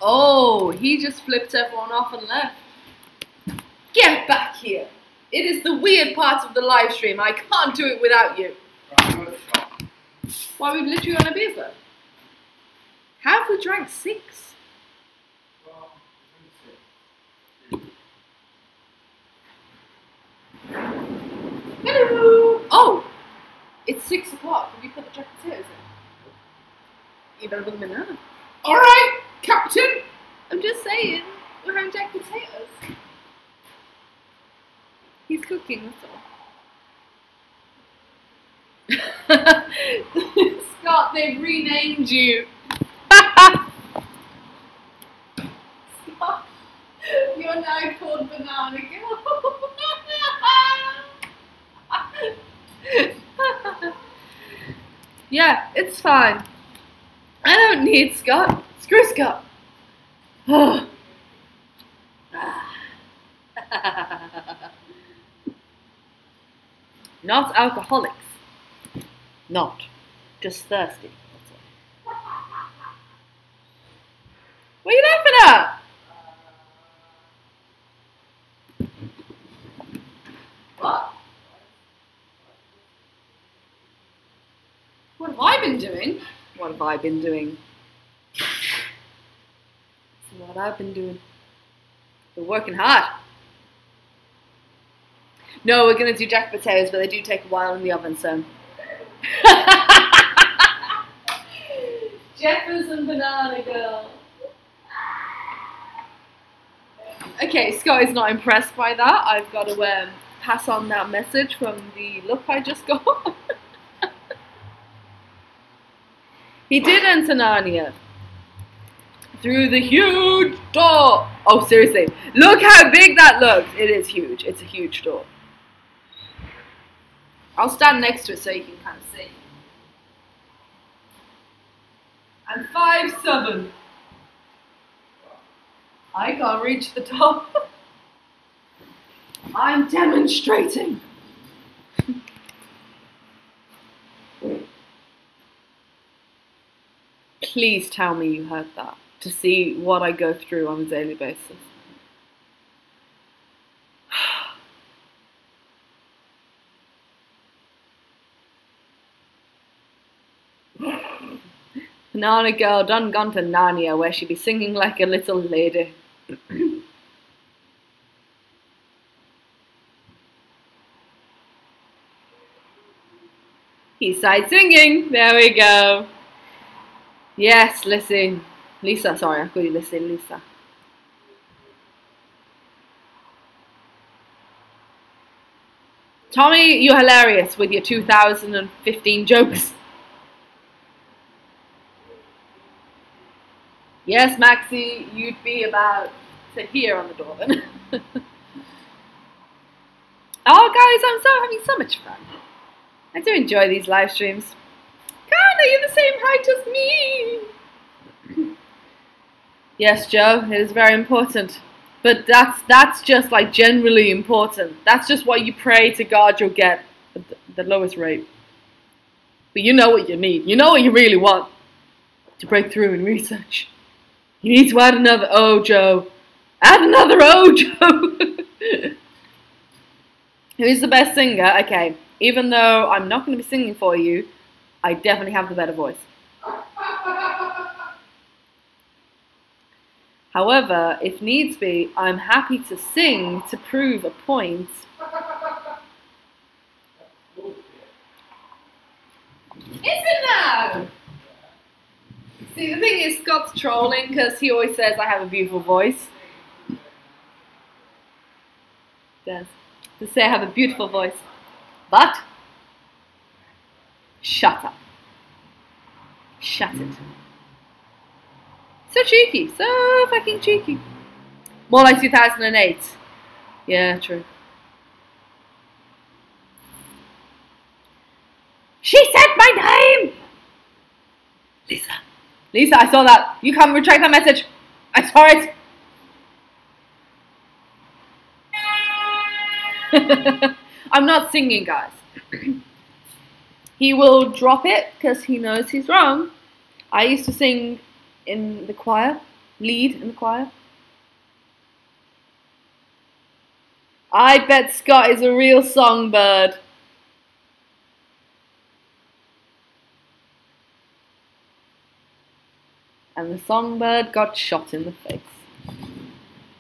Oh, he just flipped everyone off and left. Get back here. It is the weird part of the live stream. I can't do it without you. Why, we've literally on a beer though. How have we drank 6? Hello! Oh! It's 6 o'clock. Can we put the jack potatoes in? You better put them in now. Alright, Captain! I'm just saying, we're having jack potatoes. He's cooking, that's all. Scott, they've renamed you. Scott, you're now called Banana Girl. Yeah, it's fine. I don't need Scott. Screw Scott. Not alcoholics. Not. Just thirsty. That's all. What are you laughing at? What? What have I been doing? What have I been doing? What I've been doing. Been working hard. No, we're gonna do jack potatoes, but they do take a while in the oven, so. Jefferson Banana Girl. Okay, Scott is not impressed by that. I've got to pass on that message from the look I just got. He did enter Narnia through the huge door. Oh, seriously. Look how big that looks. It is huge. It's a huge door. I'll stand next to it so you can kind of see. I'm 5'7". I can't reach the top. I'm demonstrating. Please tell me you heard that, to see what I go through on a daily basis. Banana Girl done gone to Narnia, where she be singing like a little lady. He started singing. There we go. Yes, listen. Lisa, sorry, I call you Lisa. Tommy, you're hilarious with your 2015 jokes. Yes, Maxie, you'd be about to here on the door then. Oh, guys, I'm having so much fun. I do enjoy these live streams. Come Are you the same height as me? Yes, Joe, it is very important. But that's just like generally important. That's just what you pray to God you'll get at the lowest rate. But you know what you need. You know what you really want to break through in research. You need to add another O, Joe. Add another O, Joe. Who's the best singer? Okay, even though I'm not going to be singing for you, I definitely have the better voice. However, if needs be, I'm happy to sing to prove a point. Isn't that? See, the thing is, Scott's trolling because he always says I have a beautiful voice. Does. To say I have a beautiful voice. But, shut up. Shut it. So cheeky. So fucking cheeky. More like 2008. Yeah, true. She said my name! Lisa. Lisa, I saw that. You can't retract that message. I saw it. I'm not singing, guys. He will drop it because he knows he's wrong. I used to sing in the choir, lead in the choir. I bet Scott is a real songbird. And the songbird got shot in the face.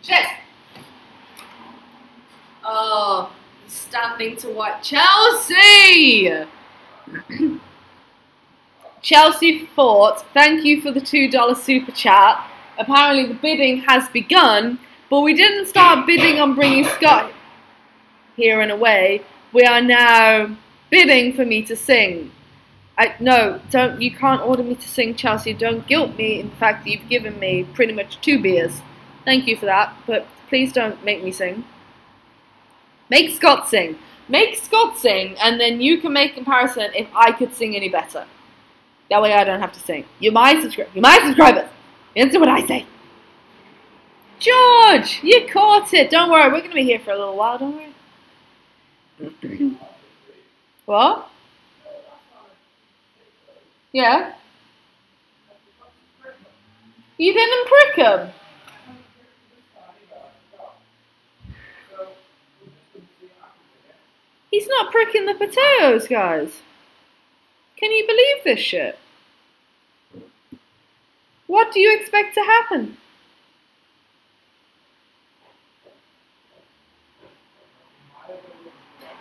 Cheers! Oh, standing to watch Chelsea! Chelsea fought. Thank you for the $2 super chat. Apparently the bidding has begun, but we didn't start bidding on bringing Scott here and away. We are now bidding for me to sing. No, don't. You can't order me to sing, Chelsea. Don't guilt me in the fact that you've given me pretty much 2 beers. Thank you for that, but please don't make me sing. Make Scott sing. Make Scott sing, and then you can make comparison if I could sing any better. That way I don't have to sing. You're my subscribers. Answer what I say. George, you caught it. Don't worry, we're going to be here for a little while, don't worry. What? Yeah? You didn't prick him? He's not pricking the potatoes, guys. Can you believe this shit? What do you expect to happen?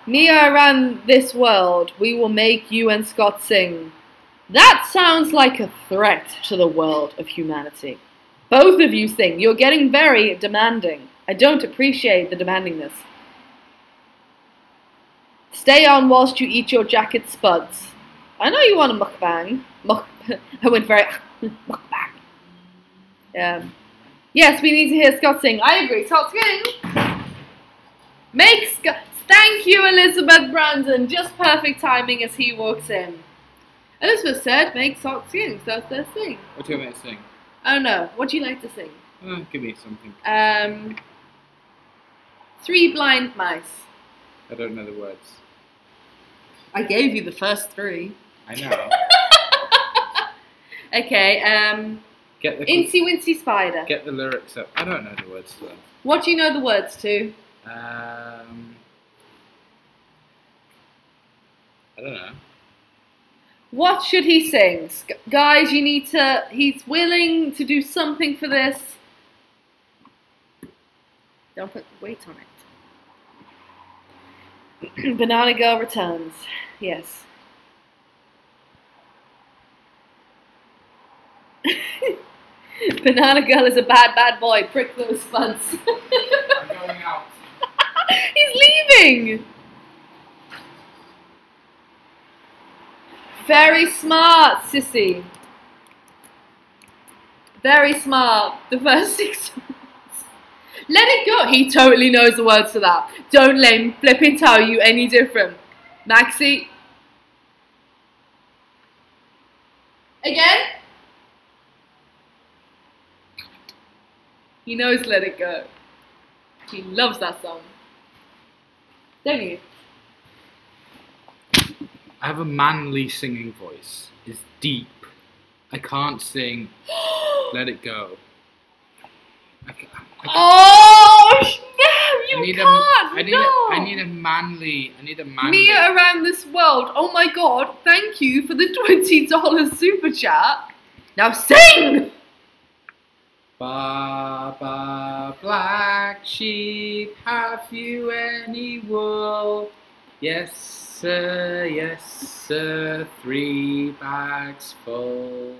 Mia ran this world. We will make you and Scott sing. That sounds like a threat to the world of humanity. Both of you sing. You're getting very demanding. I don't appreciate the demandingness. Stay on whilst you eat your jacket spuds. I know you want a mukbang. I went very mukbang. Yes, we need to hear Scott sing. I agree. Scott sing. Make Scott. Thank you, Elizabeth Brandon. Just perfect timing as he walks in. Elizabeth said, make Scott sing. So let's sing. What do you want me to sing? I don't know. What do you like to sing? Give me something. 3 Blind Mice. I don't know the words. I gave you the first 3. I know. Okay, Get the Incy Wincy Spider. Get the lyrics up. I don't know the words to them. What do you know the words to? I don't know. What should he sing? Guys, you need to... He's willing to do something for this. Don't put weight on it. Banana Girl returns. Yes. Banana Girl is a bad boy. Prick those spuds. I'm going out. He's leaving. Very smart, sissy. Very smart. The first 6 words. Let it go. He totally knows the words to that. Don't let him flipping tell you any different. Maxie. Again? He knows Let It Go. He loves that song. Don't you? I have a manly singing voice. It's deep. I can't sing Let It Go. Oh, damn, you can't! I need a manly. Mia around this world. Oh my god, thank you for the $20 super chat. Now sing! Baba, black sheep, have you any wool? Yes, sir, 3 bags full.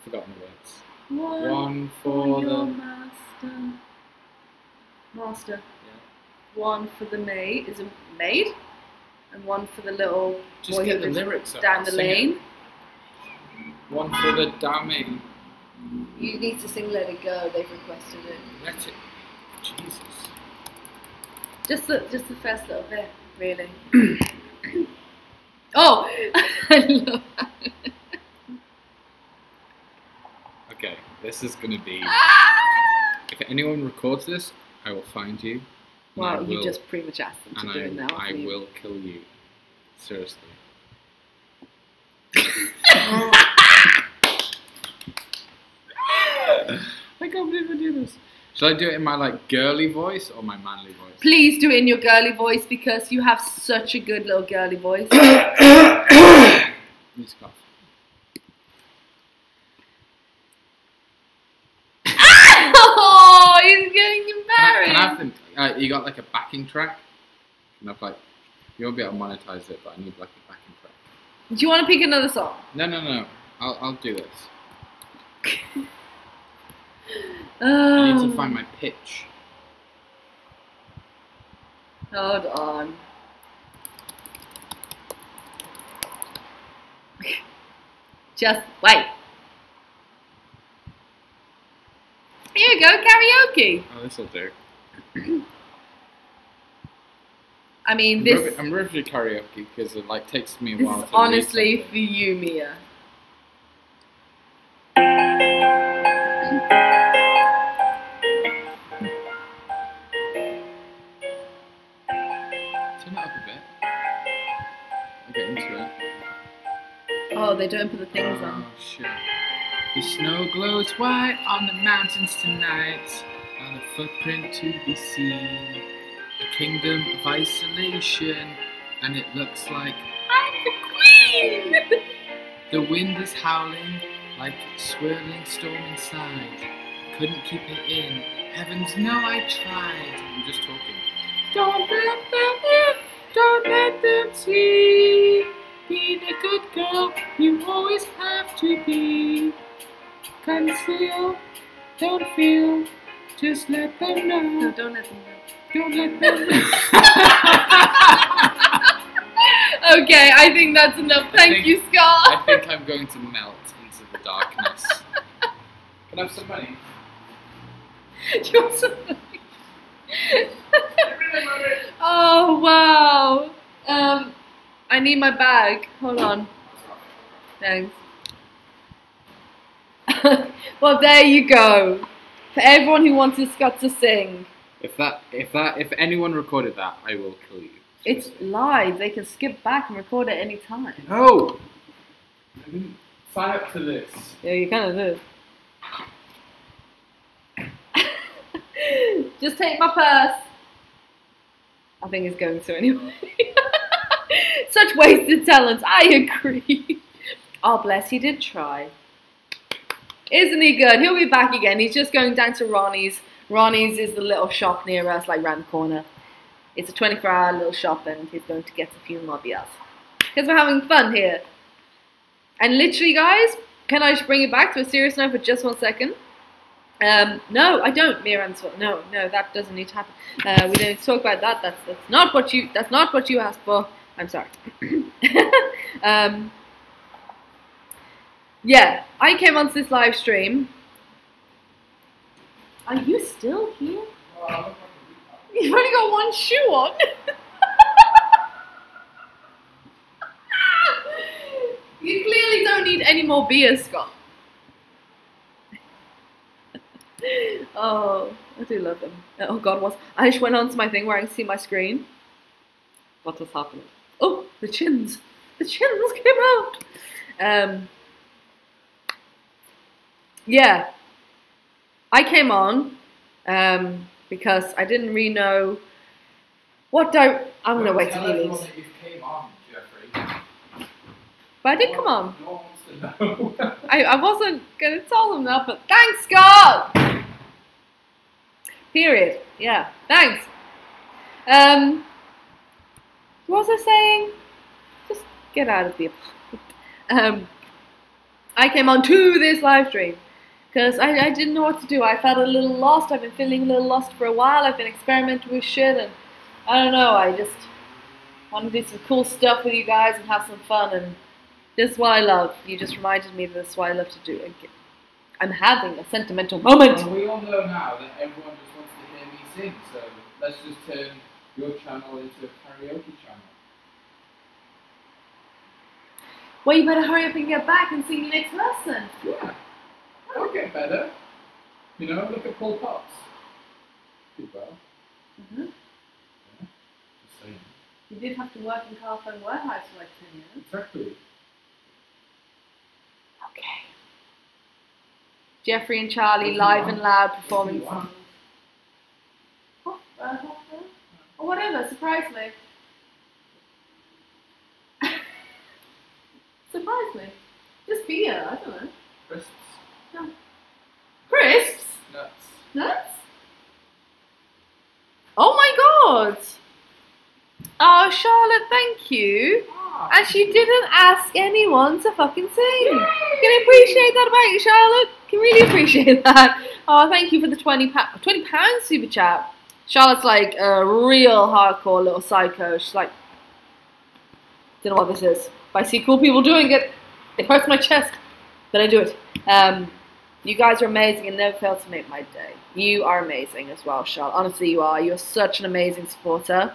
Forgotten the words. One for your the master. Yeah. One for the maid. Is it maid? And one for the little Just boy get who the lives lyrics up. down the lane. One for the damning. You need to sing Let It Go, they've requested it. Let it. Jesus. Just the first little bit, really. Oh! I love that. Okay, this is gonna be... If anyone records this, I will find you. Wow, you just pretty much asked them to do it now. I will kill you. Seriously. I can't believe I do this. Should I do it in my like girly voice or my manly voice? Please do it in your girly voice because you have such a good little girly voice. Let's go. Oh, he's getting embarrassed. Can I have the, you got like a backing track? Can I have, like, you won't be able to monetize it, but I need like a backing track. Do you want to pick another song? No. I'll do this. I I need to find my pitch. Hold on. Just wait. Here you go, karaoke. Oh, this'll do. I mean, this. I'm ready for karaoke because it like takes me a This while. is to honestly read for you, Mia. Turn it up a bit. I'll get into it. Oh, they don't put the things on. Oh shit. The snow glows white on the mountains tonight, not a footprint to be seen. A kingdom of isolation, and it looks like I'm the queen! the wind is howling like a swirling storm inside. Couldn't keep it in. Heavens, no, I tried. I'm just talking. Don't let them in. Don't let them see. Being a good girl, you always have to be. Conceal, don't feel, just let them know. No, don't let them know. Don't let them know. Okay, I think that's enough. Thank you, I Scott. think I'm going to melt into the darkness. Can I have some money? Do you want some money? Oh, wow. I need my bag. Hold on. Thanks. Well, there you go. For everyone who wanted Scott to sing. If anyone recorded that, I will kill you. It's live. They can skip back and record at any time. No! I didn't sign up to this. Yeah, you kind of did. Just take my purse. I think it's going to anyway. Such wasted talent. I agree. Oh, bless. He did try. Isn't he good? He'll be back again. He's just going down to Ronnie's. Ronnie's is the little shop near us, like round the corner. It's a 24-hour little shop, and he's going to get a few more beers. Because we're having fun here. And literally, guys, can I just bring it back to a serious note for just 1 second? No, I don't, Mia answered. No, that doesn't need to happen. We don't need to talk about that. That's not what you asked for. I'm sorry. Yeah, I came onto this live stream. Are you still here? You've only got one shoe on. You clearly need any more beer, Scott. Oh, I do love them. Oh God, I just went onto my thing where I can see my screen. What was happening? Oh, the chins. The chins came out. Yeah, I came on because I didn't really know what I'm gonna wait till he leaves. Came on, Jeffrey. But I did come on. No one wants to know. I wasn't gonna tell them that, but thanks, Scott. Period. Yeah, thanks. What was I saying? Just get out of the apartment. I came on to this live stream because I didn't know what to do. I felt a little lost. I've been feeling a little lost for a while. I've been experimenting with shit, and I don't know. I just want to do some cool stuff with you guys and have some fun. And this is what I love. You just reminded me that this is what I love to do. I'm having a sentimental moment. Well, we all know now that everyone just wants to hear me sing, so let's just turn your channel into a karaoke channel. Well, you better hurry up and get back and sing the next lesson. Yeah, that'll get better. You know, look at Paul Potts. Did well. Mm-hmm. Yeah, just saying. You did have to work in Carphone Warehouse for like 10 years. Exactly. Okay. Jeffrey and Charlie live and loud performing songs. Or whatever, surprise me. Surprise me. Just beer, I don't know. Crisps. No. Crisps? Nuts. Nuts? Oh my god! Oh, Charlotte, thank you. And she didn't ask anyone to fucking sing. Yay! Can you appreciate that about you, Charlotte? Can really appreciate that. Oh, thank you for the £20 super chat. Charlotte's like a real hardcore little psycho. She's like, don't know what this is. If I see cool people doing it, it hurts my chest. But I do it. You guys are amazing and never fail to make my day. You are amazing as well, Charlotte. Honestly, you are. You're such an amazing supporter.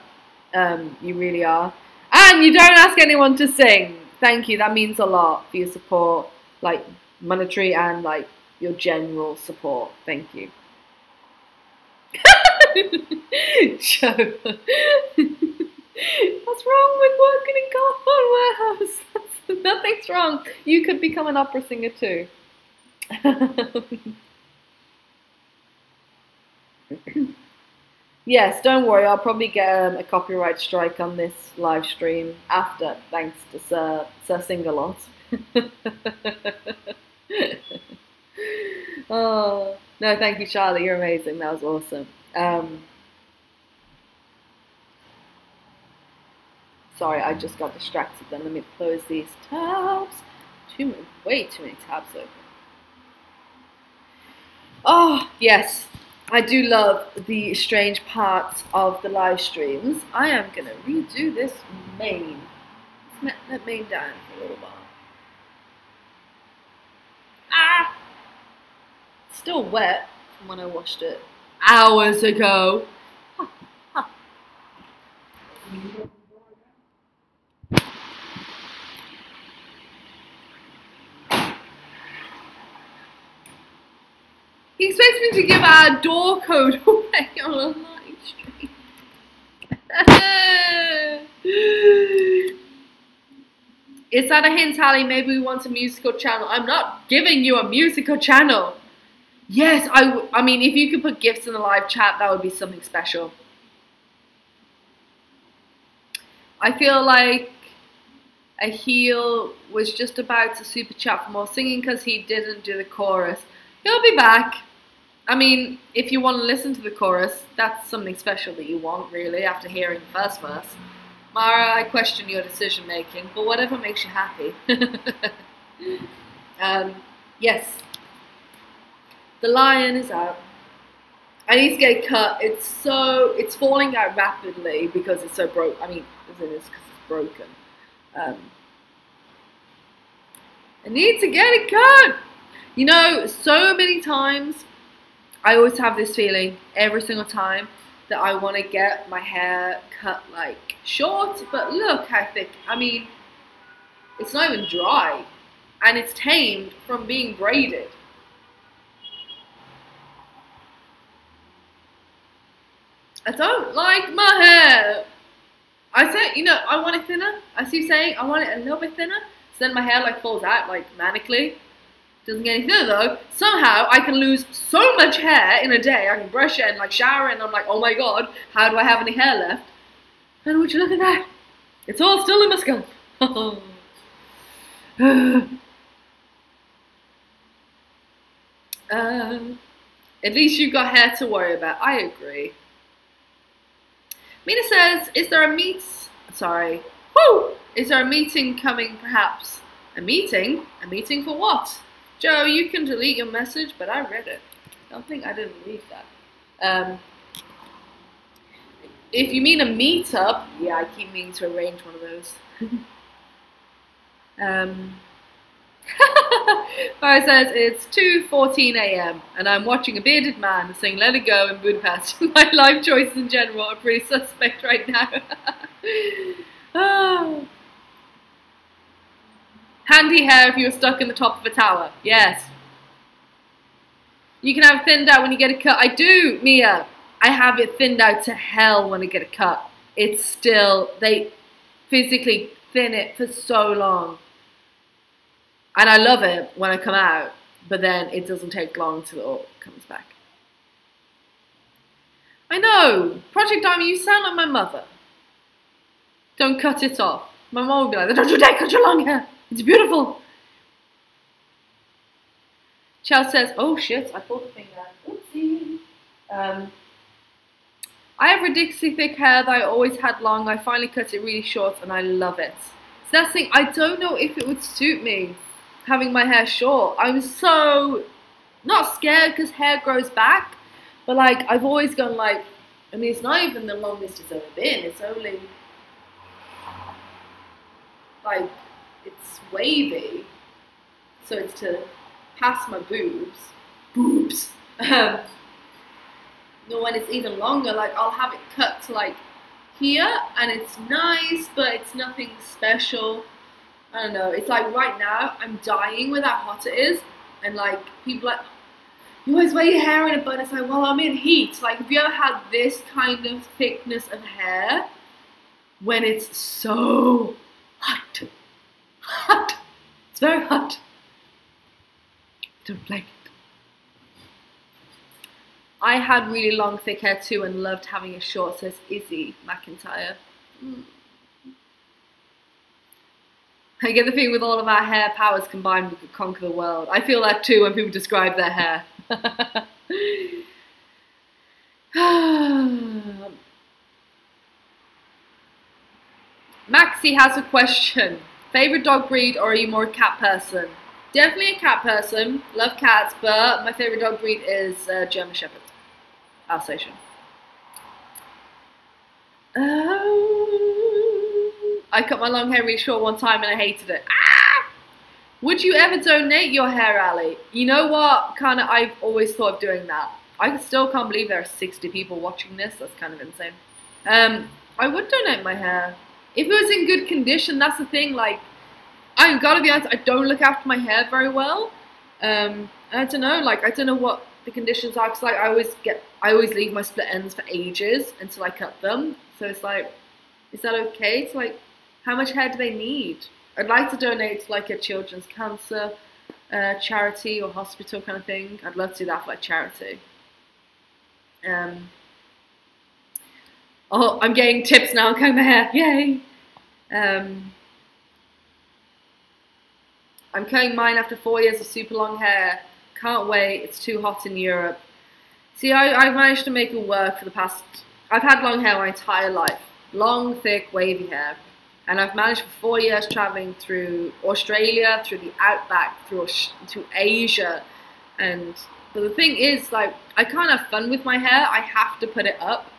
You really are. And you don't ask anyone to sing. Thank you. That means a lot for your support, like monetary and like your general support. Thank you. Joe. What's wrong with working in Carphone Warehouse? Nothing's wrong. You could become an opera singer too. Yes, don't worry. I'll probably get a copyright strike on this live stream after, thanks to Sir Singalot. Oh no, thank you, Charlie. You're amazing. That was awesome. Sorry, I just got distracted. Then let me close these tabs. Way too many tabs open. Oh yes. I do love the strange parts of the live streams. I am going to redo this mane. Let's let that mane down for a little while. Ah! It's still wet from when I washed it hours ago. Ha, ha. He expects me to give our door code away on a live stream. Is that a hint, Hallie? Maybe we want a musical channel. I'm not giving you a musical channel. Yes, I mean, if you could put gifts in the live chat, that would be something special. I feel like a heel was just about to super chat for more singing because he didn't do the chorus. He'll be back. I mean, if you want to listen to the chorus, that's something special that you want, really, after hearing the first verse. Mara, I question your decision making, but whatever makes you happy. Yes. The lion is out. I need to get it cut. It's falling out rapidly because it's so broke. I mean, it is because it's broken. I need to get it cut. You know, so many times, I always have this feeling every single time that I want to get my hair cut like short, but look how thick. I mean, it's not even dry. and it's tamed from being braided. I don't like my hair. I said, you know, I want it thinner. I keep saying I want it a little bit thinner. So then my hair like falls out like manically. Doesn't get any thinner though. Somehow I can lose so much hair in a day. I can brush it and like shower and I'm like, oh my god, how do I have any hair left? And would you look at that? It's all still in my scalp. At least you've got hair to worry about. I agree. Mina says, is there a meeting coming perhaps? A meeting? A meeting for what? Joe, you can delete your message, but I read it. I don't think I didn't read that. If you mean a meetup, yeah, I keep meaning to arrange one of those. Fire says it's 2:14 AM and I'm watching a bearded man sing Let It Go in Budapest. My life choices in general are pretty suspect right now. Oh. Handy hair if you were stuck in the top of a tower. Yes. You can have it thinned out when you get a cut. I do, Mia. I have it thinned out to hell when I get a cut. It's still, they physically thin it for so long. And I love it when I come out, but then it doesn't take long till it all comes back. I know. Project Diamond, you sound like my mother. Don't cut it off. My mom would be like, don't you dare cut your long hair. It's beautiful. Chelsea says, oh shit, I pulled the thing down. Oopsie. I have ridiculously thick hair that I always had long. I finally cut it really short and I love it. So that's the thing, I don't know if it would suit me having my hair short. I'm so not scared because hair grows back, but like I've always gone like, I mean it's not even the longest it's ever been. It's only like it's wavy, so it's to pass my boobs. No, when it's even longer, like I'll have it cut to like here, and it's nice, but it's nothing special. I don't know. It's like right now, I'm dying with how hot it is, and like people are like, you always wear your hair in a bun. It's like, well, I'm in heat. Like, have you ever had this kind of thickness of hair when it's so hot? Hot. It's very hot. Don't like it. I had really long, thick hair too and loved having it short, says Izzy McIntyre. I get the feeling with all of our hair powers combined, we could conquer the world. I feel that too when people describe their hair. Maxie has a question. Favorite dog breed, or are you more a cat person? Definitely a cat person. Love cats, but my favorite dog breed is German Shepherd. Alsatian. I cut my long hair really short one time and I hated it. Ah! Would you ever donate your hair, Ali? You know what? I've always thought of doing that. I still can't believe there are 60 people watching this. That's kind of insane. I would donate my hair. If it was in good condition, that's the thing. Like, I've got to be honest, I don't look after my hair very well. And I don't know, like, I don't know what the conditions are, because like I always leave my split ends for ages until I cut them. So it's like, is that okay? It's like, how much hair do they need? I'd like to donate to like a children's cancer charity or hospital kind of thing. I'd love to do that for like charity. Oh, I'm getting tips now on cutting my hair. Yay! I'm cutting mine after 4 years of super long hair. Can't wait. It's too hot in Europe. See, I've managed to make it work for the past... I've had long hair my entire life. Long, thick, wavy hair. And I've managed for 4 years traveling through Australia, through the outback, to Asia. But the thing is, like, I can't have fun with my hair. I have to put it up.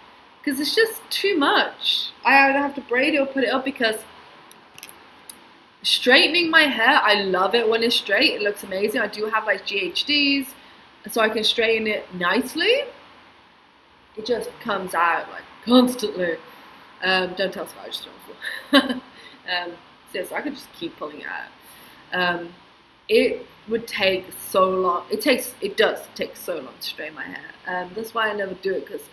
Because it's just too much. I either have to braid it or put it up, because straightening my hair, I love it when it's straight. It looks amazing. I do have like GHDs, so I can straighten it nicely. It just comes out like constantly. Don't tell Sky, just so yes, I could just keep pulling it out. it would take so long. It does take so long to straighten my hair. That's why I never do it, because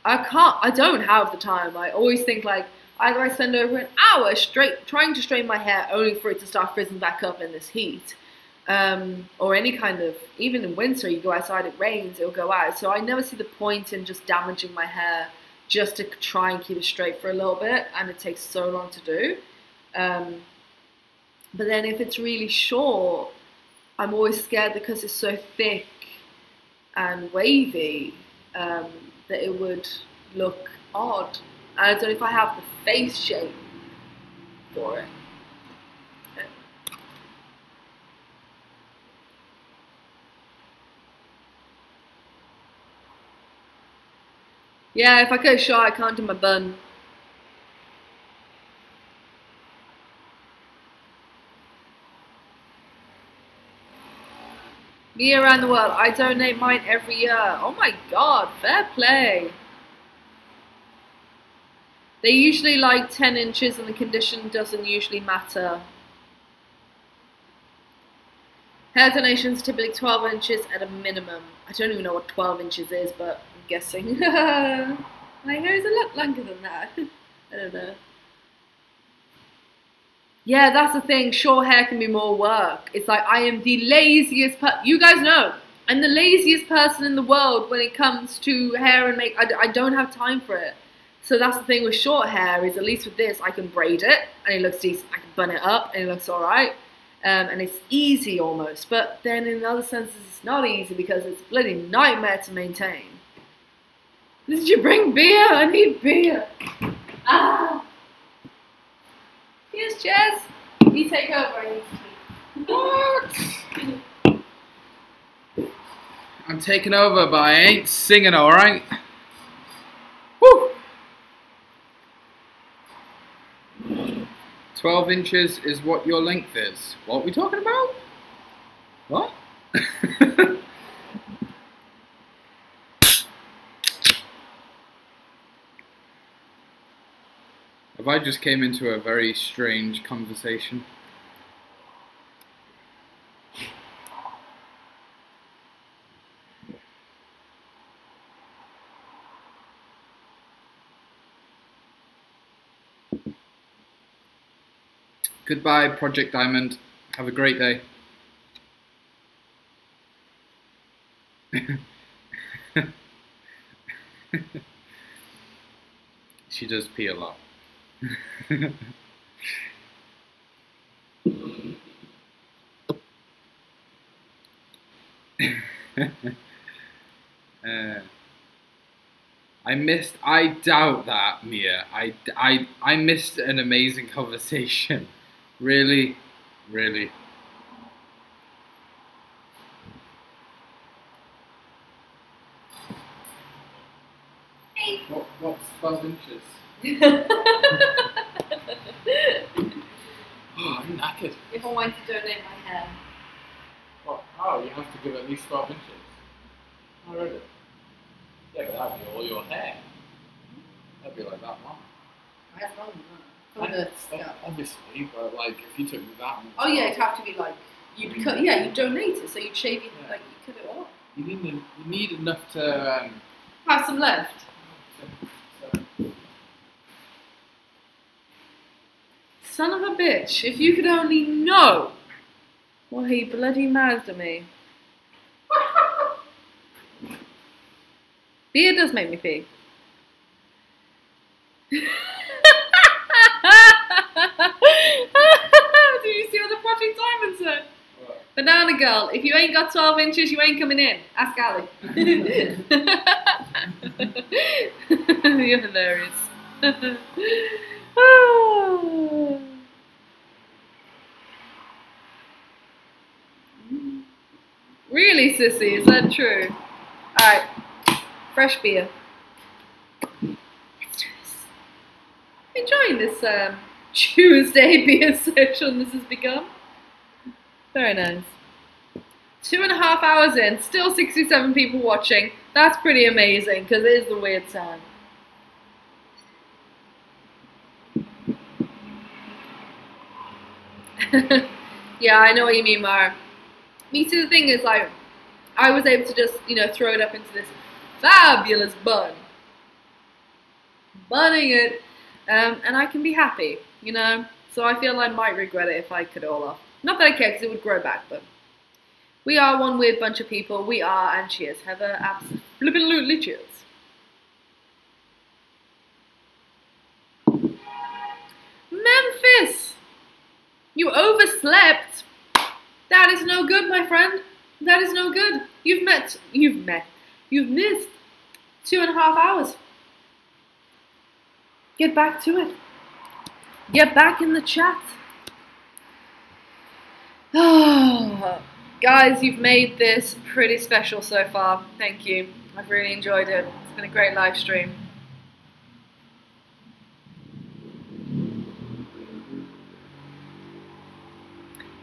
I don't have the time. I always think like either I spend over an hour straight trying to straighten my hair only for it to start frizzing back up in this heat. Or any kind of, even in winter, you go outside, it rains, it'll go out. So I never see the point in just damaging my hair just to try and keep it straight for a little bit, and it takes so long to do. But then if it's really short, I'm always scared because it's so thick and wavy that it would look odd. And I don't know if I have the face shape for it. Yeah, if I go short, I can't do my bun. Me around the world. I donate mine every year. Oh my god, fair play. They usually like 10 inches and the condition doesn't usually matter. Hair donations typically 12 inches at a minimum. I don't even know what 12 inches is, but I'm guessing. My hair is a lot longer than that. I don't know. Yeah, that's the thing. Short hair can be more work. It's like I am the laziest you guys know. I'm the laziest person in the world when it comes to hair and makeup. I don't have time for it. So that's the thing with short hair, is at least with this, I can braid it and it looks decent. I can bun it up and it looks alright. And it's easy almost. But then in other senses, it's not easy because it's a bloody nightmare to maintain. Did you bring beer? I need beer. Ah. Yes, Jess. You take over. I need to What? I'm taking over, but I ain't singing, alright? Woo! 12 inches is what your length is. What are we talking about? What? Have I just came into a very strange conversation? Goodbye, Project Diamond. Have a great day. She does pee a lot. I doubt that, Mia. I missed an amazing conversation. Really, really. Hey. What's 12 inches? Oh, I'm knackered. If I wanted to donate my hair. What? Oh, you have to give at least 12 inches. Oh, really? Yeah, but that'd be all your hair. That'd be like that long. That's long, Obviously, but like if you took that much. Oh yeah, it'd have to be like you'd cut. Yeah, you donate it, so you'd shave it, like you cut it off. You need enough to have some left. Son of a bitch! If you could only know what he bloody mouthed at me. Beer does make me pee. Did you see what the Project Diamond said? What? Banana girl, if you ain't got 12 inches, you ain't coming in. Ask Ali. You're hilarious. Really, sissy? Is that true? Alright. Fresh beer. Let's do this. Enjoying this Tuesday beer session this has become. Very nice. 2.5 hours in, still 67 people watching. That's pretty amazing, because it is the weird time. Yeah, I know what you mean, Mara. Me too. The thing is, like, I was able to just, throw it up into this fabulous bun, bunning it, and I can be happy. So I feel I might regret it if I cut it all off. Not that I care, because it would grow back, but we are one weird bunch of people. We are, and cheers. Have a absolutely cheers. Memphis! You overslept. That is no good, my friend. That is no good. You've missed 2.5 hours. Get back to it. Get back in the chat. Oh, guys, you've made this pretty special so far. Thank you. I've really enjoyed it. It's been a great live stream.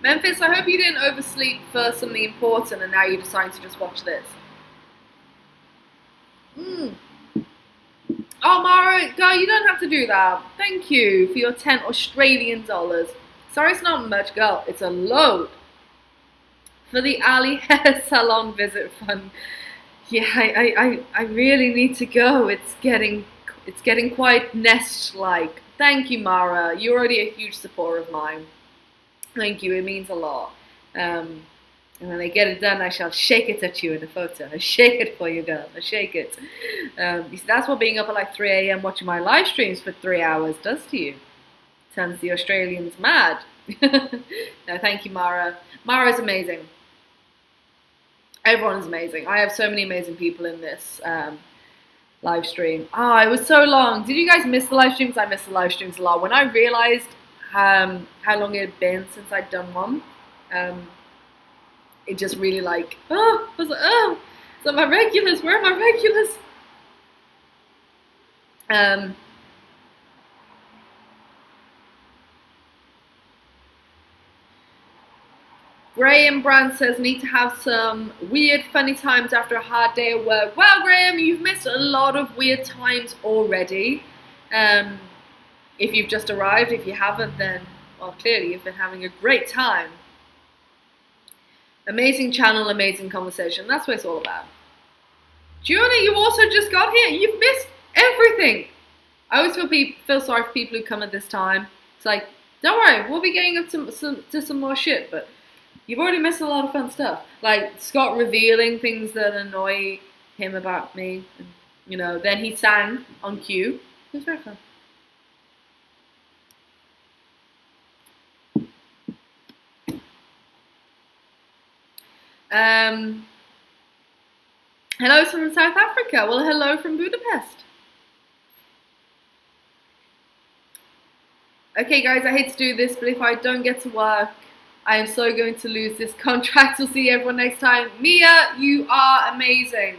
Memphis, I hope you didn't oversleep for something important and now you decide to just watch this. Oh, Mara, girl, you don't have to do that. Thank you for your 10 Australian dollars. Sorry it's not much, girl. It's a load. For the Ali Hair Salon visit fund. Yeah, I really need to go. It's getting quite nest-like. Thank you, Mara. You're already a huge supporter of mine. Thank you, it means a lot. And when I get it done, I shall shake it at you in a photo. I shake it for you, girl. I shake it. You see, that's what being up at like 3 a.m. watching my live streams for 3 hours does to you. Turns the Australians mad. No, thank you, Mara. Mara's amazing. Everyone's amazing. I have so many amazing people in this live stream. It was so long. Did you guys miss the live streams? I missed the live streams a lot. When I realized how long it had been since I'd done one, it just really I was like, so my regulars, where are my regulars? Graham Brand says, need to have some weird, funny times after a hard day at work. Well, Graham, you've missed a lot of weird times already. If you've just arrived, if you haven't, then, well, clearly you've been having a great time. Amazing channel, amazing conversation. That's what it's all about. Gianna, you also just got here. You've missed everything. I always feel sorry for people who come at this time. It's like, don't worry, we'll be getting up to some more shit, but you've already missed a lot of fun stuff. Like Scott revealing things that annoy him about me. And, then he sang on cue. It was very fun. Hello from South Africa. Well, hello from Budapest. Okay, guys, I hate to do this, but if I don't get to work, I am so going to lose this contract. We'll see everyone next time. Mia, you are amazing.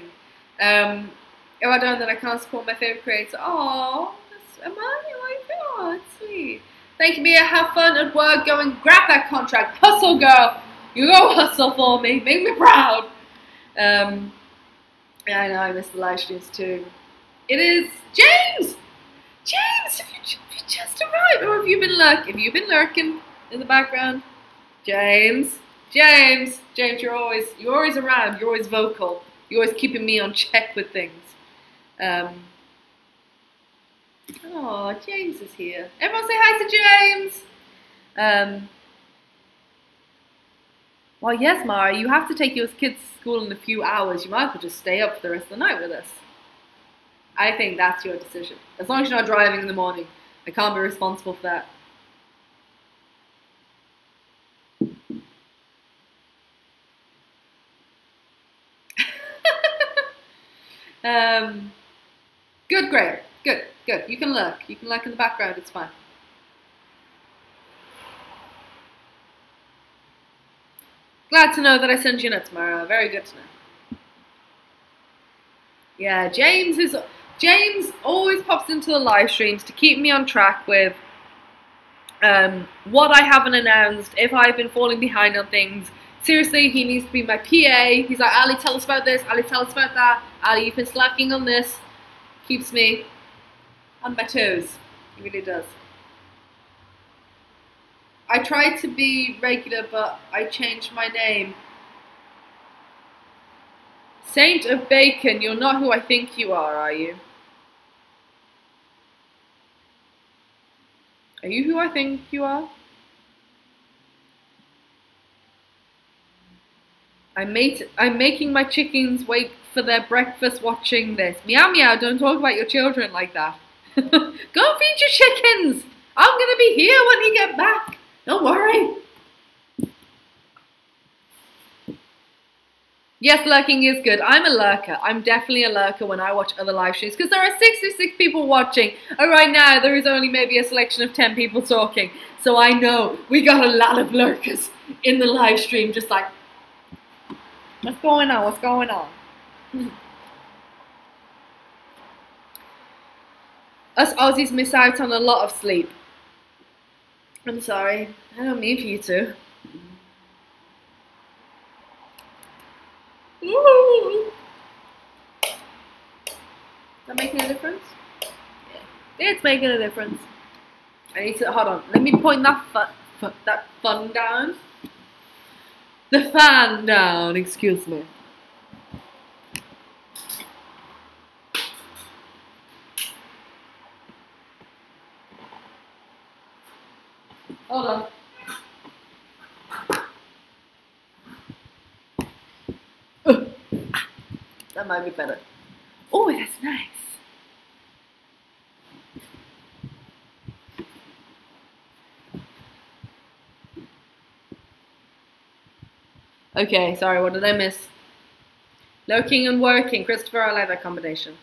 If I don't, then I can't support my favorite creator. Oh, am I? Oh, it's sweet. Thank you, Mia. Have fun at work. Go and grab that contract. Hustle, girl. You go hustle for me. Make me proud. Yeah, I know. I miss the live streams too. It is James. James, have you just arrived, or have you been lurking in the background? James, you're always around. You're always vocal. You're always keeping me on check with things. Oh, James is here. Everyone say hi to James. Well, yes, Mara, you have to take your kids to school in a few hours. You might as well just stay up for the rest of the night with us. I think that's your decision. As long as you're not driving in the morning. I can't be responsible for that. Good, great. Good. You can lurk. You can lurk in the background. It's fine. Glad to know that I sent you nuts, Mara. Very good to know. Yeah, James always pops into the live streams to keep me on track with what I haven't announced, if I've been falling behind on things. Seriously, he needs to be my PA. He's like, Ali, tell us about this. Ali, tell us about that. Ali, you've been slacking on this. Keeps me on my toes. He really does. I tried to be regular, but I changed my name. Saint of Bacon, you're not who I think you are you? Are you who I think you are? I'm making my chickens wait for their breakfast watching this. Meow meow, don't talk about your children like that. Go and feed your chickens! I'm gonna be here when you get back. Don't worry. Yes, lurking is good. I'm a lurker. I'm definitely a lurker when I watch other live streams because there are 66 people watching. And right now, there is only maybe a selection of 10 people talking. So I know we got a lot of lurkers in the live stream just like, what's going on? What's going on? Us Aussies miss out on a lot of sleep. I'm sorry. I don't mean for you to. Ooh. Is that making a difference? Yeah, it's making a difference. I need to, hold on, let me point that fun down. The fan down, excuse me. Hold on. That might be better. Oh, that's nice. Okay, sorry, what did I miss? Lurking and working. Christopher, I like that combination.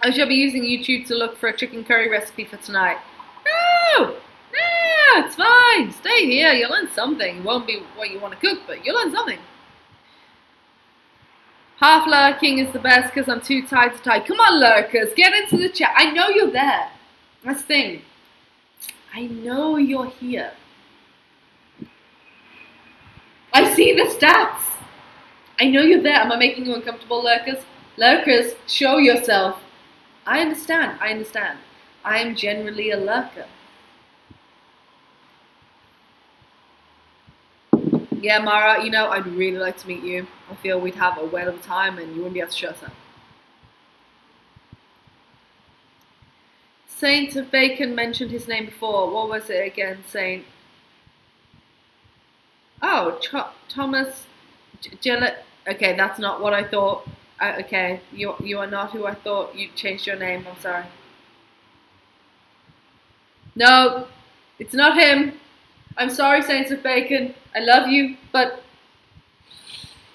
I shall be using YouTube to look for a chicken curry recipe for tonight. No! No, it's fine. Stay here. You'll learn something. It won't be what you want to cook, but you'll learn something. Half lurking is the best because I'm too tired to type. Come on, lurkers, get into the chat. I know you're there. That's the thing. I know you're here. I see the stats. I know you're there. Am I making you uncomfortable, lurkers? Lurkers, show yourself. I understand. I understand. I am generally a lurker. Yeah, Mara, you know, I'd really like to meet you. I feel we'd have a whale of a time and you wouldn't be able to shut up. Saint of Bacon mentioned his name before. What was it again, Saint? Oh, Thomas Gillett. Okay, that's not what I thought. Okay, you are not who I thought. You changed your name. I'm sorry. No, it's not him. I'm sorry, Saints of Bacon. I love you, but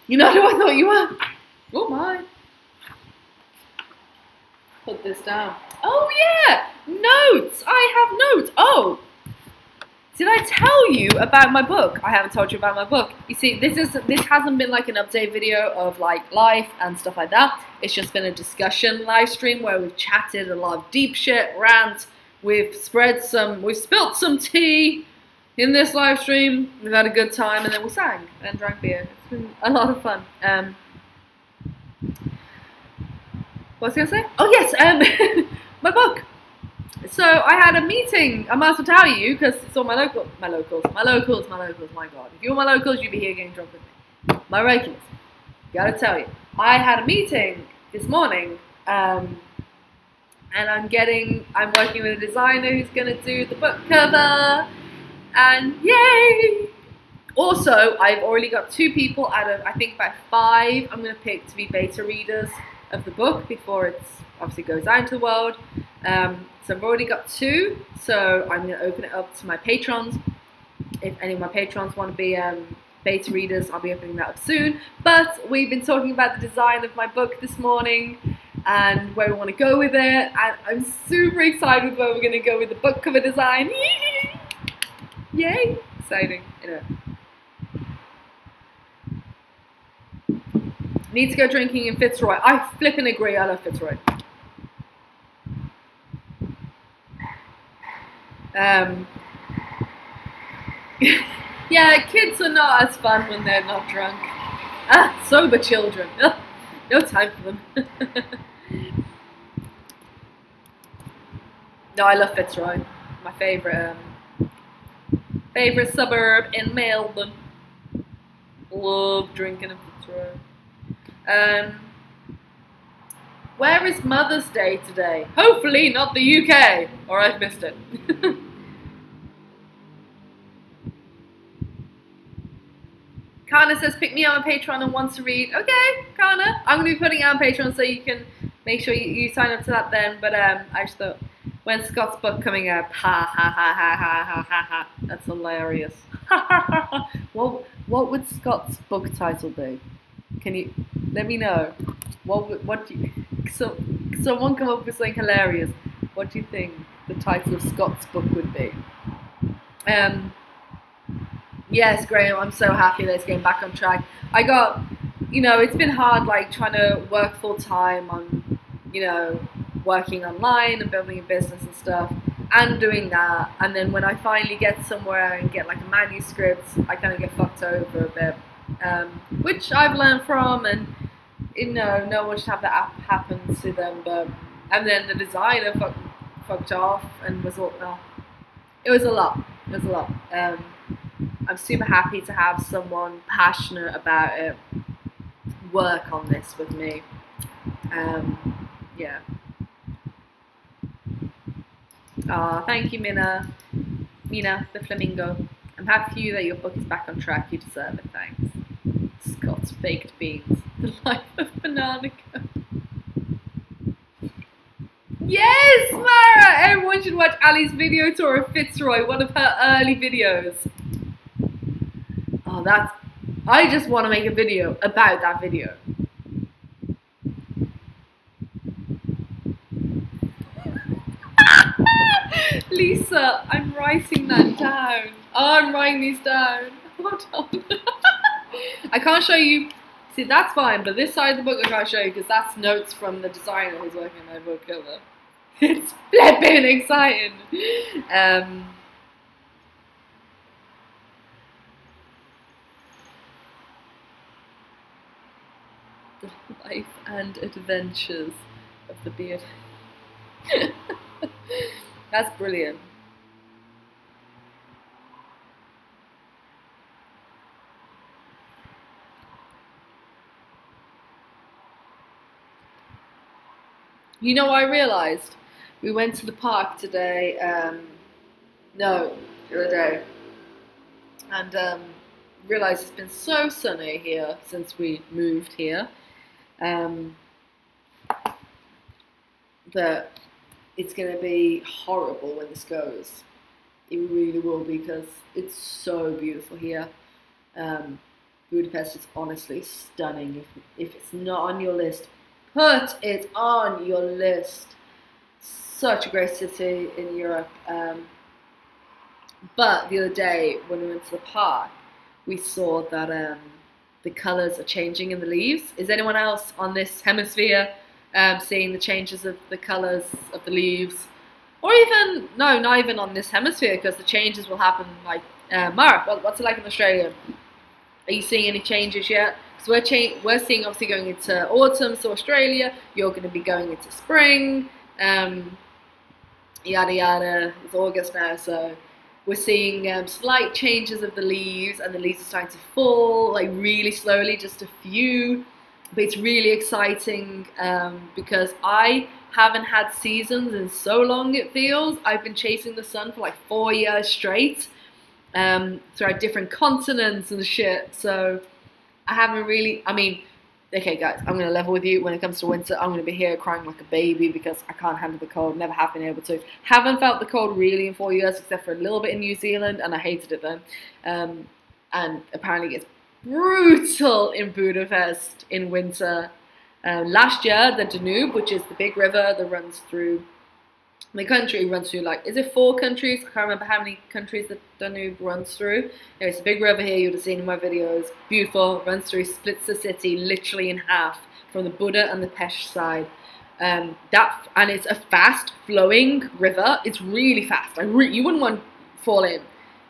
you're not who I thought you were. Oh my. Put this down. Oh yeah, notes. I have notes. Oh, did I tell you about my book? I haven't told you about my book. You see, this hasn't been like an update video of like life and stuff like that. It's just been a discussion live stream where we've chatted a lot of deep shit, rant. We've spilt some tea in this live stream. We've had a good time, and then we sang and drank beer. It's been a lot of fun. What was I gonna say? Oh yes, my book. So I had a meeting. I must tell you because it's all my locals. My God, if you were my locals, you'd be here getting drunk with me. My regulars. Gotta tell you, I had a meeting this morning, and I'm working with a designer who's gonna do the book cover, and yay! Also, I've already got 2 people out of I think about 5 I'm gonna pick to be beta readers of the book before it obviously goes out into the world. So I've already got 2, so I'm going to open it up to my patrons. If any of my patrons want to be beta readers, I'll be opening that up soon. But we've been talking about the design of my book this morning and where we want to go with it. And I'm super excited with where we're going to go with the book cover design. Yay! Exciting. Anyway. Need to go drinking in Fitzroy. I flipping agree. I love Fitzroy. Yeah, kids are not as fun when they're not drunk. Sober children. No time for them. No, I love Fitzroy. My favourite Favorite suburb in Melbourne. Love drinking in Fitzroy. Where is Mother's Day today? Hopefully not the UK, or I've missed it. Kana says, pick me up on Patreon and wants to read. Okay, Kana. I'm going to be putting it on Patreon so you can make sure you sign up to that then. But I just thought, when's Scott's book coming out? Ha ha ha ha ha ha ha ha. That's hilarious. What would Scott's book title be? Can you let me know? What do you, someone come up with something hilarious. What do you think the title of Scott's book would be? Yes, Graham, I'm so happy that it's getting back on track. I got, it's been hard, like, trying to work full time on, working online and building a business and stuff, and doing that. And then when I finally get somewhere and get, like, a manuscript, I kind of get fucked over a bit, which I've learned from, and, no one should have that happen to them. And then the designer fucked off and was all, it was a lot. It was a lot. I'm super happy to have someone passionate about it work on this with me. Yeah. Thank you, Mina. Mina, the flamingo. I'm happy for you that your book is back on track. You deserve it, thanks. Scott's baked beans. The life of Banana-Co. Yes, Mara! Everyone should watch Ali's video tour of Fitzroy, one of her early videos. Oh, I just want to make a video about that video. Lisa, I'm writing that down. Oh, I'm writing these down. Hold on. I can't show you. See, that's fine, but this side of the book I can't show you because that's notes from the designer who's working on my book cover. It's flipping exciting. The life and adventures of the beard. That's brilliant. I realised we went to the park today, the other day, and realised it's been so sunny here since we moved here, that it's going to be horrible when this goes. It really will, because it's so beautiful here. Budapest is honestly stunning. If it's not on your list, put it on your list. Such a great city in Europe. But the other day when we went to the park, we saw that the colours are changing in the leaves. Is anyone else on this hemisphere seeing the changes of the colours of the leaves? Or even, no, not even on this hemisphere, because the changes will happen like, Mark, what's it like in Australia? Are you seeing any changes yet? So we're seeing obviously going into autumn, so Australia, you're going to be going into spring, yada yada, it's August now, so we're seeing slight changes of the leaves, and the leaves are starting to fall, like really slowly, just a few, but it's really exciting because I haven't had seasons in so long, it feels. I've been chasing the sun for like 4 years straight, throughout different continents and shit, so I haven't really, okay guys, I'm going to level with you. When it comes to winter, I'm going to be here crying like a baby because I can't handle the cold, never have been able to. Haven't felt the cold really in 4 years, except for a little bit in New Zealand, and I hated it then. And apparently it's brutal in Budapest in winter. Last year, the Danube, which is the big river that runs through the country, runs through, like, is it 4 countries? I can't remember how many countries the Danube runs through. It's a big river here, you would have seen in my videos. Beautiful, runs through, splits the city literally in half from the Buda and the Pest side. And it's a fast flowing river. It's really fast. You wouldn't want to fall in.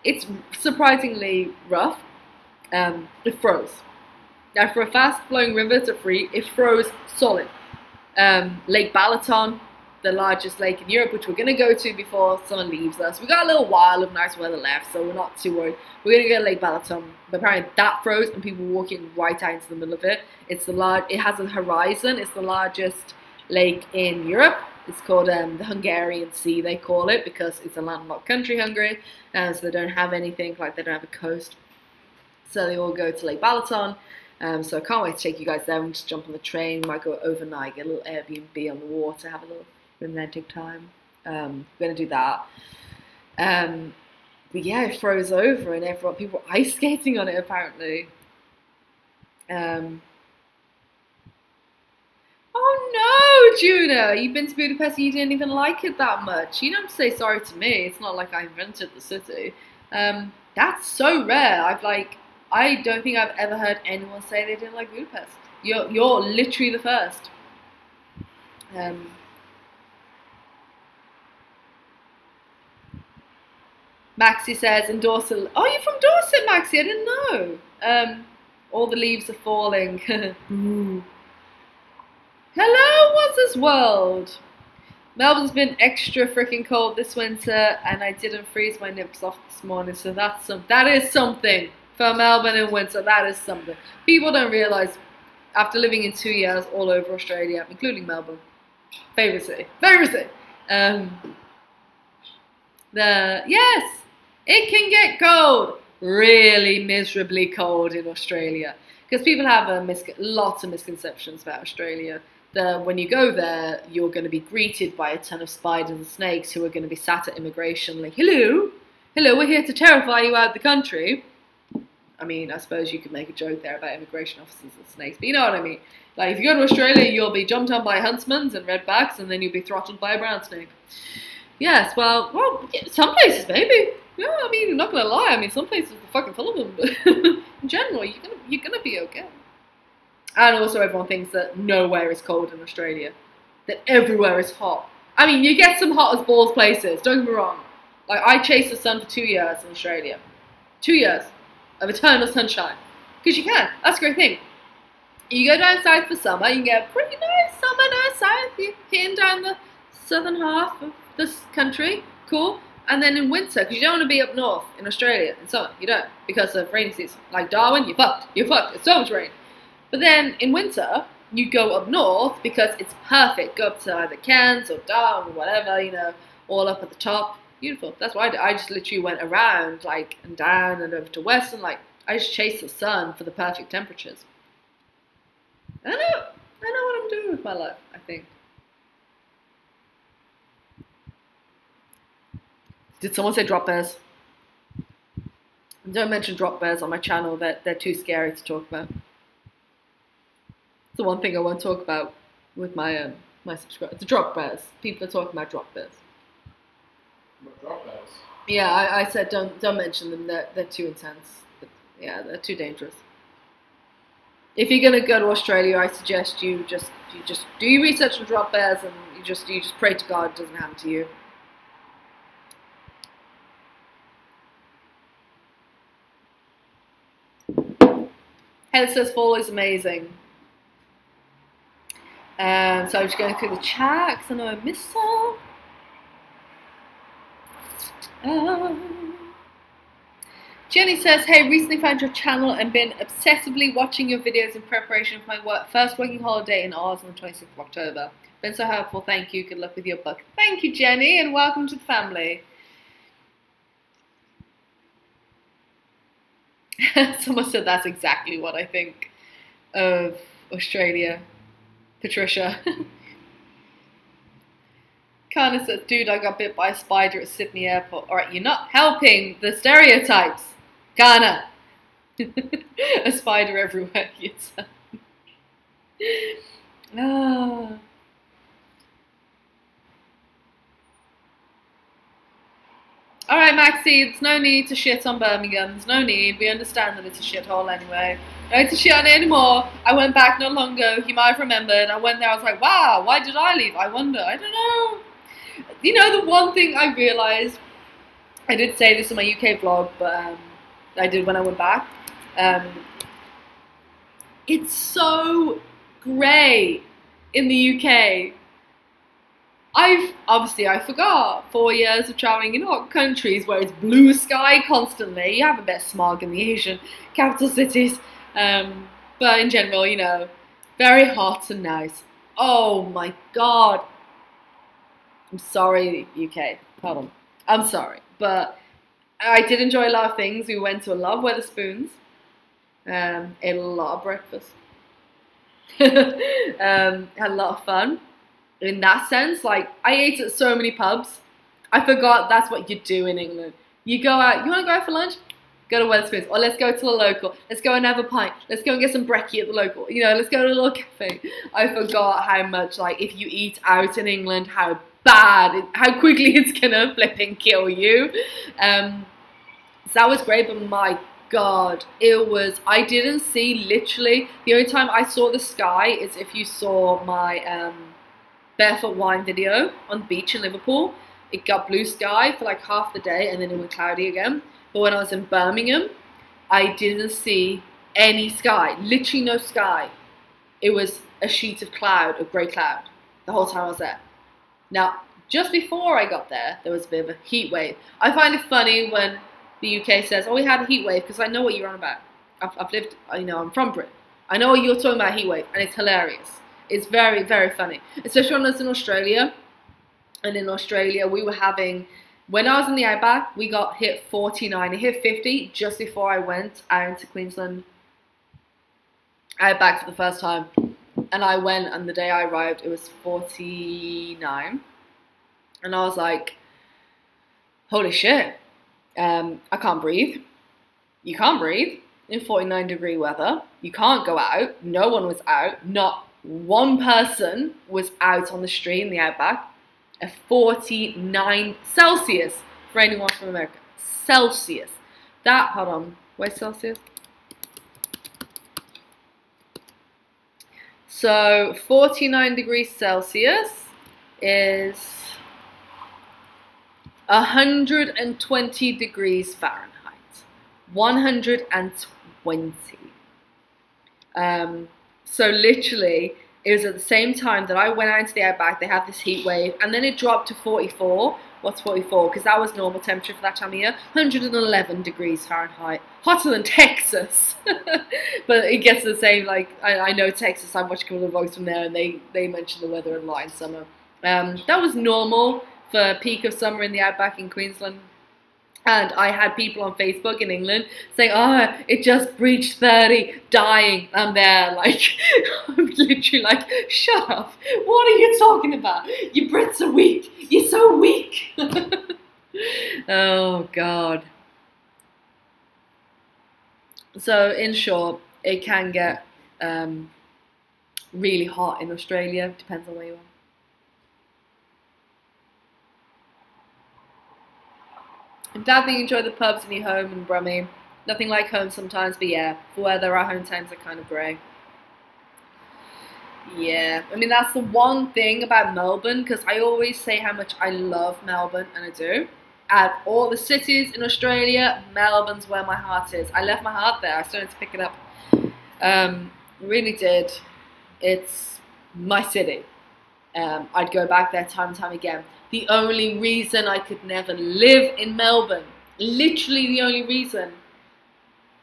It's surprisingly rough. It froze. Now, for a fast flowing river, it froze solid. Lake Balaton the largest lake in Europe, which we're going to go to before summer leaves us. We got a little while of nice weather left, so we're not too worried. We're going to go to Lake Balaton, but apparently that froze and people were walking right out into the middle of it. It has a horizon. It's the largest lake in Europe. It's called the Hungarian Sea, they call it, because it's a landlocked country, Hungary, so they don't have anything, like they don't have a coast. So they all go to Lake Balaton. So I can't wait to take you guys there and just jump on the train. We might go overnight, get a little Airbnb on the water, have a little romantic time. We're going to do that. But yeah, it froze over and people were ice skating on it apparently. Oh no, Juna! You've been to Budapest and you didn't even like it that much. You don't have to say sorry to me. It's not like I invented the city. That's so rare. I don't think I've ever heard anyone say they didn't like Budapest. You're literally the first. Maxie says, in Dorset. Oh, you're from Dorset, Maxie. I didn't know. All the leaves are falling. Hello, what's this world? Melbourne's been extra freaking cold this winter, and I didn't freeze my nips off this morning, so that is something. For Melbourne in winter, that is something. People don't realise, after living in 2 years all over Australia, including Melbourne, favourite city. Yes, it can get cold, really miserably cold in Australia, because people have lots of misconceptions about Australia. When you go there, you're going to be greeted by a ton of spiders and snakes who are going to be sat at immigration like, hello, we're here to terrify you out of the country. I mean, I suppose you could make a joke there about immigration officers and snakes, but you know what I mean. Like, if you go to Australia, you'll be jumped on by huntsmen and redbacks, and then you'll be throttled by a brown snake. Yes, well, yeah, some places maybe. Yeah, I mean, I'm not gonna lie. I mean, some places are fucking full of them, but in general, you're gonna be okay. And also, everyone thinks that nowhere is cold in Australia, that everywhere is hot. I mean, you get some hot as balls places. Don't get me wrong. Like, I chased the sun for 2 years in Australia. 2 years of eternal sunshine, because you can. That's a great thing. You go down south for summer, you can get a pretty nice summer down south. You're hitting down the southern half of this country, cool. And then in winter, because you don't want to be up north in Australia in summer, you don't, because of rainy season. Like Darwin, you're fucked. It's so much rain. But then in winter, you go up north because it's perfect. Go up to either Cairns or Darwin or whatever, you know, all up at the top. Beautiful. That's what I did. I just literally went around, like, and down and over to west, and like, I just chased the sun for the perfect temperatures. I know what I'm doing with my life, I think. Did someone say drop bears? Don't mention drop bears on my channel. They're too scary to talk about. It's the one thing I won't talk about with my my subscribers. The drop bears. People are talking about drop bears. What drop bears? Yeah, I said don't mention them. They're too intense. Yeah, they're too dangerous. If you're gonna go to Australia, I suggest you just do your research on drop bears, and you just pray to God it doesn't happen to you. Heather says fall is amazing. So I'm just going through the chat because I know I missed some. Jenny says, hey, recently found your channel and been obsessively watching your videos in preparation for my first working holiday in Oz on the 26th of October. Been so helpful, thank you. Good luck with your book. Thank you, Jenny, and welcome to the family. Someone said that's exactly what I think of Australia. Patricia. Kana says, dude, I got bit by a spider at Sydney Airport. Alright, you're not helping the stereotypes. Kana. A spider everywhere. Yes. Ah. Alright, Maxie, there's no need to shit on Birmingham. There's no need. We understand that it's a shithole anyway. No need to shit on it anymore. I went back not long ago. You might have remembered. I went there. I was like, wow, why did I leave? I wonder. I don't know. You know, the one thing I realised, I did say this in my UK vlog, but I did when I went back. It's so grey in the UK. I forgot 4 years of traveling in hot countries where it's blue sky constantly. You have a bit of smog in the Asian capital cities, but in general, you know, very hot and nice. Oh my God, I'm sorry, UK. Pardon, I'm sorry, but I did enjoy a lot of things. We went to a lot of Wetherspoons, ate a lot of breakfast, had a lot of fun. In that sense, like, I ate at so many pubs. I forgot that's what you do in England. You go out, you want to go out for lunch? Go to Wetherspoons. Or let's go to the local. Let's go and have a pint. Let's go and get some brekkie at the local. You know, let's go to a little cafe. I forgot how much, like, if you eat out in England, how quickly it's gonna flipping kill you. So that was great, but my God, I didn't see, literally, the only time I saw the sky is if you saw my, barefoot wine video on the beach in Liverpool. It got blue sky for like half the day and then it went cloudy again. But when I was in Birmingham, I didn't see any sky, literally no sky. It was a sheet of cloud, a grey cloud, the whole time I was there. Now, just before I got there, there was a bit of a heat wave. I find it funny when the UK says, oh, we had a heat wave, because I know what you're on about. I've lived, you know, I'm from Britain. I know what you're talking about, heat wave, and it's hilarious. It's very, very funny, especially when I was in Australia. And in Australia, we were having, when I was in the outback, we got hit 49. It hit 50 just before I went out into Queensland outback for the first time. And I went, and the day I arrived, it was 49. And I was like, holy shit, I can't breathe. You can't breathe in 49-degree weather. You can't go out. No one was out. Not one person was out on the street in the outback at 49 Celsius for anyone from America. Celsius. That, hold on, where's Celsius? So 49 degrees Celsius is 120 degrees Fahrenheit. 120. So literally, it was at the same time that I went out into the outback, they had this heat wave, and then it dropped to 44. What's 44? Because that was normal temperature for that time of year. 111 degrees Fahrenheit. Hotter than Texas. But it gets the same, like, I know Texas, I've watched a couple of vlogs from there, and they mention the weather a lot in summer. That was normal for peak of summer in the outback in Queensland. And I had people on Facebook in England saying, oh, it just breached 30, dying. I'm there, like, I'm literally like, shut up. What are you talking about? You Brits are weak. You're so weak. Oh, God. So, in short, it can get really hot in Australia. Depends on where you are. I'm glad that you enjoy the pubs and your home in Brummie. Nothing like home sometimes, but yeah, for weather, our hometowns are kind of grey. Yeah, I mean, that's the one thing about Melbourne, because I always say how much I love Melbourne, and I do. Out of all the cities in Australia, Melbourne's where my heart is. I left my heart there. I started to pick it up. Really did. It's my city. I'd go back there time and time again. The only reason I could never live in Melbourne, literally the only reason,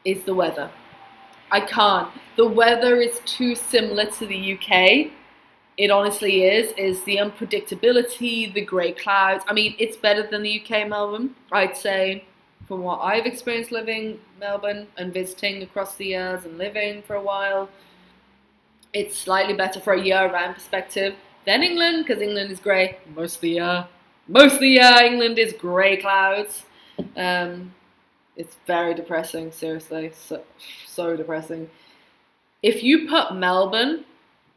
is the weather. I can't. The weather is too similar to the UK. It honestly is the unpredictability, the grey clouds. I mean, it's better than the UK, Melbourne, I'd say, from what I've experienced living in Melbourne and visiting across the years and living for a while. It's slightly better for a year-round perspective than England, because England is grey most of the year. Most of the year, England is grey clouds. It's very depressing, seriously, so depressing. If you put Melbourne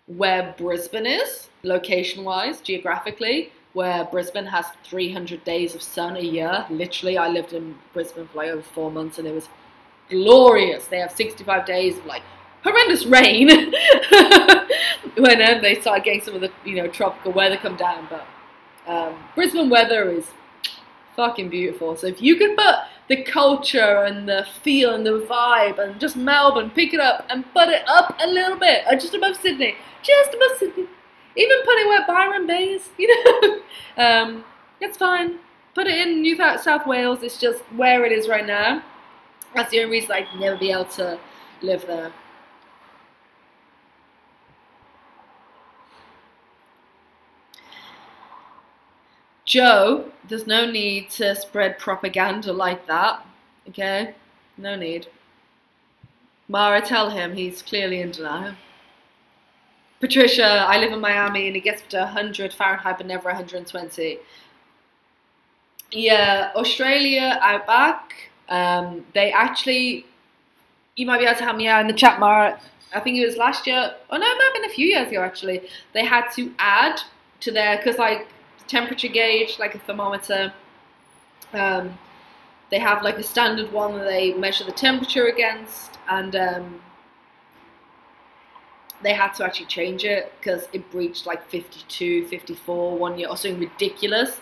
where Brisbane is, location-wise, geographically, where Brisbane has 300 days of sun a year, literally, I lived in Brisbane for like over 4 months, and it was glorious. They have 65 days of like horrendous rain when they start getting some of the, you know, tropical weather come down. But Brisbane weather is fucking beautiful. So if you could put the culture and the feel and the vibe and just Melbourne, pick it up and put it up a little bit, just above Sydney, Even put it where Byron Bay is, it's fine. Put it in New South Wales. It's just where it is right now. That's the only reason I'd never be able to live there. Joe, there's no need to spread propaganda like that. Okay? No need. Mara, tell him he's clearly in denial. Patricia, I live in Miami and it gets to 100 Fahrenheit but never 120. Yeah, Australia Outback, they actually, you might be able to help me out in the chat, Mara. I think it was last year, oh no, it might have been a few years ago actually. They had to add to their, because like temperature gauge, like a thermometer, they have like a standard one that they measure the temperature against, and they had to actually change it because it breached like 52, 54 one year or something ridiculous.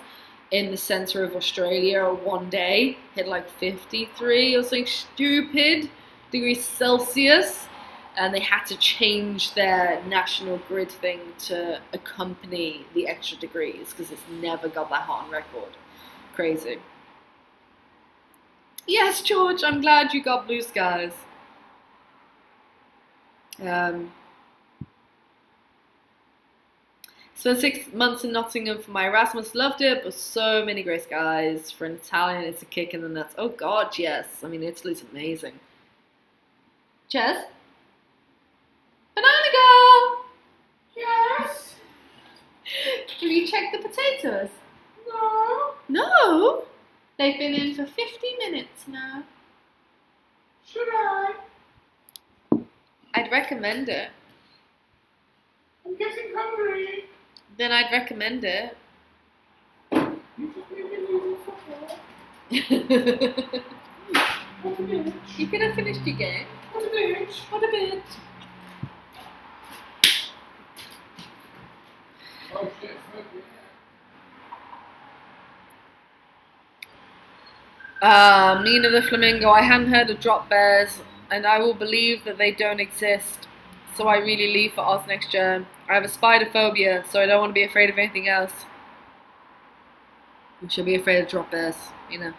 In the centre of Australia one day, hit like 53 or something stupid degrees Celsius, and they had to change their national grid thing to accompany the extra degrees because it's never got that hot on record. Crazy. Yes, George, I'm glad you got blue skies. Spent 6 months in Nottingham for my Erasmus, loved it, but so many grey skies. For an Italian, it's a kick in the nuts. Oh God, yes. I mean, Italy's amazing. Jess? Banana girl! Yes. Will you check the potatoes? No. No? They've been in for 50 minutes now. Should I? I'd recommend it. I'm getting hungry. Then I'd recommend it. You just made me lose football. What a bitch. You could have finished your game. What a bitch. What a bitch. Oh shit, Nina the Flamingo, I hadn't heard of drop bears, and I will believe that they don't exist, so I really leave for Oz next year. I have a spider phobia, so I don't want to be afraid of anything else. You should be afraid of drop bears, Am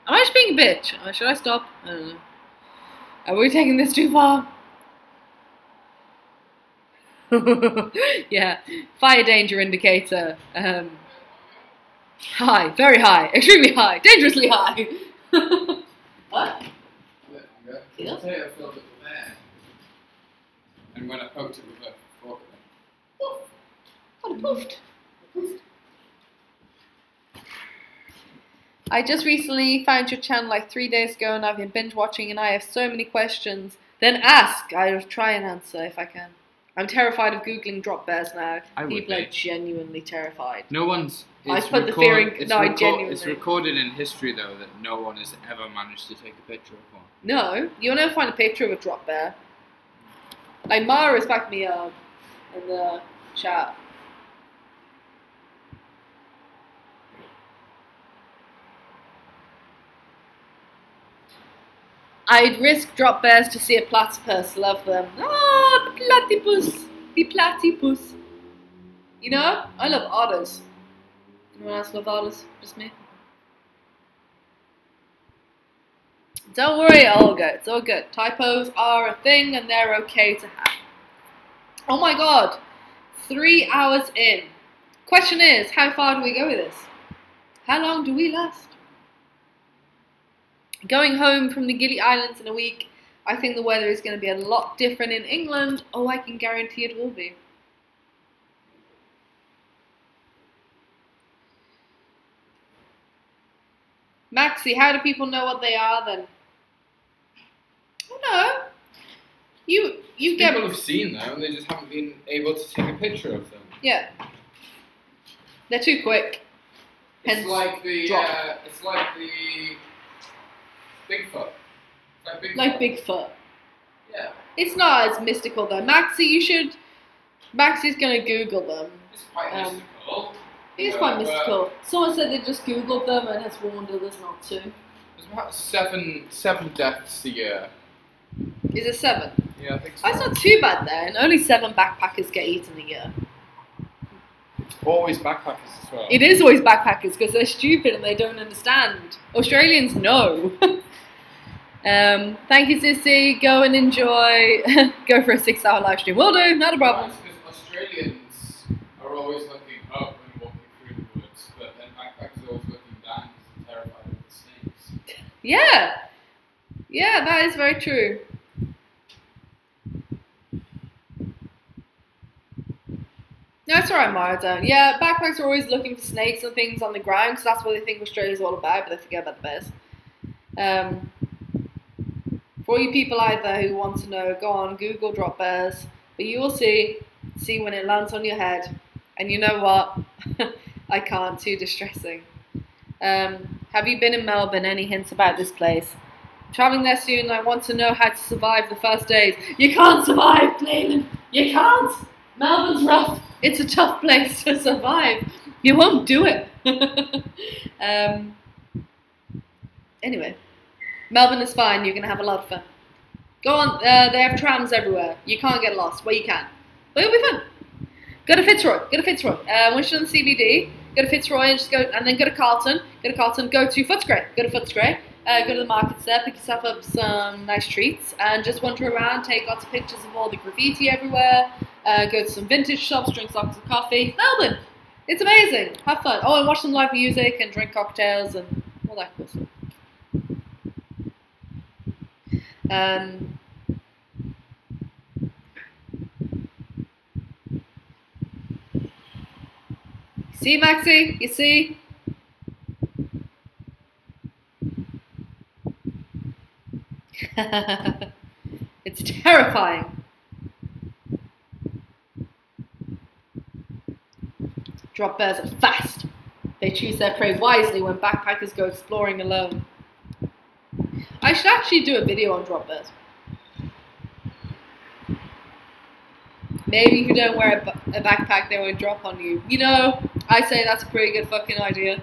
I just being a bitch? Or should I stop? I don't know. Are we taking this too far? Yeah, fire danger indicator. High, very high, extremely high, dangerously high. What? Potato filled it with air. And when I poked it with a fork, Poof. What a poofed. I just recently found your channel like 3 days ago and I've been binge watching and I have so many questions. Then ask. I'll try and answer if I can. I'm terrified of Googling drop bears now. People are genuinely terrified. No one's... I put the fear in... No, I genuinely... It's recorded in history, though, that no one has ever managed to take a picture of one. No, you'll never find a picture of a drop bear. Like, Mara's backed me up in the chat. I'd risk drop bears to see a platypus. Love them. Oh, the platypus. The platypus. I love otters. Anyone else love otters? Just me? Don't worry, all good. It's all good. Typos are a thing and they're okay to have. Oh my God. 3 hours in. Question is, how far do we go with this? How long do we last? Going home from the Gili Islands in a week, I think the weather is going to be a lot different in England. Oh, I can guarantee it will be. Maxi, how do people know what they are then? Oh no. You get... People have seen them, they just haven't been able to take a picture of them. Yeah. They're too quick. It's Hence, like the drop. it's like the Bigfoot. Like Bigfoot. Yeah. It's not as mystical though. Maxi's gonna Google them. It's quite mystical. It is quite mystical. Someone said they just Googled them and has warned others not to. There's about seven deaths a year. Is it 7? Yeah, I think so. That's not too bad then. Only 7 backpackers get eaten a year. always backpackers as well. It is always backpackers because they're stupid and they don't understand. Australians know. Thank you, Sissy. Go and enjoy. Go for a 6-hour live stream. Will do. Not a problem. Because Australians are always looking up when walking through the woods, but then backpackers are always looking down because they're terrified of the snakes. Yeah. Yeah, that is very true. No, it's alright, Maradone. Yeah, backpackers are always looking for snakes and things on the ground because that's what they think Australia's all about, but they forget about the bears. For all you people out there who want to know, go on, Google drop bears, but you will see when it lands on your head. And you know what? I can't, too distressing. Have you been in Melbourne? Any hints about this place? Travelling there soon, I want to know how to survive the first days. You can't survive, Cleveland. You can't. Melbourne's rough. It's a tough place to survive. You won't do it. Anyway, Melbourne is fine. You're going to have a lot of fun. Go on. They have trams everywhere. You can't get lost. Well, you can. But it'll be fun. Go to Fitzroy. Once you're in the CBD, go to Fitzroy and just go, and then go to Carlton. Go to Footscray. Go to Footscray. Go to the markets there, pick yourself up some nice treats, and just wander around, take lots of pictures of all the graffiti everywhere, go to some vintage shops, drink lots of coffee. Melbourne! It's amazing! Have fun. Oh, and watch some live music and drink cocktails and all that cool stuff. See, Maxie? You see? It's terrifying. Drop bears are fast. They choose their prey wisely when backpackers go exploring alone. I should actually do a video on drop bears. Maybe if you don't wear a backpack, they won't drop on you. You know, I say that's a pretty good fucking idea.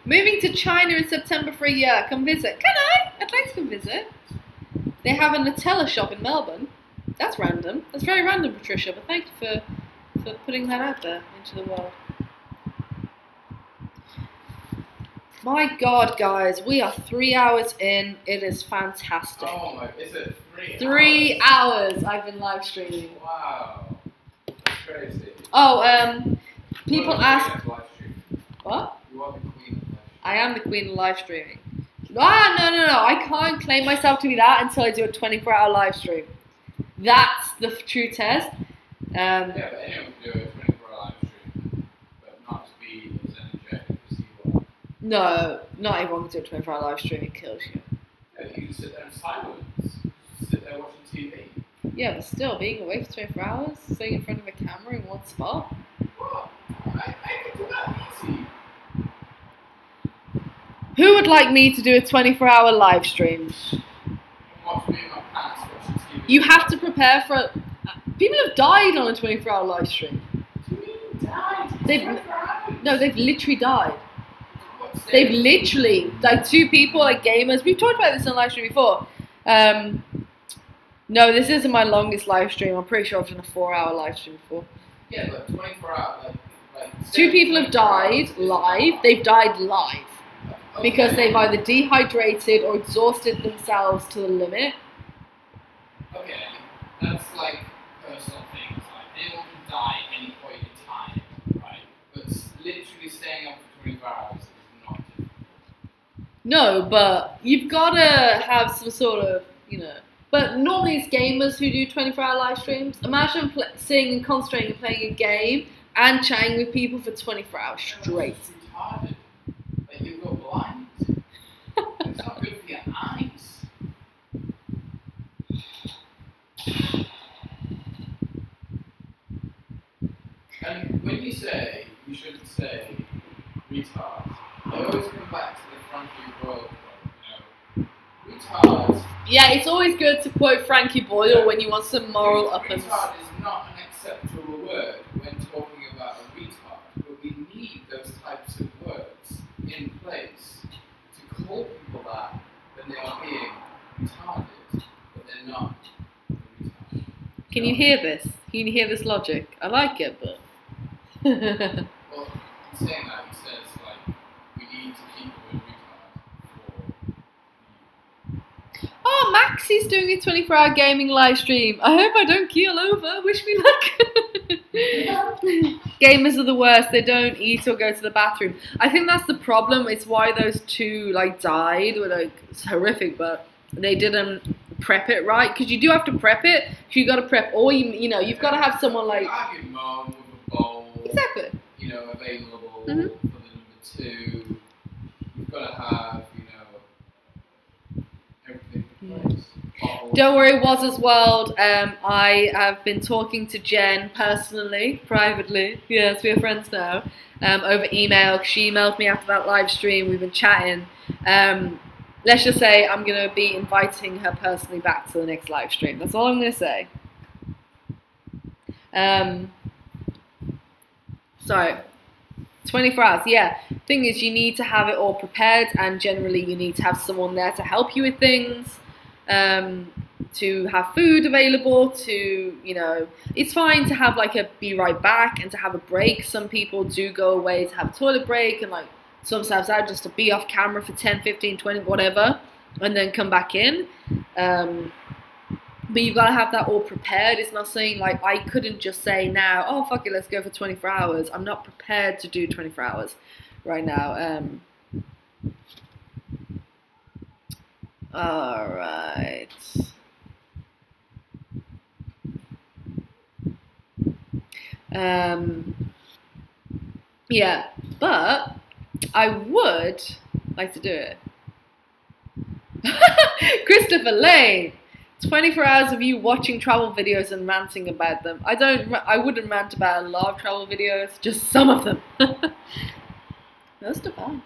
Moving to China in September for a year. Come visit. Can I? I'd like to come visit. They have a Nutella shop in Melbourne. That's random. That's very random, Patricia, but thank you for putting that out there into the world. My God, guys, we are 3 hours in. It is fantastic. Oh my, is it 3 hours? 3 hours I've been live streaming. Wow. That's crazy. Oh, people ask... What? You are the queen. I am the queen of live streaming. Ah, no. I can't claim myself to be that until I do a 24-hour live stream. That's the true test. Yeah, but anyone can do a 24-hour live stream, but not to be as energetic as you are. No, not everyone can do a 24-hour live stream. It kills you. Yeah, you can sit there in silence. Sit there watching TV. Yeah, but still, being awake for 24 hours, sitting in front of a camera in one spot. What? I can do that easy. Who would like me to do a 24-hour live stream? Watch me in my pants watching TV. You have to prepare for... People have died on a 24-hour live stream. What do you mean died? No, they've literally died. They've literally, like 2 people, like gamers. We've talked about this on live stream before. No, this isn't my longest live stream. I'm pretty sure I've done a 4-hour live stream before. Yeah, but 24 hours. Like 2 people have died live. They've died live. Okay. Because they've either dehydrated or exhausted themselves to the limit. Okay, that's like personal things. Like anyone can die at any point in time, right? But literally staying up for 24 hours is not difficult. No, but you've got to have some sort of, you know. But normally it's gamers who do 24-hour live streams. Imagine sitting and concentrating and playing a game and chatting with people for 24 hours straight. That's retarded. Like you go blind. It's not good for your eyes. And when you say, you shouldn't say retard, I always come back to the Frankie Boyle quote, you know. Retard. Yeah, it's always good to quote Frankie Boyle when you want some moral uppers. Retard is not an acceptable word when talking about a retard, but we need those types of words in place to call people that when they are being retarded, but they're not retarded. Can you hear this? You hear this logic? I like it, but. Well, saying that, he says, like, we need to keep the retard for. Oh, Maxie's doing a 24-hour gaming live stream. I hope I don't keel over. Wish me luck. Gamers are the worst. They don't eat or go to the bathroom. I think that's the problem. It's why those two like died. Were like it's horrific, but they didn't prep it right. Because you do have to prep it. You got to prep, or you know, you've got to have someone like. Have your mum with a bowl. Exactly. You know, available for the number two. You've got to have, you know, everything in place. Don't worry, Waz's World. I have been talking to Jen personally, privately. Yes, we are friends now. Over email. She emailed me after that live stream. We've been chatting. Let's just say I'm going to be inviting her personally back to the next live stream. That's all I'm going to say. So, 24 hours, yeah. Thing is, you need to have it all prepared, and generally you need to have someone there to help you with things, to have food available, to, you know, it's fine to have like a be right back and to have a break. Some people do go away to have a toilet break and like sometimes out just to be off camera for 10, 15, 20, whatever, and then come back in. But you've got to have that all prepared. It's not saying like I couldn't just say now, oh fuck it, let's go for 24 hours. I'm not prepared to do 24 hours right now. All right. Yeah, but I would like to do it. Christopher Lane. 24 hours of you watching travel videos and ranting about them. I wouldn't rant about a lot of travel videos, just some of them. That's too bad.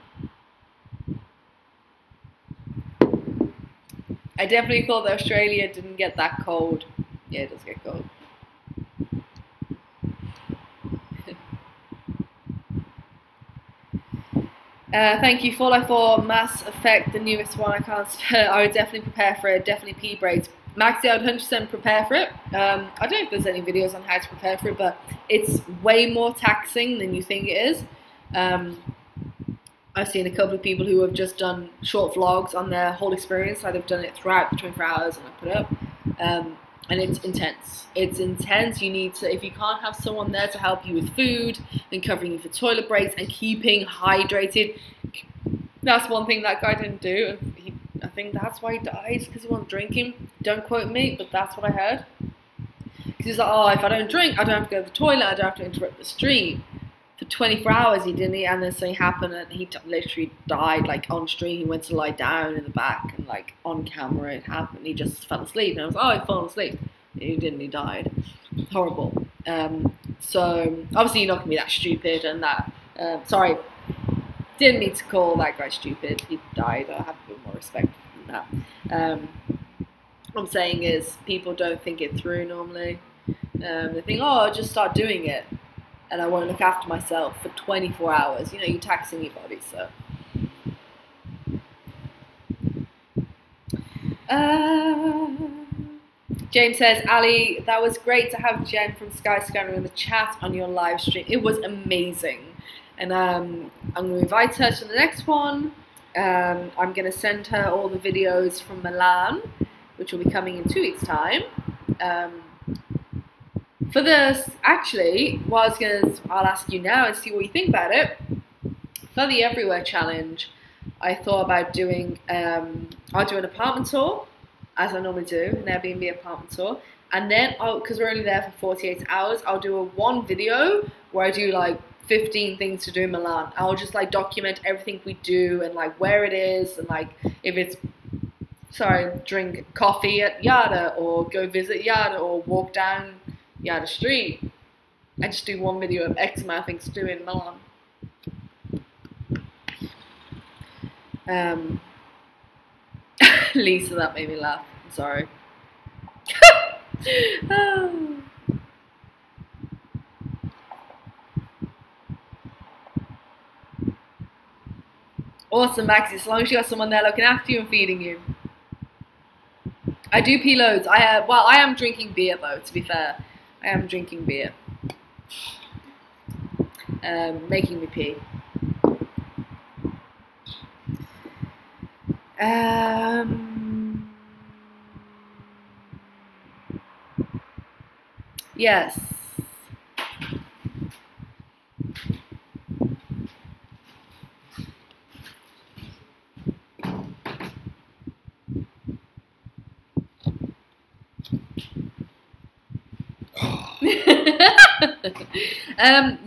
I definitely thought that Australia didn't get that cold. Yeah, it does get cold. Thank you. Fallout 4 Mass Effect, the newest one. I can't spare. I would definitely prepare for it. Definitely pee breaks. Maxi, I would 100% prepare for it. I don't know if there's any videos on how to prepare for it, but it's way more taxing than you think it is. I've seen a couple of people who have just done short vlogs on their whole experience. Like they've done it throughout the 24 hours and I put it up. And it's intense. It's intense. You need to, if you can't have someone there to help you with food and covering you for toilet breaks and keeping hydrated, that's one thing that guy didn't do. I think that's why he died, because he wasn't drinking. Don't quote me, but that's what I heard. Because he's like, oh, if I don't drink, I don't have to go to the toilet, I don't have to interrupt the stream. For 24 hours he didn't, and then something happened and he literally died, like on stream. He went to lie down in the back and like on camera it happened. He just fell asleep and I was like, oh, he fell asleep. He didn't, he died. Horrible. So obviously you're not gonna be that stupid and that sorry, didn't need to call that guy stupid. He died. I have a bit more respect than that. What I'm saying is people don't think it through normally. They think, oh, I'll just start doing it and I won't look after myself for 24 hours. You know, you're taxing your body, so. James says, Ali, that was great to have Jen from Skyscanner in the chat on your live stream. It was amazing. And I'm going to invite her to the next one. I'm going to send her all the videos from Milan, which will be coming in 2 weeks' time. For this, actually, I'll ask you now and see what you think about it. For the Everywhere Challenge, I thought about doing, I'll do an apartment tour, as I normally do, an Airbnb apartment tour. And then, because we're only there for 48 hours, I'll do one video where I do like 15 things to do in Milan. I'll just like document everything we do and like where it is and like if it's, drink coffee at Yada or go visit Yada or walk down Yada Street. I just do one video of X amount of things to do in Milan. Lisa, that made me laugh. I'm sorry. Oh. Awesome, Maxi. As long as you got someone there looking after you and feeding you. I do pee loads. I am drinking beer though, to be fair. I am drinking beer. Making me pee. Yes.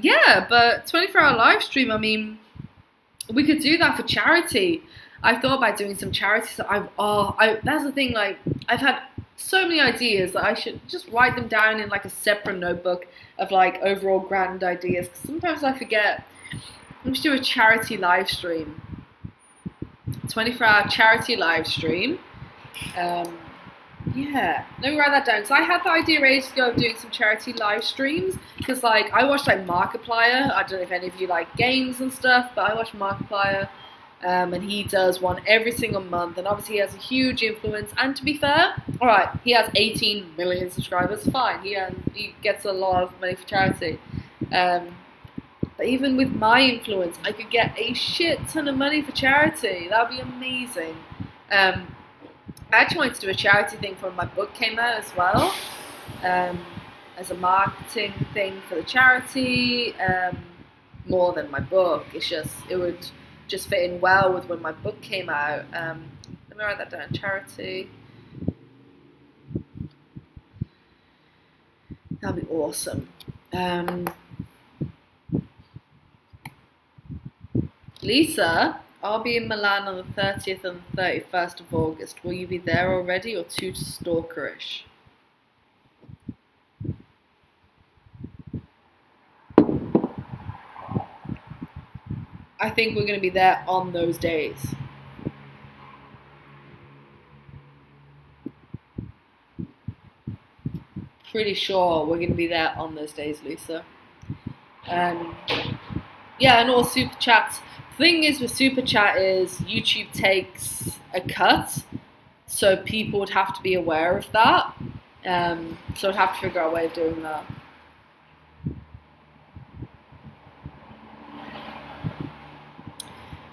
Yeah, but 24-hour live stream, I mean, we could do that for charity. I've thought about doing some charity stuff. That's the thing, like, I've had so many ideas that I should just write them down in like a separate notebook of like overall grand ideas, because sometimes I forget. Let's do a charity live stream. 24-hour charity live stream. Yeah, let me write that down. So I had the idea ages ago of doing some charity live streams, because like I watched like Markiplier. I don't know if any of you like games and stuff, but I watch Markiplier, and he does one every single month, and obviously he has a huge influence. And to be fair, all right, he has 18 million subscribers. Fine, he gets a lot of money for charity. But even with my influence, I could get a shit ton of money for charity. That would be amazing. I actually wanted to do a charity thing for when my book came out as well, as a marketing thing for the charity, more than my book. It would just fit in well with when my book came out. Let me write that down, charity. That'd be awesome. Lisa, I'll be in Milan on the 30th and 31st of August. Will you be there already or too stalkerish? I think we're going to be there on those days. Pretty sure we're going to be there on those days, Lisa. Yeah, and all super chats. Thing is with super chat is YouTube takes a cut, so people would have to be aware of that. So I'd have to figure out a way of doing that.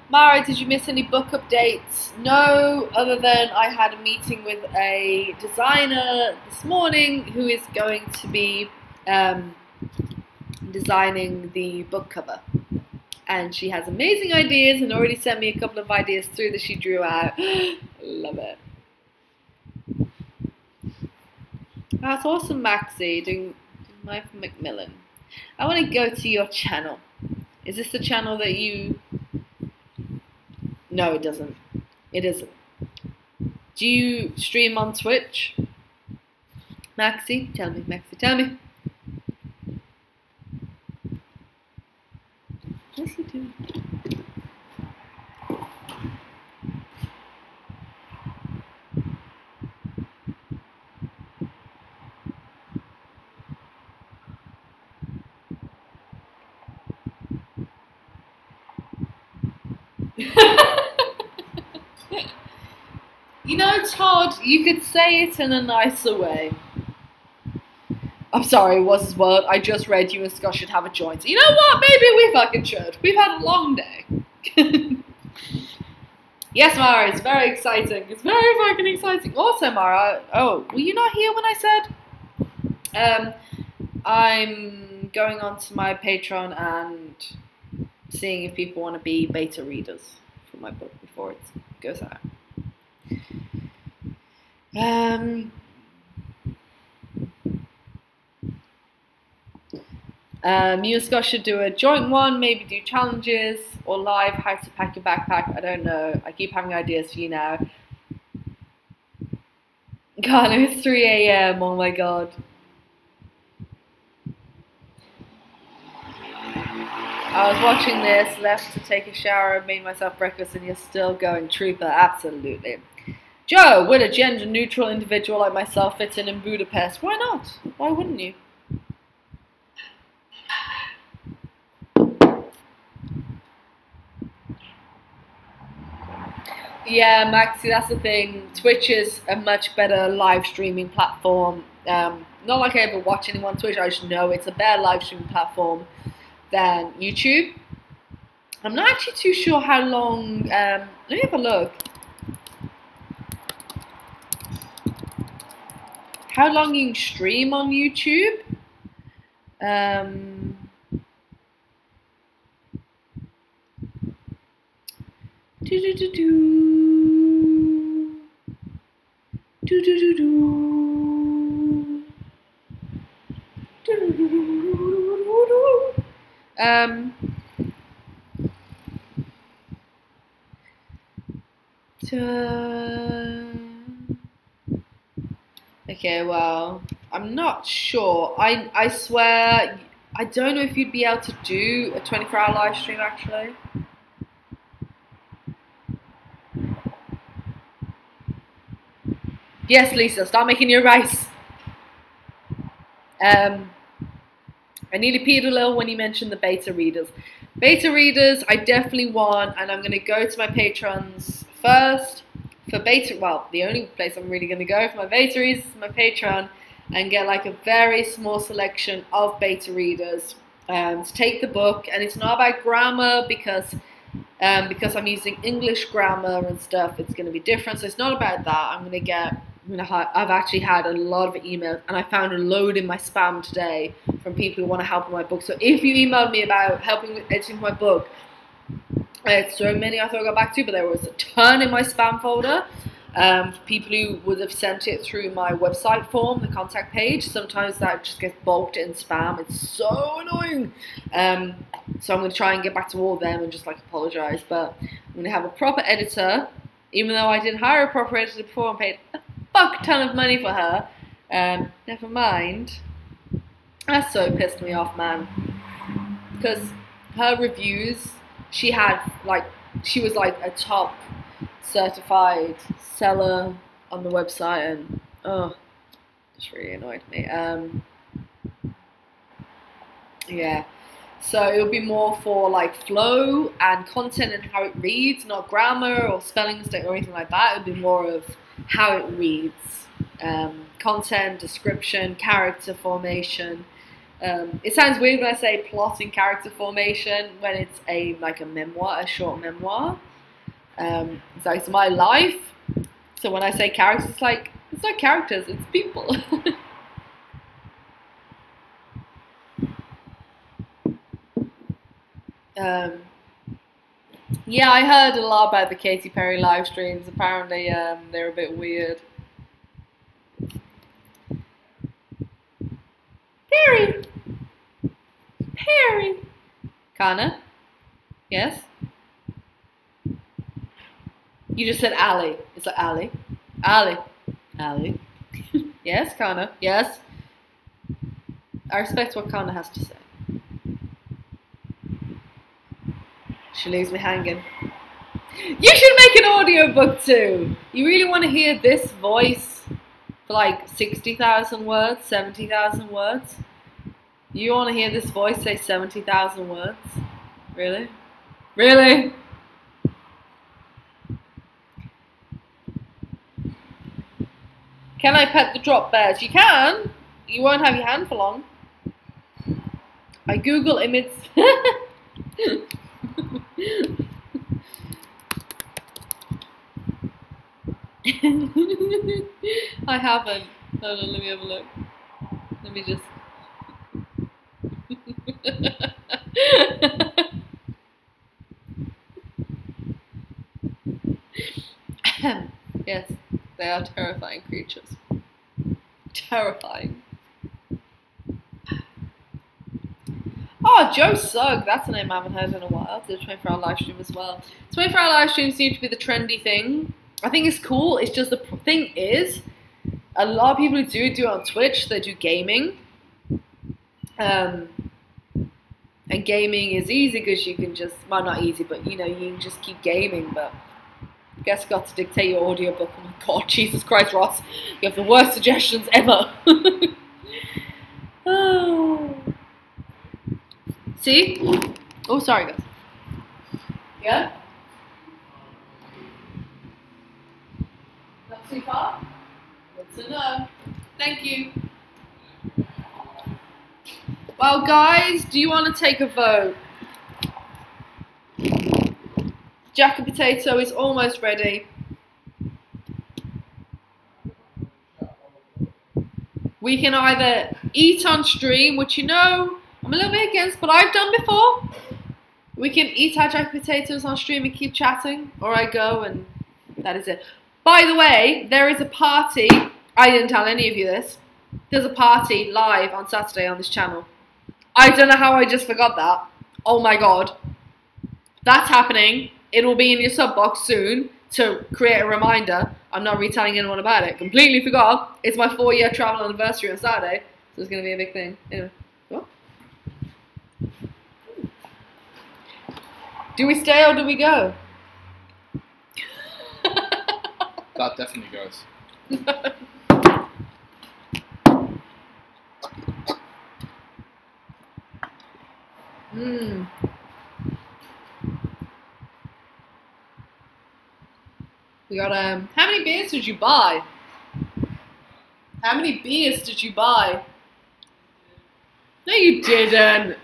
Mara, did you miss any book updates? No, other than I had a meeting with a designer this morning who is going to be designing the book cover. And she has amazing ideas and already sent me a couple of ideas through that she drew out. Love it. That's awesome, Maxie, doing Mike Macmillan. I want to go to your channel. Is this the channel that you... No, it doesn't. It isn't. Do you stream on Twitch? Maxie, tell me, Maxie, tell me. What's he doing? You know, Todd, you could say it in a nicer way. I'm sorry, it was his word. I just read you and Scott should have a joint. You know what? Maybe we fucking should. We've had a long day. Yes, Mara, it's very exciting. It's very fucking exciting. Also, Mara, oh, were you not here when I said? I'm going on to my Patreon and seeing if people want to be beta readers for my book before it goes out. You and Scott should do a joint one, maybe do challenges or live how to pack your backpack. I don't know. I keep having ideas for you now. God, it's 3 a.m. Oh my god. I was watching this, left to take a shower, made myself breakfast, and you're still going. Trooper, absolutely. Joe, would a gender-neutral individual like myself fit in Budapest? Why not? Why wouldn't you? Yeah, Maxie, that's the thing. Twitch is a much better live streaming platform. Not like I ever watch anyone on Twitch. I just know it's a better live streaming platform than YouTube. I'm not actually too sure how long. Let me have a look. How long you can stream on YouTube? Okay, well, I'm not sure. I swear, I don't know if you'd be able to do a 24-hour live stream, actually. Yes, Lisa, start making your rice. I nearly peed a little when you mentioned the beta readers. Beta readers, I definitely want, and I'm going to go to my patrons first. For beta, well, the only place I'm really going to go for my beta readers is my Patreon, and get like a very small selection of beta readers to take the book. And it's not about grammar because I'm using English grammar and stuff. It's going to be different. So it's not about that. I've actually had a lot of emails, and I found a load in my spam today from people who want to help with my book. So if you emailed me about helping with editing my book, I had so many I thought I got back to, but there was a ton in my spam folder. People who would have sent it through my website form, the contact page. Sometimes that just gets bulked in spam. It's so annoying. So I'm going to try and get back to all of them and just like apologize. But I'm going to have a proper editor, even though I didn't hire a proper editor before and paid a fuck ton of money for her. Never mind. That so pissed me off, man. Because her reviews, she was like a top certified seller on the website, and just really annoyed me. Yeah, so it'll be more for like flow and content and how it reads, not grammar or spelling mistake or anything like that. It'll be more of how it reads, content, description, character formation. It sounds weird when I say plot and character formation when it's a memoir, a short memoir. It's my life. So when I say characters, it's not characters, it's people. Yeah, I heard a lot about the Katy Perry live streams. Apparently, they're a bit weird. Perry. Kana? Yes? You just said Ali. It's like Ali. Ali. Yes, Kana. Yes. I respect what Kana has to say. She leaves me hanging. You should make an audiobook too. You really want to hear this voice for like 60,000 words, 70,000 words? You want to hear this voice say 70,000 words? Really? Really? Can I pet the drop bears? You can. You won't have your hand for long. I Google image. I haven't. Hold on, let me have a look. Let me just. Yes, they are terrifying creatures. Terrifying. Oh, Joe Sugg. That's a name I haven't heard in a while. Did a 24-hour live stream as well. 24-hour live streams seem to be the trendy thing. I think it's cool. It's just the thing is, a lot of people who do it on Twitch. They do gaming. And gaming is easy because you can just, well, not easy, but you know, you can just keep gaming. But I guess got to dictate your audiobook. Oh my god, Jesus Christ, Ross. You have the worst suggestions ever. Oh. See? Oh, sorry, guys. Yeah? Not too far? Good to know. Thank you. Well, guys, do you want to take a vote? Jacket potato is almost ready. We can either eat on stream, which you know I'm a little bit against, but I've done before. We can eat our jacket potatoes on stream and keep chatting, or I go and that is it. By the way, there is a party. I didn't tell any of you this. There's a party live on Saturday on this channel. I don't know how I just forgot that. Oh my god. That's happening. It will be in your sub box soon to create a reminder. I'm not retelling anyone about it. Completely forgot. It's my 4-year travel anniversary on Saturday, so it's going to be a big thing. Anyway. What? Do we stay or do we go? That definitely goes. We got how many beers did you buy? How many beers did you buy? No, you didn't.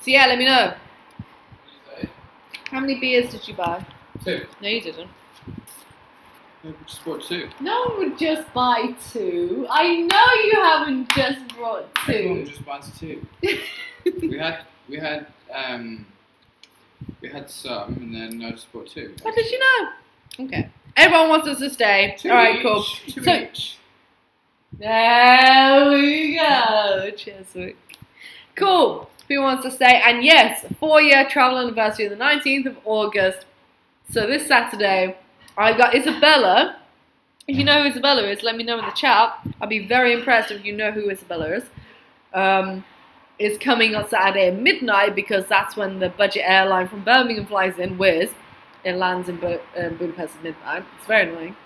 So yeah, let me know. How many beers did you buy? 2. No, you didn't. Yeah, we just bought 2. No one would just buy 2. I know you haven't just brought 2. Everyone just buys 2. we had some, and then I just bought 2. How did you know? Okay. Everyone wants us to stay. 2 Alright, each, cool. 2 So, each. there we go. Cheswick. Cool. Who wants to stay? And yes, 4-year travel anniversary on the 19th of August. So this Saturday, I got Isabella. If you know who Isabella is, let me know in the chat. I'd be very impressed if you know who Isabella is. Is coming on Saturday at midnight because that's when the budget airline from Birmingham flies in. Wizz. It lands in Budapest at midnight. It's very annoying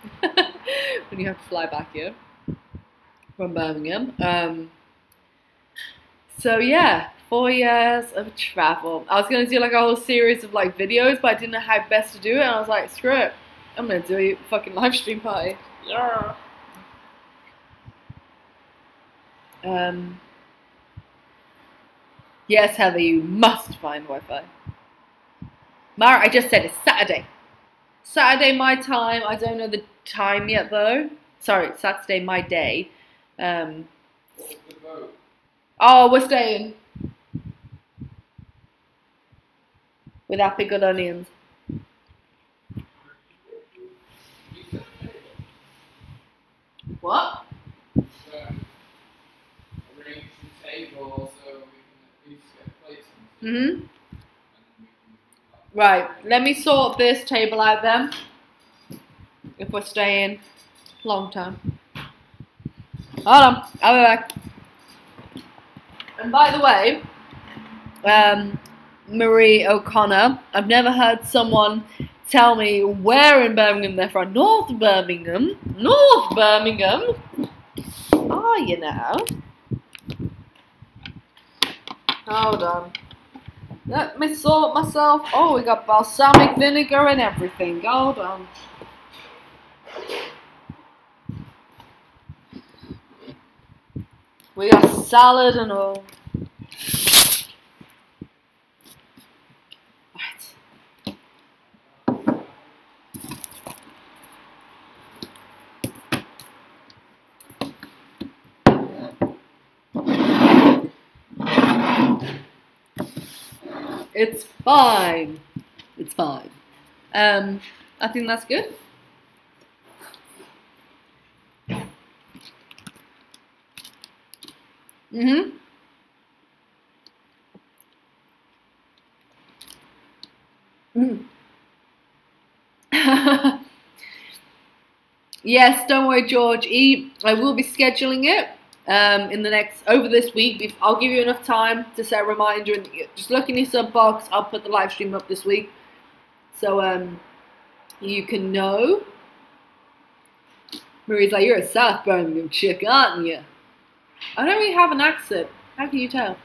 when you have to fly back here from Birmingham. So yeah, 4 years of travel. I was gonna do like a whole series of like videos, but I didn't know how best to do it, and I was like, screw it, I'm gonna do a fucking live stream party. Yeah. Yes, Heather, you must find Wi-Fi. Mara, I just said it's Saturday. Saturday my time. I don't know the time yet though. Sorry, Saturday my day. Oh, we're staying. With our pickled onions. What? Arrange the table so we can at least get plates. Mm-hmm. Right, let me sort this table out then. If we're staying long time. Hold on, I'll be back. And by the way, Marie O'Connor, I've never heard someone tell me where in Birmingham they're from. North Birmingham? North Birmingham? Oh, you know. Hold on. Let me sort myself. Oh, we got balsamic vinegar and everything. Hold on. We got salad and all. Right. It's fine. It's fine. I think that's good. Mm-hmm. Yes, don't worry, George E. I will be scheduling it in the next over this week. I'll give you enough time to set a reminder and just look in your sub box. I'll put the live stream up this week, so you can know. Marie's like, you're a South Birmingham chick, aren't you? I don't really have an accent. How can you tell?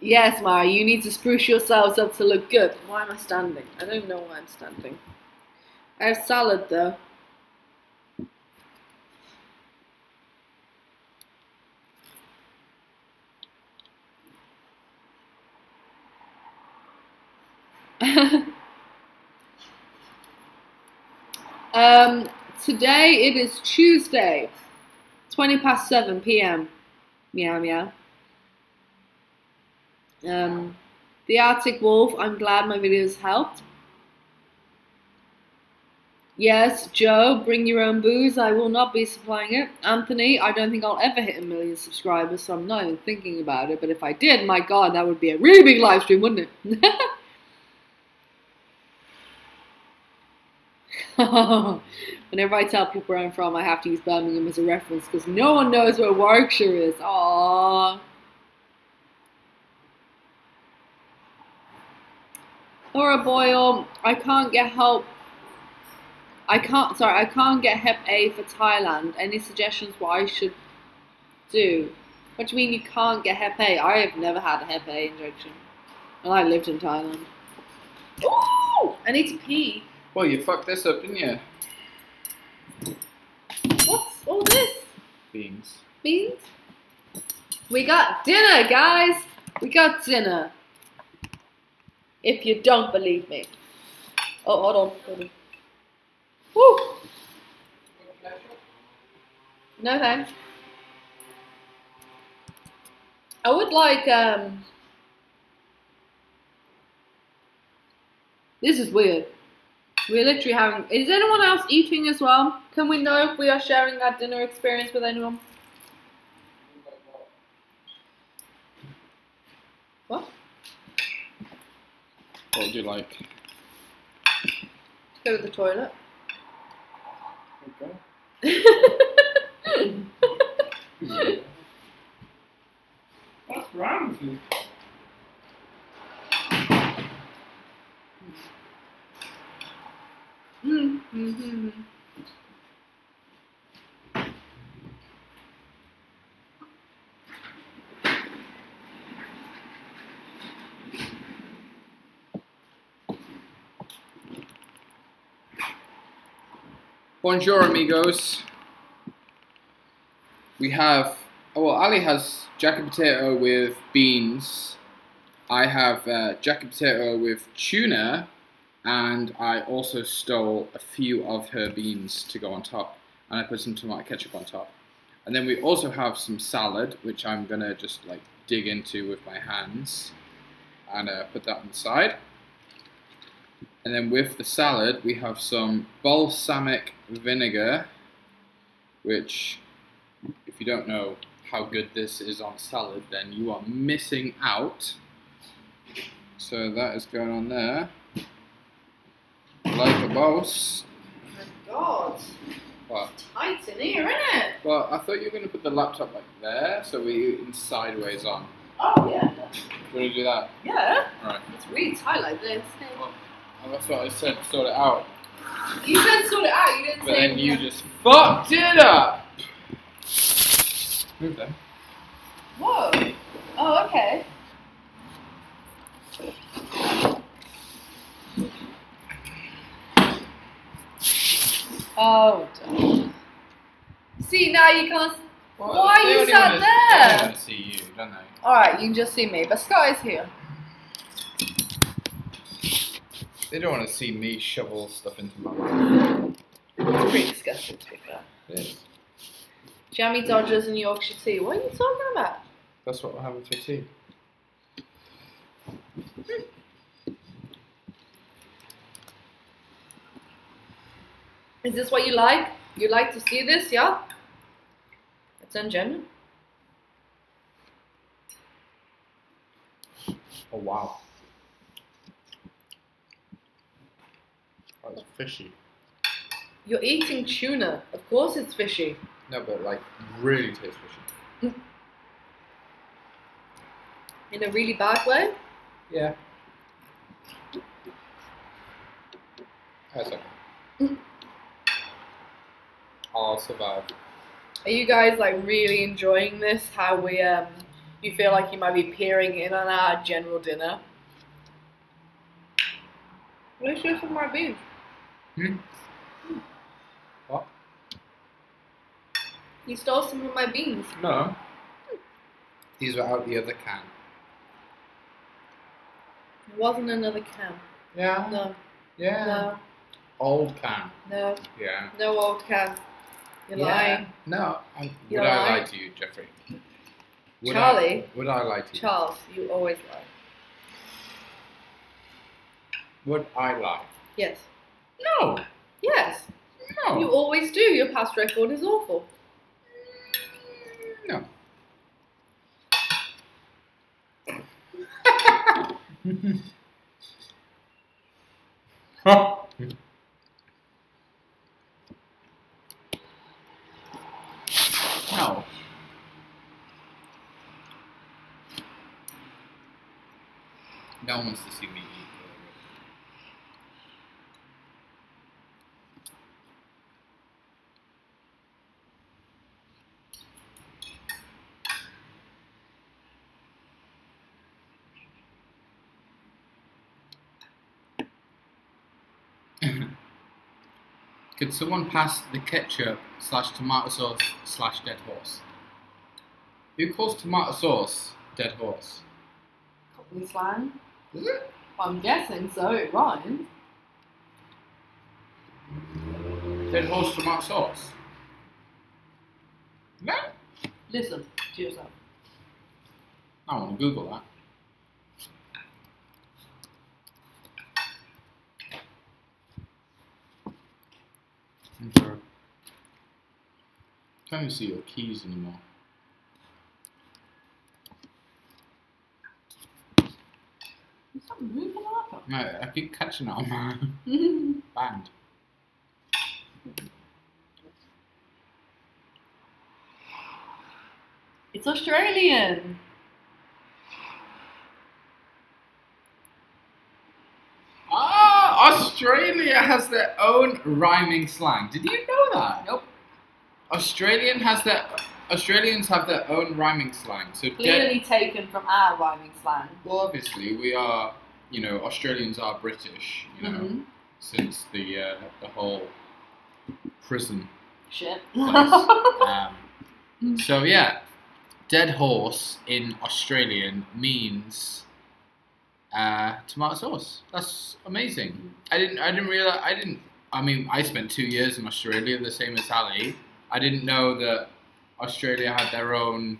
Yes, Mara, you need to spruce yourselves up to look good. Why am I standing? I don't know why I'm standing. I have salad though. Today it is Tuesday, 7 p.m. Meow meow. The Arctic Wolf, I'm glad my videos helped. Yes, Joe, bring your own booze. I will not be supplying it. Anthony, I don't think I'll ever hit 1 million subscribers, so I'm not even thinking about it. But if I did, my God, that would be a really big live stream, wouldn't it? Whenever I tell people where I'm from, I have to use Birmingham as a reference because no one knows where Warwickshire is. Aww. Laura Boyle, I can't get help. I can't get Hep A for Thailand. Any suggestions what I should do? What do you mean you can't get Hep A? I have never had a Hep A injection. And I lived in Thailand. Ooh! I need to pee. Well, you fucked this up, didn't you? What's all this? Beans. Beans? We got dinner, guys! We got dinner. If you don't believe me. Oh, hold on. Woo! No thanks. I would like, this is weird. We're literally having, is anyone else eating as well? Can we know if we are sharing that dinner experience with anyone? What? What would you like? Go to the toilet. Okay. What's wrong with you? Bonjour, amigos. We have, well, Ali has jacket potato with beans. I have jacket potato with tuna, and I also stole a few of her beans to go on top, and I put some tomato ketchup on top. And then we also have some salad, which I'm gonna just like dig into with my hands, and put that on the side. And then with the salad, we have some balsamic vinegar, which, if you don't know how good this is on salad, then you are missing out. So that is going on there. Like a boss. Oh my God. What? It's tight in here, isn't it? Well, I thought you were going to put the laptop like there, so we're eating sideways on. Oh, yeah. You want to do that? Yeah. Alright. It's really tight like this. Well, that's what I said, sort it out. You said sort it out, you didn't But say then you just fucked it up! Move them. Whoa. Oh, okay. Oh, damn. See, now you can't. Well, why they you only sat wanna- there? They want to see you, don't they? Alright, you can just see me, but Sky's here. They don't want to see me shovel stuff into my mouth. It's pretty disgusting to be fair. It is. Jammy Dodgers and Yorkshire tea. What are you talking about? That's what we're having for tea. Is this what you like? You like to see this, yeah? It's ungenuine. Oh wow. That's fishy. You're eating tuna. Of course it's fishy. No, but like really tastes fishy. In a really bad way? Yeah. That's okay. I'll survive. Are you guys like really enjoying this? How we you feel like you might be peering in on our general dinner? Let's do some more beans. What? You stole some of my beans. No. These were out the other can. It wasn't another can. Yeah. No. Yeah. No. Old can. No. Yeah. No old can. You're Yeah. lying. No. You're Would I lie lying. to you, Jeffrey? Charlie? Would I lie to you? Charles, you always lie. Would I lie? Yes. No. Yes. No. You always do. Your past record is awful. No. No. No one wants to see me eat. Could someone pass the ketchup / tomato sauce / dead horse? Who calls tomato sauce dead horse? Cockney slang? Is it? I'm guessing so. It rhymes. Dead horse tomato sauce? No. Listen to yourself. I want to Google that. I'm sorry. Can't even see your keys anymore. Stop moving like No, I keep catching it on my that. band. It's Australian. Ah, Australia has their own rhyming slang. Did you know that? Nope. Australians have their own rhyming slang. So Clearly taken from our rhyming slang. well, obviously we are, Australians are British, Mhm. since the whole prison Shit. place. So yeah, dead horse in Australian means tomato sauce. That's amazing. I didn't realize. I mean, I spent 2 years in Australia, the same as Ali. I didn't know that Australia had their own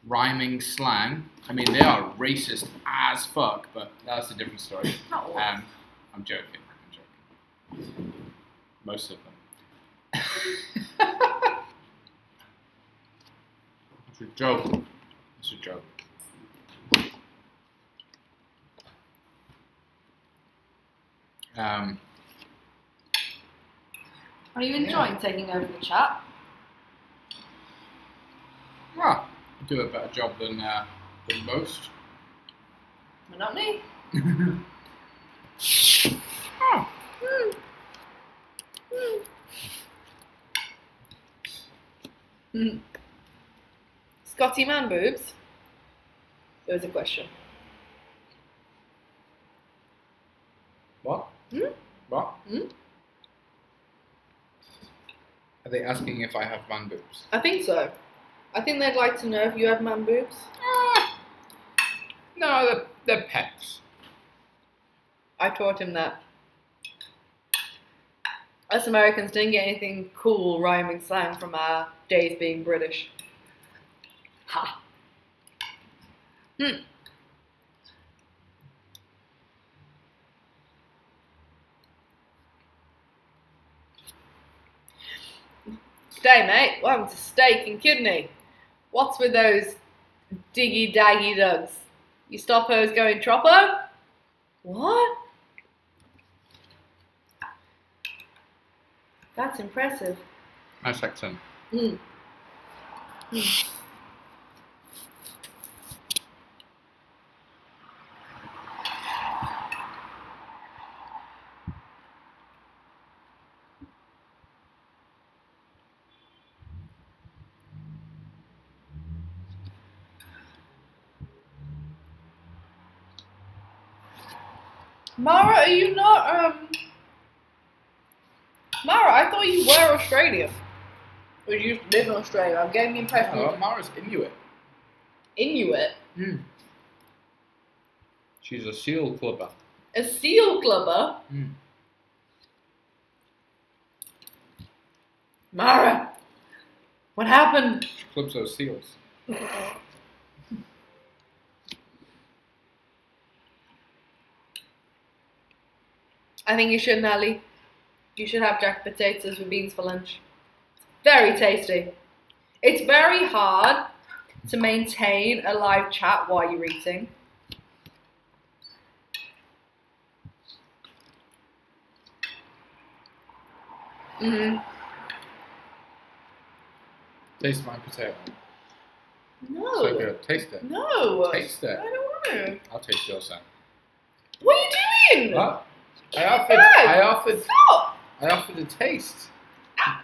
rhyming slang. I mean, they are racist as fuck, but that's a different story. Not all. I'm joking. Most of them. It's a joke. It's a joke. Are you enjoying taking over the chat? Well, I do a better job than most. Well, not me. Oh. Scotty man boobs? There was a question. What? Hmm? What? Hmm? Are they asking if I have man boobs? I think so. I think they'd like to know if you have man boobs. No, they're pecs. I taught him that. Us Americans didn't get anything cool rhyming slang from our days being British. Ha. Today, mate, welcome to steak and kidney. What's with those diggy daggy dugs? You stop hers going troppo? What? That's impressive. Nice accent. Mm. Mara, are you not, Mara, I thought you were Australian. Or you used to live in Australia. I'm getting the impression Oh, Mara's Inuit. Inuit. She's a seal clubber. A seal clubber? Mara, what happened? She clubs those seals. I think you should, Nelly. You should have jack potatoes with beans for lunch. Very tasty. It's very hard to maintain a live chat while you're eating. Taste my potato. No. So good. Taste it. No. Taste it. I don't want to. I'll taste yours then. What are you doing? What? Stop. I offered a taste.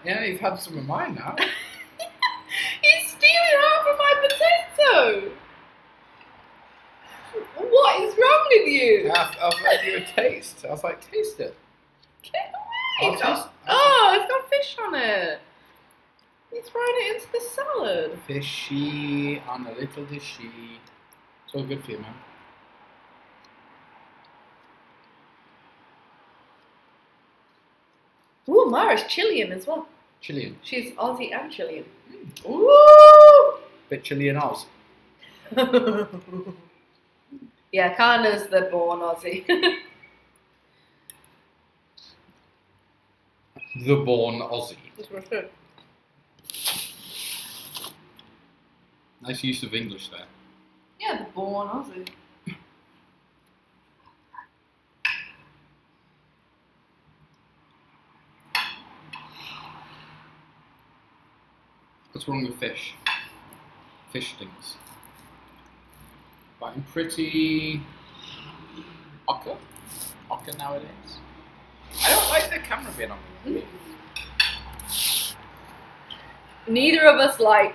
Yeah, you've had some of mine now. He's stealing half of my potato. What is wrong with you? I'll give you a taste. I was like, taste it. Get I'll away. taste- Oh, it's got fish on it. He's throwing it into the salad. Fishy on a little dishy. It's all good for you, man. Ooh, Mara's Chilean as well. Chilean. She's Aussie and Chilean. Ooh! Bit Chilean Oz. Yeah, Kana's the born Aussie. The born Aussie. That's what I said. Nice use of English there. Yeah, the born Aussie. What's wrong with fish? Fish stinks. But I'm pretty ochre nowadays. I don't like the camera being on me. Neither of us like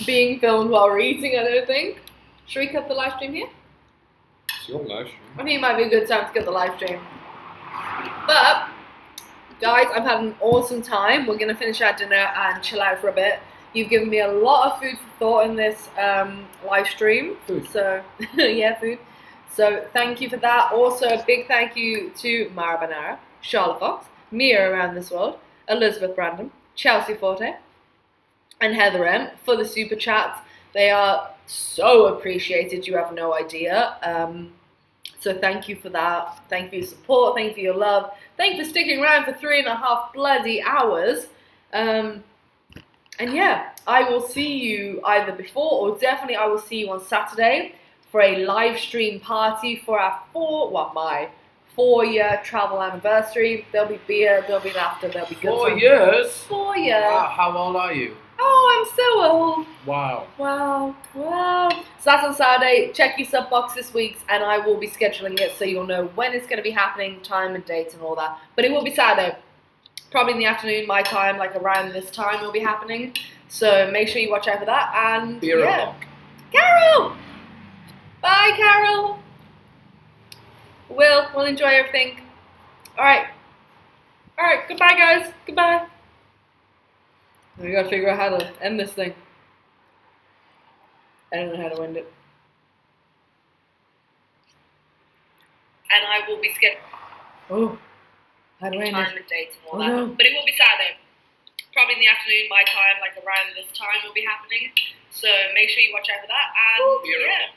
being filmed while we're eating, I don't think. Should we cut the live stream here? It's your live stream. I think it might be a good time to cut the live stream. But, guys, I've had an awesome time. We're going to finish our dinner and chill out for a bit. You've given me a lot of food for thought in this live stream. Food. So, yeah, food. So, thank you for that. Also, a big thank you to Mara Banara, Charlotte Fox, Mia Around This World, Elizabeth Brandon, Chelsea Forte, and Heather M for the super chats. They are so appreciated, you have no idea. So thank you for that. Thank you for your support. Thank you for your love. Thank you for sticking around for 3.5 bloody hours. And yeah, I will see you either before or definitely I will see you on Saturday for a live stream party for our my 4-year travel anniversary. There'll be beer, there'll be laughter, there'll be good 4 fun. years? 4 years. Wow, how old are you? Oh, I'm so old. Wow. Wow. So that's on Saturday. Check your sub box this week's and I will be scheduling it so you'll know when it's going to be happening, time and date and all that. But it will be Saturday. Probably in the afternoon, my time, like around this time will be happening. So make sure you watch out for that. And Beer yeah. o'clock. Carol! Bye, Carol. We'll enjoy everything. Alright. Alright, goodbye guys. Goodbye. We gotta figure out how to end this thing. I don't know how to end it. And I will be scheduling. Oh, how do I end it? Time and date and all Oh, that. no. But it will be Saturday. Probably in the afternoon, my time, like around this time will be happening. So make sure you watch out for that. And Beer yeah.